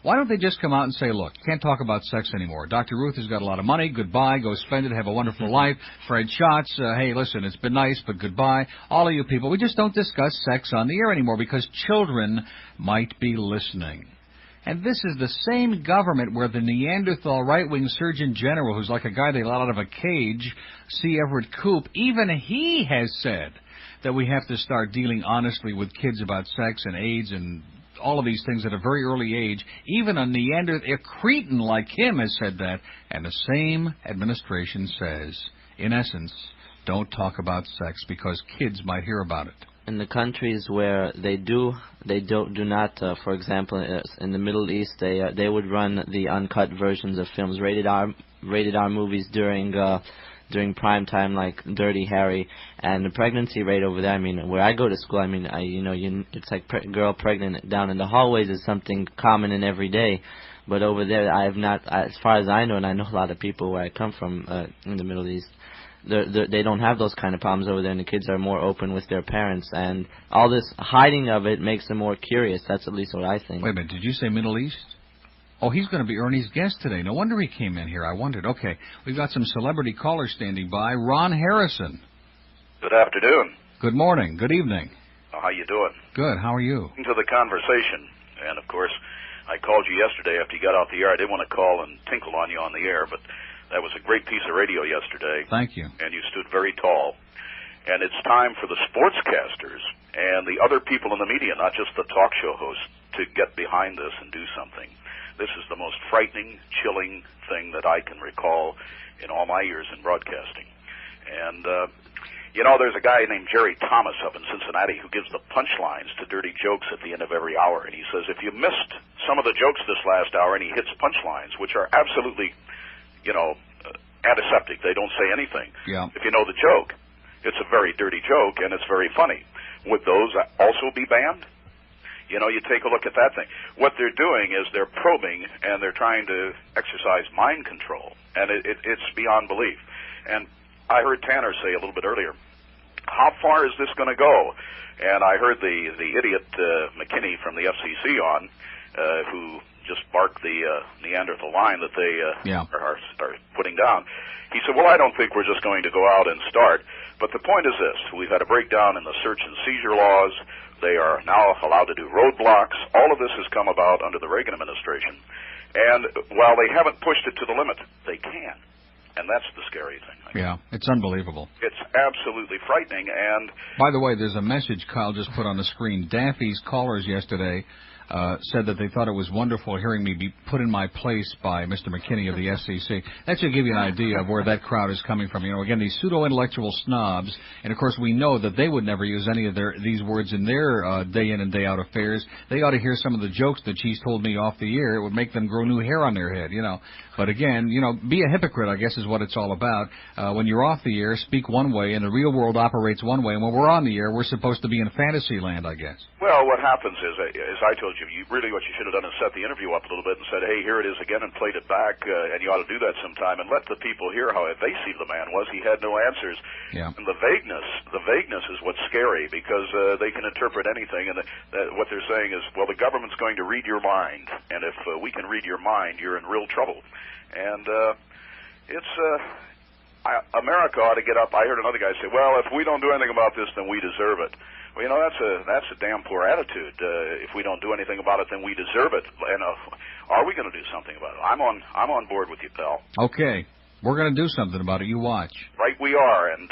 Why don't they just come out and say, look, can't talk about sex anymore. Dr. Ruth has got a lot of money. Goodbye. Go spend it. Have a wonderful life. Fred Schatz, hey, listen, it's been nice, but goodbye. All of you people, we just don't discuss sex on the air anymore because children might be listening. And this is the same government where the Neanderthal right-wing Surgeon General, who's like a guy they let out of a cage, C. Everett Koop, even he has said that we have to start dealing honestly with kids about sex and AIDS and all of these things at a very early age. Even a cretin like him has said that. And the same administration says, in essence, don't talk about sex because kids might hear about it. In the countries where they do not, for example, in the Middle East, they would run the uncut versions of films, rated R movies during prime time, like Dirty Harry, and the pregnancy rate over there. I mean, where I go to school, I mean, it's like girl pregnant down in the hallways is something common and every day. But over there, I have not, as far as I know, and I know a lot of people where I come from in the Middle East. They don't have those kind of problems over there, and the kids are more open with their parents. And all this hiding of it makes them more curious. That's at least what I think. Wait a minute, did you say Middle East? Oh, he's going to be Ernie's guest today. No wonder he came in here. I wondered. Okay, we've got some celebrity callers standing by. Ron Harrison. Good afternoon. Good morning. Good evening. How you doing? Good. How are you? Into the conversation. And, of course, I called you yesterday after you got off the air. I didn't want to call and tinkle on you on the air, but that was a great piece of radio yesterday. Thank you. And you stood very tall. And it's time for the sportscasters and the other people in the media, not just the talk show hosts, to get behind this and do something. This is the most frightening, chilling thing that I can recall in all my years in broadcasting. And, there's a guy named Jerry Thomas up in Cincinnati who gives the punchlines to dirty jokes at the end of every hour. And he says, if you missed some of the jokes this last hour, and he hits punchlines, which are absolutely, antiseptic. They don't say anything. Yeah. If you know the joke, it's a very dirty joke, and it's very funny. Would those also be banned? You take a look at that thing. What they're doing is they're probing, and they're trying to exercise mind control, and it's beyond belief. And I heard Tanner say a little bit earlier, how far is this going to go? And I heard the idiot McKinney from the FCC on, who just barked the Neanderthal line that they are putting down. He said, well, I don't think we're just going to go out and start. But the point is this. We've had a breakdown in the search and seizure laws. They are now allowed to do roadblocks. All of this has come about under the Reagan administration. And while they haven't pushed it to the limit, they can. And that's the scary thing. Yeah, it's unbelievable. It's absolutely frightening. And by the way, there's a message Kyle just put on the screen. Daffy's callers yesterday said that they thought it was wonderful hearing me be put in my place by Mr. McKinney of the SEC. That should give you an idea of where that crowd is coming from. You know, again, these pseudo-intellectual snobs, and of course we know that they would never use any of these words in their day in and day out affairs. They ought to hear some of the jokes that she's told me off the air. It would make them grow new hair on their head, you know. But again, you know, be a hypocrite, I guess, is what it's all about. When you're off the air, speak one way, and the real world operates one way. And when we're on the air, we're supposed to be in fantasy land, I guess. Well, what happens is, as I told you, really what you should have done is set the interview up a little bit and said, hey, here it is again, and played it back, and you ought to do that sometime, and let the people hear how evasive the man was. He had no answers. Yeah. And the vagueness is what's scary, because they can interpret anything, and what they're saying is, well, the government's going to read your mind, and if we can read your mind, you're in real trouble. And America ought to get up. I heard another guy say, well, if we don't do anything about this, then we deserve it. Well, you know, that's a damn poor attitude. If we don't do anything about it, then we deserve it. And are we going to do something about it? I'm on board with you, pal. Okay. We're going to do something about it. You watch. Right, we are. And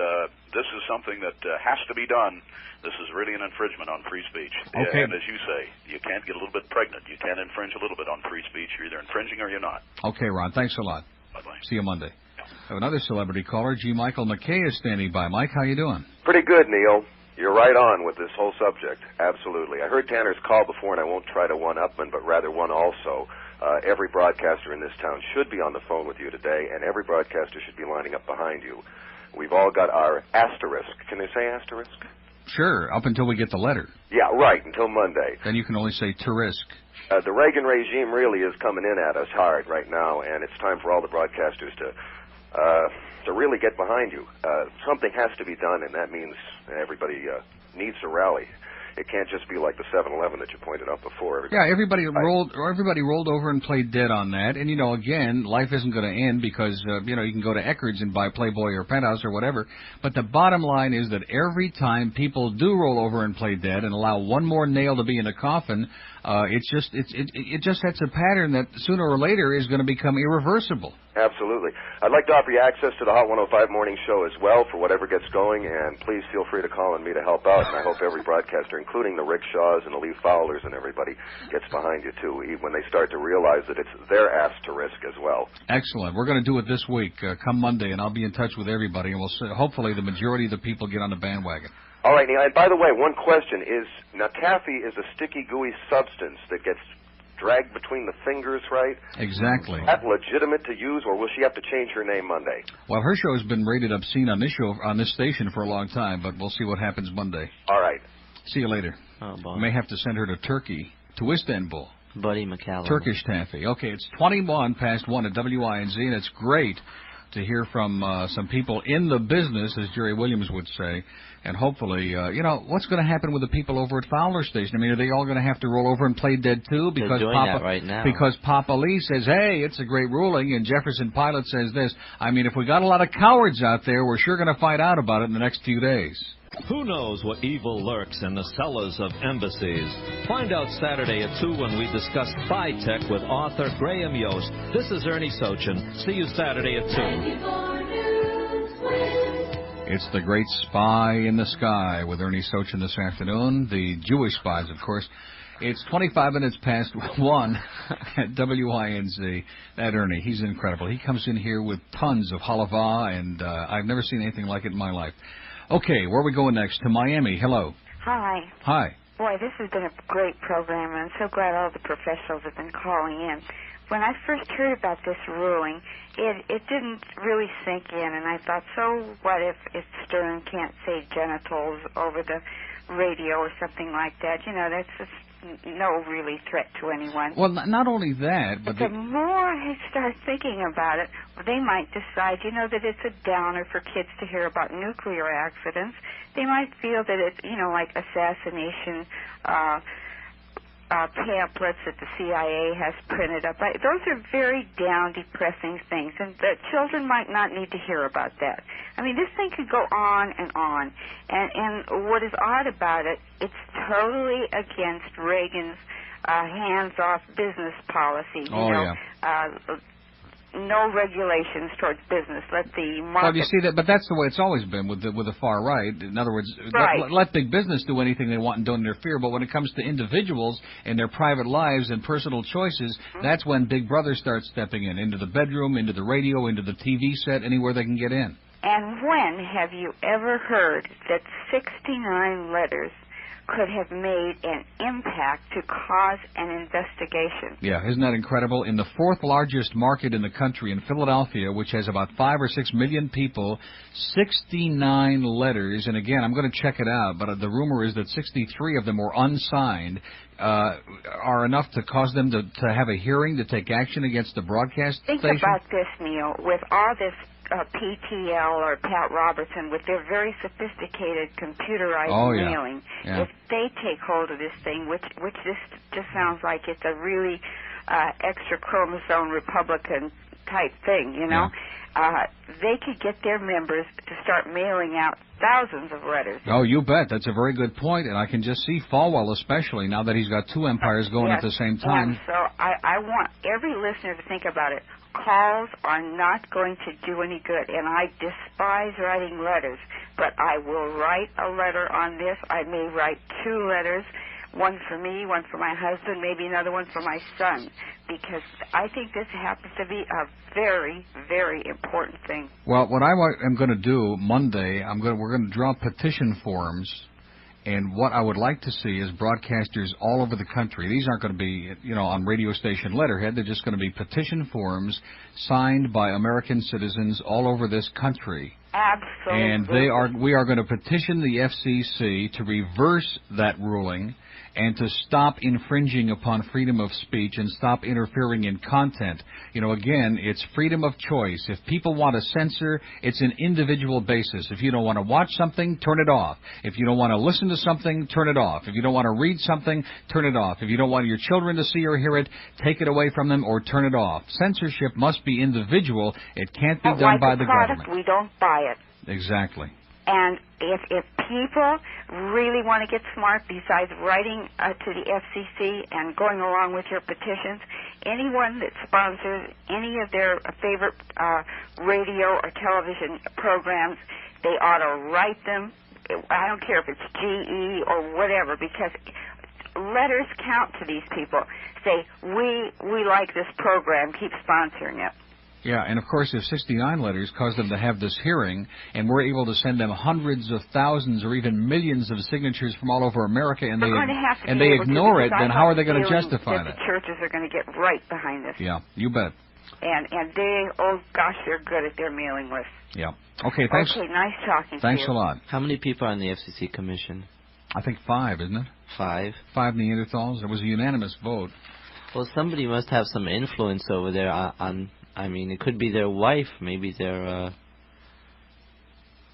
this is something that has to be done. This is really an infringement on free speech. Okay. And as you say, you can't get a little bit pregnant. You can't infringe a little bit on free speech. You're either infringing or you're not. Okay, Ron. Thanks a lot. Bye-bye. See you Monday. I have another celebrity caller. G. Michael McKay is standing by. Mike, how you doing? Pretty good, Neil. You're right on with this whole subject. Absolutely. I heard Tanner's call before, and I won't try to one-up him, but rather one also. Every broadcaster in this town should be on the phone with you today, and every broadcaster should be lining up behind you. We've all got our asterisk. Can they say asterisk? Sure, up until we get the letter. Yeah, right, until Monday. Then you can only say Tarisk. The Reagan regime really is coming in at us hard right now, and it's time for all the broadcasters to really get behind you. Something has to be done, and that means everybody needs to rally. It can't just be like the 7-Eleven that you pointed out before. Everybody rolled over and played dead on that. And, you know, again, life isn't going to end because, you know, you can go to Eckerd's and buy Playboy or Penthouse or whatever. But the bottom line is that every time people do roll over and play dead and allow one more nail to be in the coffin, it just sets a pattern that sooner or later is going to become irreversible. Absolutely. I'd like to offer you access to the Hot 105 morning show as well for whatever gets going, and please feel free to call on me to help out, and I hope every broadcaster, including the Rickshaws and the Lee Fowlers and everybody, gets behind you, too, when they start to realize that it's their ass to risk as well. Excellent. We're going to do it this week, come Monday, and I'll be in touch with everybody, and hopefully the majority of the people get on the bandwagon. All right, Neil, and by the way, one question is, now taffy is a sticky, gooey substance that gets dragged between the fingers, right? Exactly. Is that legitimate to use, or will she have to change her name Monday? Well, her show has been rated obscene on this station for a long time, but we'll see what happens Monday. All right. See you later. Oh, boy. We may have to send her to Turkey, to Istanbul. Buddy McCallum. Turkish taffy. Okay, it's 21 past 1 at WINZ, and it's great to hear from some people in the business, as Jerry Williams would say. And hopefully, you know, what's going to happen with the people over at Fowler Station? I mean, are they all going to have to roll over and play dead, too? They're doing that right now. Because Papa Lee says, hey, it's a great ruling, and Jefferson Pilot says this. I mean, if we got a lot of cowards out there, we're sure going to find out about it in the next few days. Who knows what evil lurks in the cellars of embassies? Find out Saturday at 2 when we discuss spy tech with author Graham Yost. This is Ernie Sochin. See you Saturday at 2. It's The Great Spy in the Sky with Ernie Sochin this afternoon. The Jewish spies, of course. It's 25 minutes past 1 at WINZ. That Ernie, he's incredible. He comes in here with tons of halava, and I've never seen anything like it in my life. Okay, where are we going next? To Miami. Hello. Hi. Hi. Boy, this has been a great program, and I'm so glad all the professionals have been calling in. When I first heard about this ruling, it didn't really sink in, and I thought, so what if Stern can't say genitals over the radio or something like that? You know, that's just no really threat to anyone. Well, not only that, but the more I start thinking about it, they might decide, you know, that it's a downer for kids to hear about nuclear accidents. They might feel that it's, you know, like assassination pamphlets that the CIA has printed up. Those are very down, depressing things, and the children might not need to hear about that. I mean, this thing could go on and on. And what is odd about it, it's totally against Reagan's hands-off business policy. You know, no regulations towards business. Let the market... Well, you see that, but that's the way it's always been with the far right. In other words, right. let big business do anything they want and don't interfere. But when it comes to individuals and their private lives and personal choices, that's when Big Brother starts stepping into the bedroom, into the radio, into the TV set, anywhere they can get in. And when have you ever heard that 69 letters could have made an impact to cause an investigation? Yeah, isn't that incredible? In the fourth largest market in the country, in Philadelphia, which has about 5 or 6 million people, 69 letters, and again, I'm going to check it out, but the rumor is that 63 of them were unsigned, are enough to cause them to have a hearing, to take action against the broadcast station? Think about this, Neil. With all this PTL or Pat Robertson, with their very sophisticated computerized mailing, if they take hold of this thing, which this just sounds like it's a really extra chromosome Republican type thing, you know, they could get their members to start mailing out thousands of letters. Oh, you bet. That's a very good point, and I can just see Falwell especially now that he's got two empires going at the same time. And so I want every listener to think about it. Calls are not going to do any good, and I despise writing letters, but I will write a letter on this. I may write 2 letters, one for me, one for my husband, maybe another one for my son, because I think this happens to be a very, very important thing. Well, what I am going to do Monday, we're going to draw petition forms. And what I would like to see is broadcasters all over the country. These aren't going to be, on radio station letterhead. They're just going to be petition forms signed by American citizens all over this country. Absolutely. And we are going to petition the FCC to reverse that ruling and to stop infringing upon freedom of speech and stop interfering in content. Again, it's freedom of choice. If people want to censor, it's an individual basis. If you don't want to watch something, turn it off. If you don't want to listen to something, turn it off. If you don't want to read something, turn it off. If you don't want your children to see or hear it, take it away from them or turn it off. Censorship must be individual. It can't be done by the government. We don't buy it. Exactly. And if people really want to get smart, besides writing to the FCC and going along with your petitions, anyone that sponsors any of their favorite radio or television programs, they ought to write them. I don't care if it's GE or whatever, because letters count to these people. Say, we like this program, keep sponsoring it. Yeah, and of course, if 69 letters cause them to have this hearing, and we're able to send them hundreds of thousands or even millions of signatures from all over America, and they ignore it, then how are they going to justify that? The churches are going to get right behind this. Yeah, you bet. And they're good at their mailing lists. Yeah. Okay, thanks. Okay, nice talking to you. Thanks a lot. How many people are on the FCC commission? I think 5, isn't it? 5. 5 Neanderthals. It was a unanimous vote. Well, somebody must have some influence over there on it could be their wife, maybe their...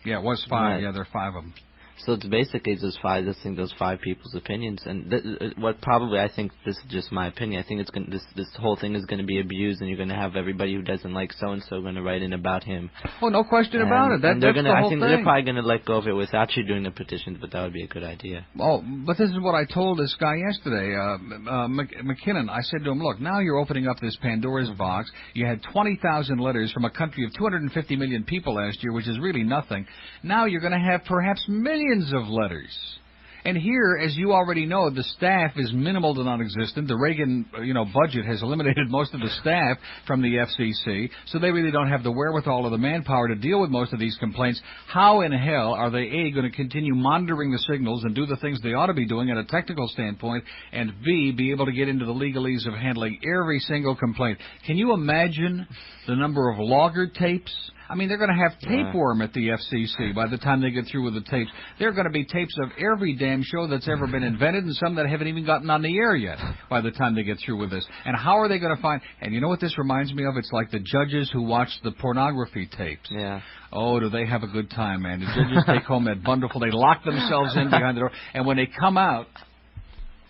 Yeah, it was 5. Yeah, there are 5 of them. So it's basically just 5. Those 5 people's opinions, and what probably, I think, this is just my opinion. I think it's going this whole thing is going to be abused, and you're going to have everybody who doesn't like so and so going to write in about him. Oh, no question about it. That's the whole I think they're probably going to let go of it without you doing the petitions, but that would be a good idea. Oh, but this is what I told this guy yesterday, McKinnon. I said to him, look, now you're opening up this Pandora's box. You had 20,000 letters from a country of 250 million people last year, which is really nothing. Now you're going to have perhaps millions of letters. And here, as you already know, the staff is minimal to non-existent. The Reagan, budget has eliminated most of the staff from the FCC, so they really don't have the wherewithal or the manpower to deal with most of these complaints. How in hell are they, A, going to continue monitoring the signals and do the things they ought to be doing at a technical standpoint, and B, be able to get into the legalese of handling every single complaint? Can you imagine the number of logger tapes? I mean, they're going to have tapeworm at the FCC by the time they get through with the tapes. There are going to be tapes of every damn show that's ever been invented, and some that haven't even gotten on the air yet by the time they get through with this. And how are they going to find... And you know what this reminds me of? It's like the judges who watch the pornography tapes. Yeah. Oh, do they have a good time, man. The judges take home that bundleful. They lock themselves in behind the door. And when they come out,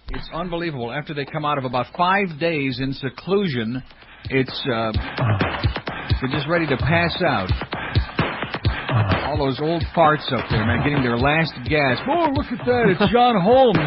it's unbelievable. After they come out of about 5 days in seclusion, it's... they're just ready to pass out. All those old farts up there, man, getting their last gasp. Oh, look at that. It's John Holmes.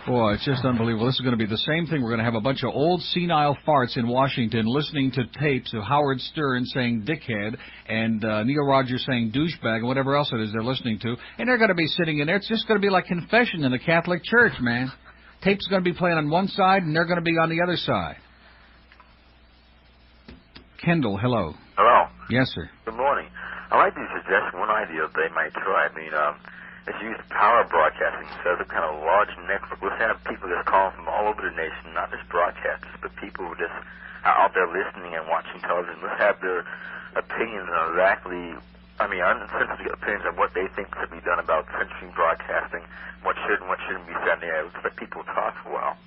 Oh. Boy, it's just unbelievable. This is going to be the same thing. We're going to have a bunch of old senile farts in Washington listening to tapes of Howard Stern saying dickhead and Neil Rogers saying douchebag and whatever else it is they're listening to. And they're going to be sitting in there. It's just going to be like confession in the Catholic Church, man. Tape's going to be playing on one side and they're going to be on the other side. Kendall, hello. Hello. Yes, sir. Good morning. I'd like to suggest one idea that they might try. I mean, let's use power broadcasting instead of a kind of large network. Let's have people just calling from all over the nation, not just broadcasters, but people who just are out there listening and watching television. Let's have their opinions on exactly, uncensored opinions on what they think should be done about censoring broadcasting, what should and what shouldn't be said in the air. Let's let people talk for a while.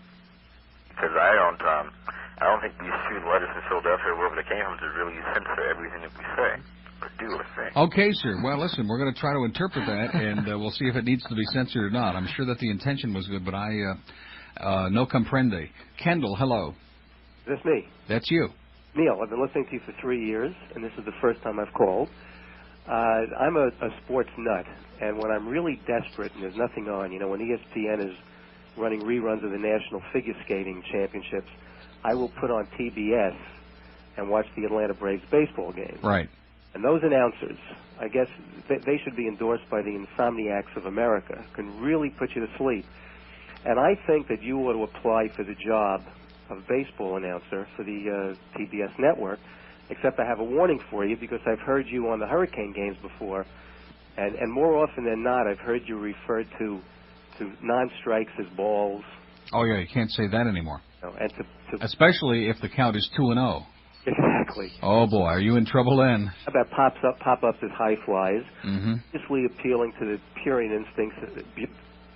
Because I don't think these two letters in Philadelphia, wherever they came from, should really censor everything that we say. Okay, sir. Well, listen, we're going to try to interpret that, and we'll see if it needs to be censored or not. I'm sure that the intention was good, but no comprende. Kendall, hello. Is this me? That's you. Neil, I've been listening to you for 3 years, and this is the first time I've called. I'm a sports nut, and when I'm really desperate and there's nothing on, when ESPN is running reruns of the National Figure Skating Championships, I will put on TBS and watch the Atlanta Braves baseball game. Right. And those announcers, I guess they should be endorsed by the Insomniacs of America, can really put you to sleep. And I think that you ought to apply for the job of baseball announcer for the TBS network, except I have a warning for you because I've heard you on the Hurricane games before, and more often than not I've heard you refer to non-strikes as balls. Oh, yeah, you can't say that anymore. No, and especially if the count is 2-0. Exactly. Oh, boy, are you in trouble then? How about pop-ups as high flies, Mm-hmm. appealing to the prurient instincts,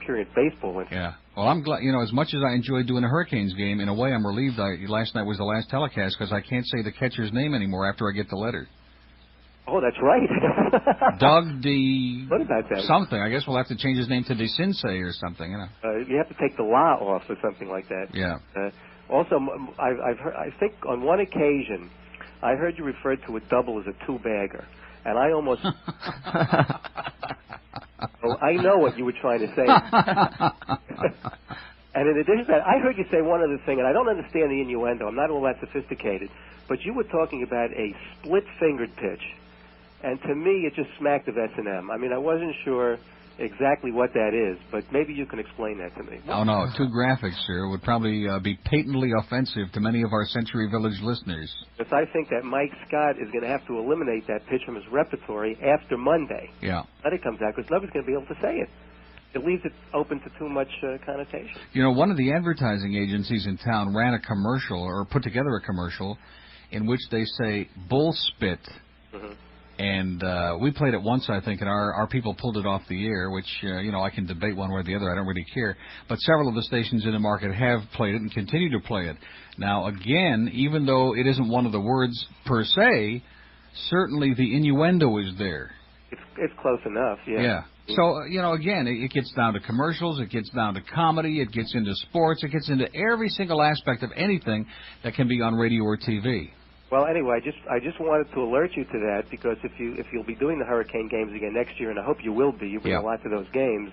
prurient baseball instincts. Yeah. Well, I'm glad, as much as I enjoyed doing a Hurricanes game, in a way I'm relieved last night was the last telecast because I can't say the catcher's name anymore after I get the letter. Oh, that's right. Doug D. What about that? Something. I guess we'll have to change his name to DeCince or something, You have to take the la off or something like that. Yeah. Also, I've heard, I think on one occasion, I heard you referred to a double as a two-bagger, and I almost... I know what you were trying to say. And in addition to that, I heard you say one other thing, and I don't understand the innuendo. I'm not all that sophisticated, but you were talking about a split-fingered pitch, and to me, it just smacked of S&M. I mean, I wasn't sure exactly what that is, but maybe you can explain that to me. Oh, no, too graphic, sir. It would probably be patently offensive to many of our Century Village listeners. Because I think that Mike Scott is going to have to eliminate that pitch from his repertory after Monday. Yeah. Let it comes out, because nobody's going to be able to say it. It leaves it open to too much connotation. One of the advertising agencies in town ran a commercial, or put together a commercial, in which they say, bull spit. Mm-hmm. And we played it once, I think, and our people pulled it off the air, which, I can debate one way or the other. I don't really care. But several of the stations in the market have played it and continue to play it. Now, again, even though it isn't one of the words per se, certainly the innuendo is there. It's close enough, yeah. Yeah. So, again, it gets down to commercials, it gets down to comedy, it gets into sports, it gets into every single aspect of anything that can be on radio or TV. Well, anyway, I just wanted to alert you to that because if you'll be doing the Hurricane games again next year, and I hope you will be, you bring a lot to those games,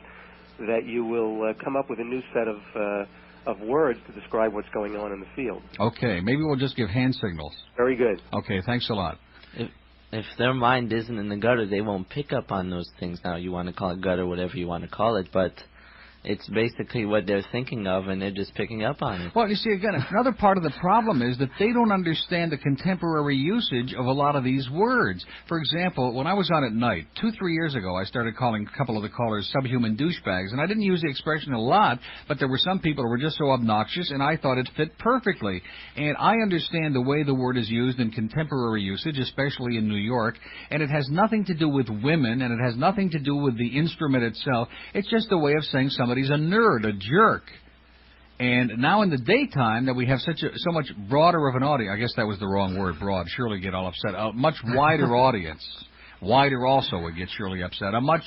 that you will come up with a new set of words to describe what's going on in the field. Okay, maybe we'll just give hand signals. Very good. Okay, thanks a lot. If their mind isn't in the gutter, they won't pick up on those things. Now, you want to call it gutter, whatever you want to call it, but it's basically what they're thinking of, and they're just picking up on it. Well, you see, again, another part of the problem is that they don't understand the contemporary usage of a lot of these words. For example, when I was on at night, 2-3 years ago, I started calling a couple of the callers subhuman douchebags, and I didn't use the expression a lot, but there were some people who were just so obnoxious, and I thought it fit perfectly. And I understand the way the word is used in contemporary usage, especially in New York, and it has nothing to do with women, and it has nothing to do with the instrument itself. It's just a way of saying somebody's a nerd, a jerk. And now in the daytime that we have so much broader of an audience, I guess that was the wrong word, broad, Shirley get all upset, a much wider audience, wider also would get Shirley upset, a much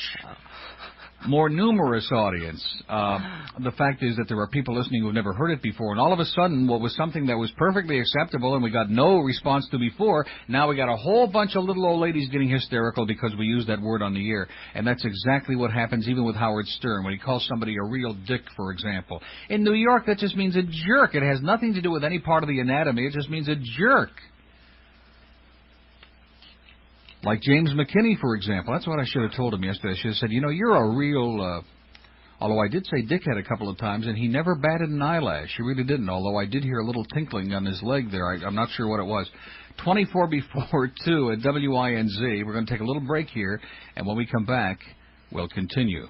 more numerous audience. The fact is that there are people listening who have never heard it before, and all of a sudden, what was something that was perfectly acceptable and we got no response to before, now we got a whole bunch of little old ladies getting hysterical because we used that word on the air. And that's exactly what happens even with Howard Stern when he calls somebody a real dick, for example. In New York, that just means a jerk. It has nothing to do with any part of the anatomy. It just means a jerk. Like James McKinney, for example. That's what I should have told him yesterday. I should have said, you know, you're a real... although I did say dickhead a couple of times, and he never batted an eyelash. He really didn't, although I did hear a little tinkling on his leg there. I'm not sure what it was. 24 before 2 at WINZ. We're going to take a little break here, and when we come back, we'll continue.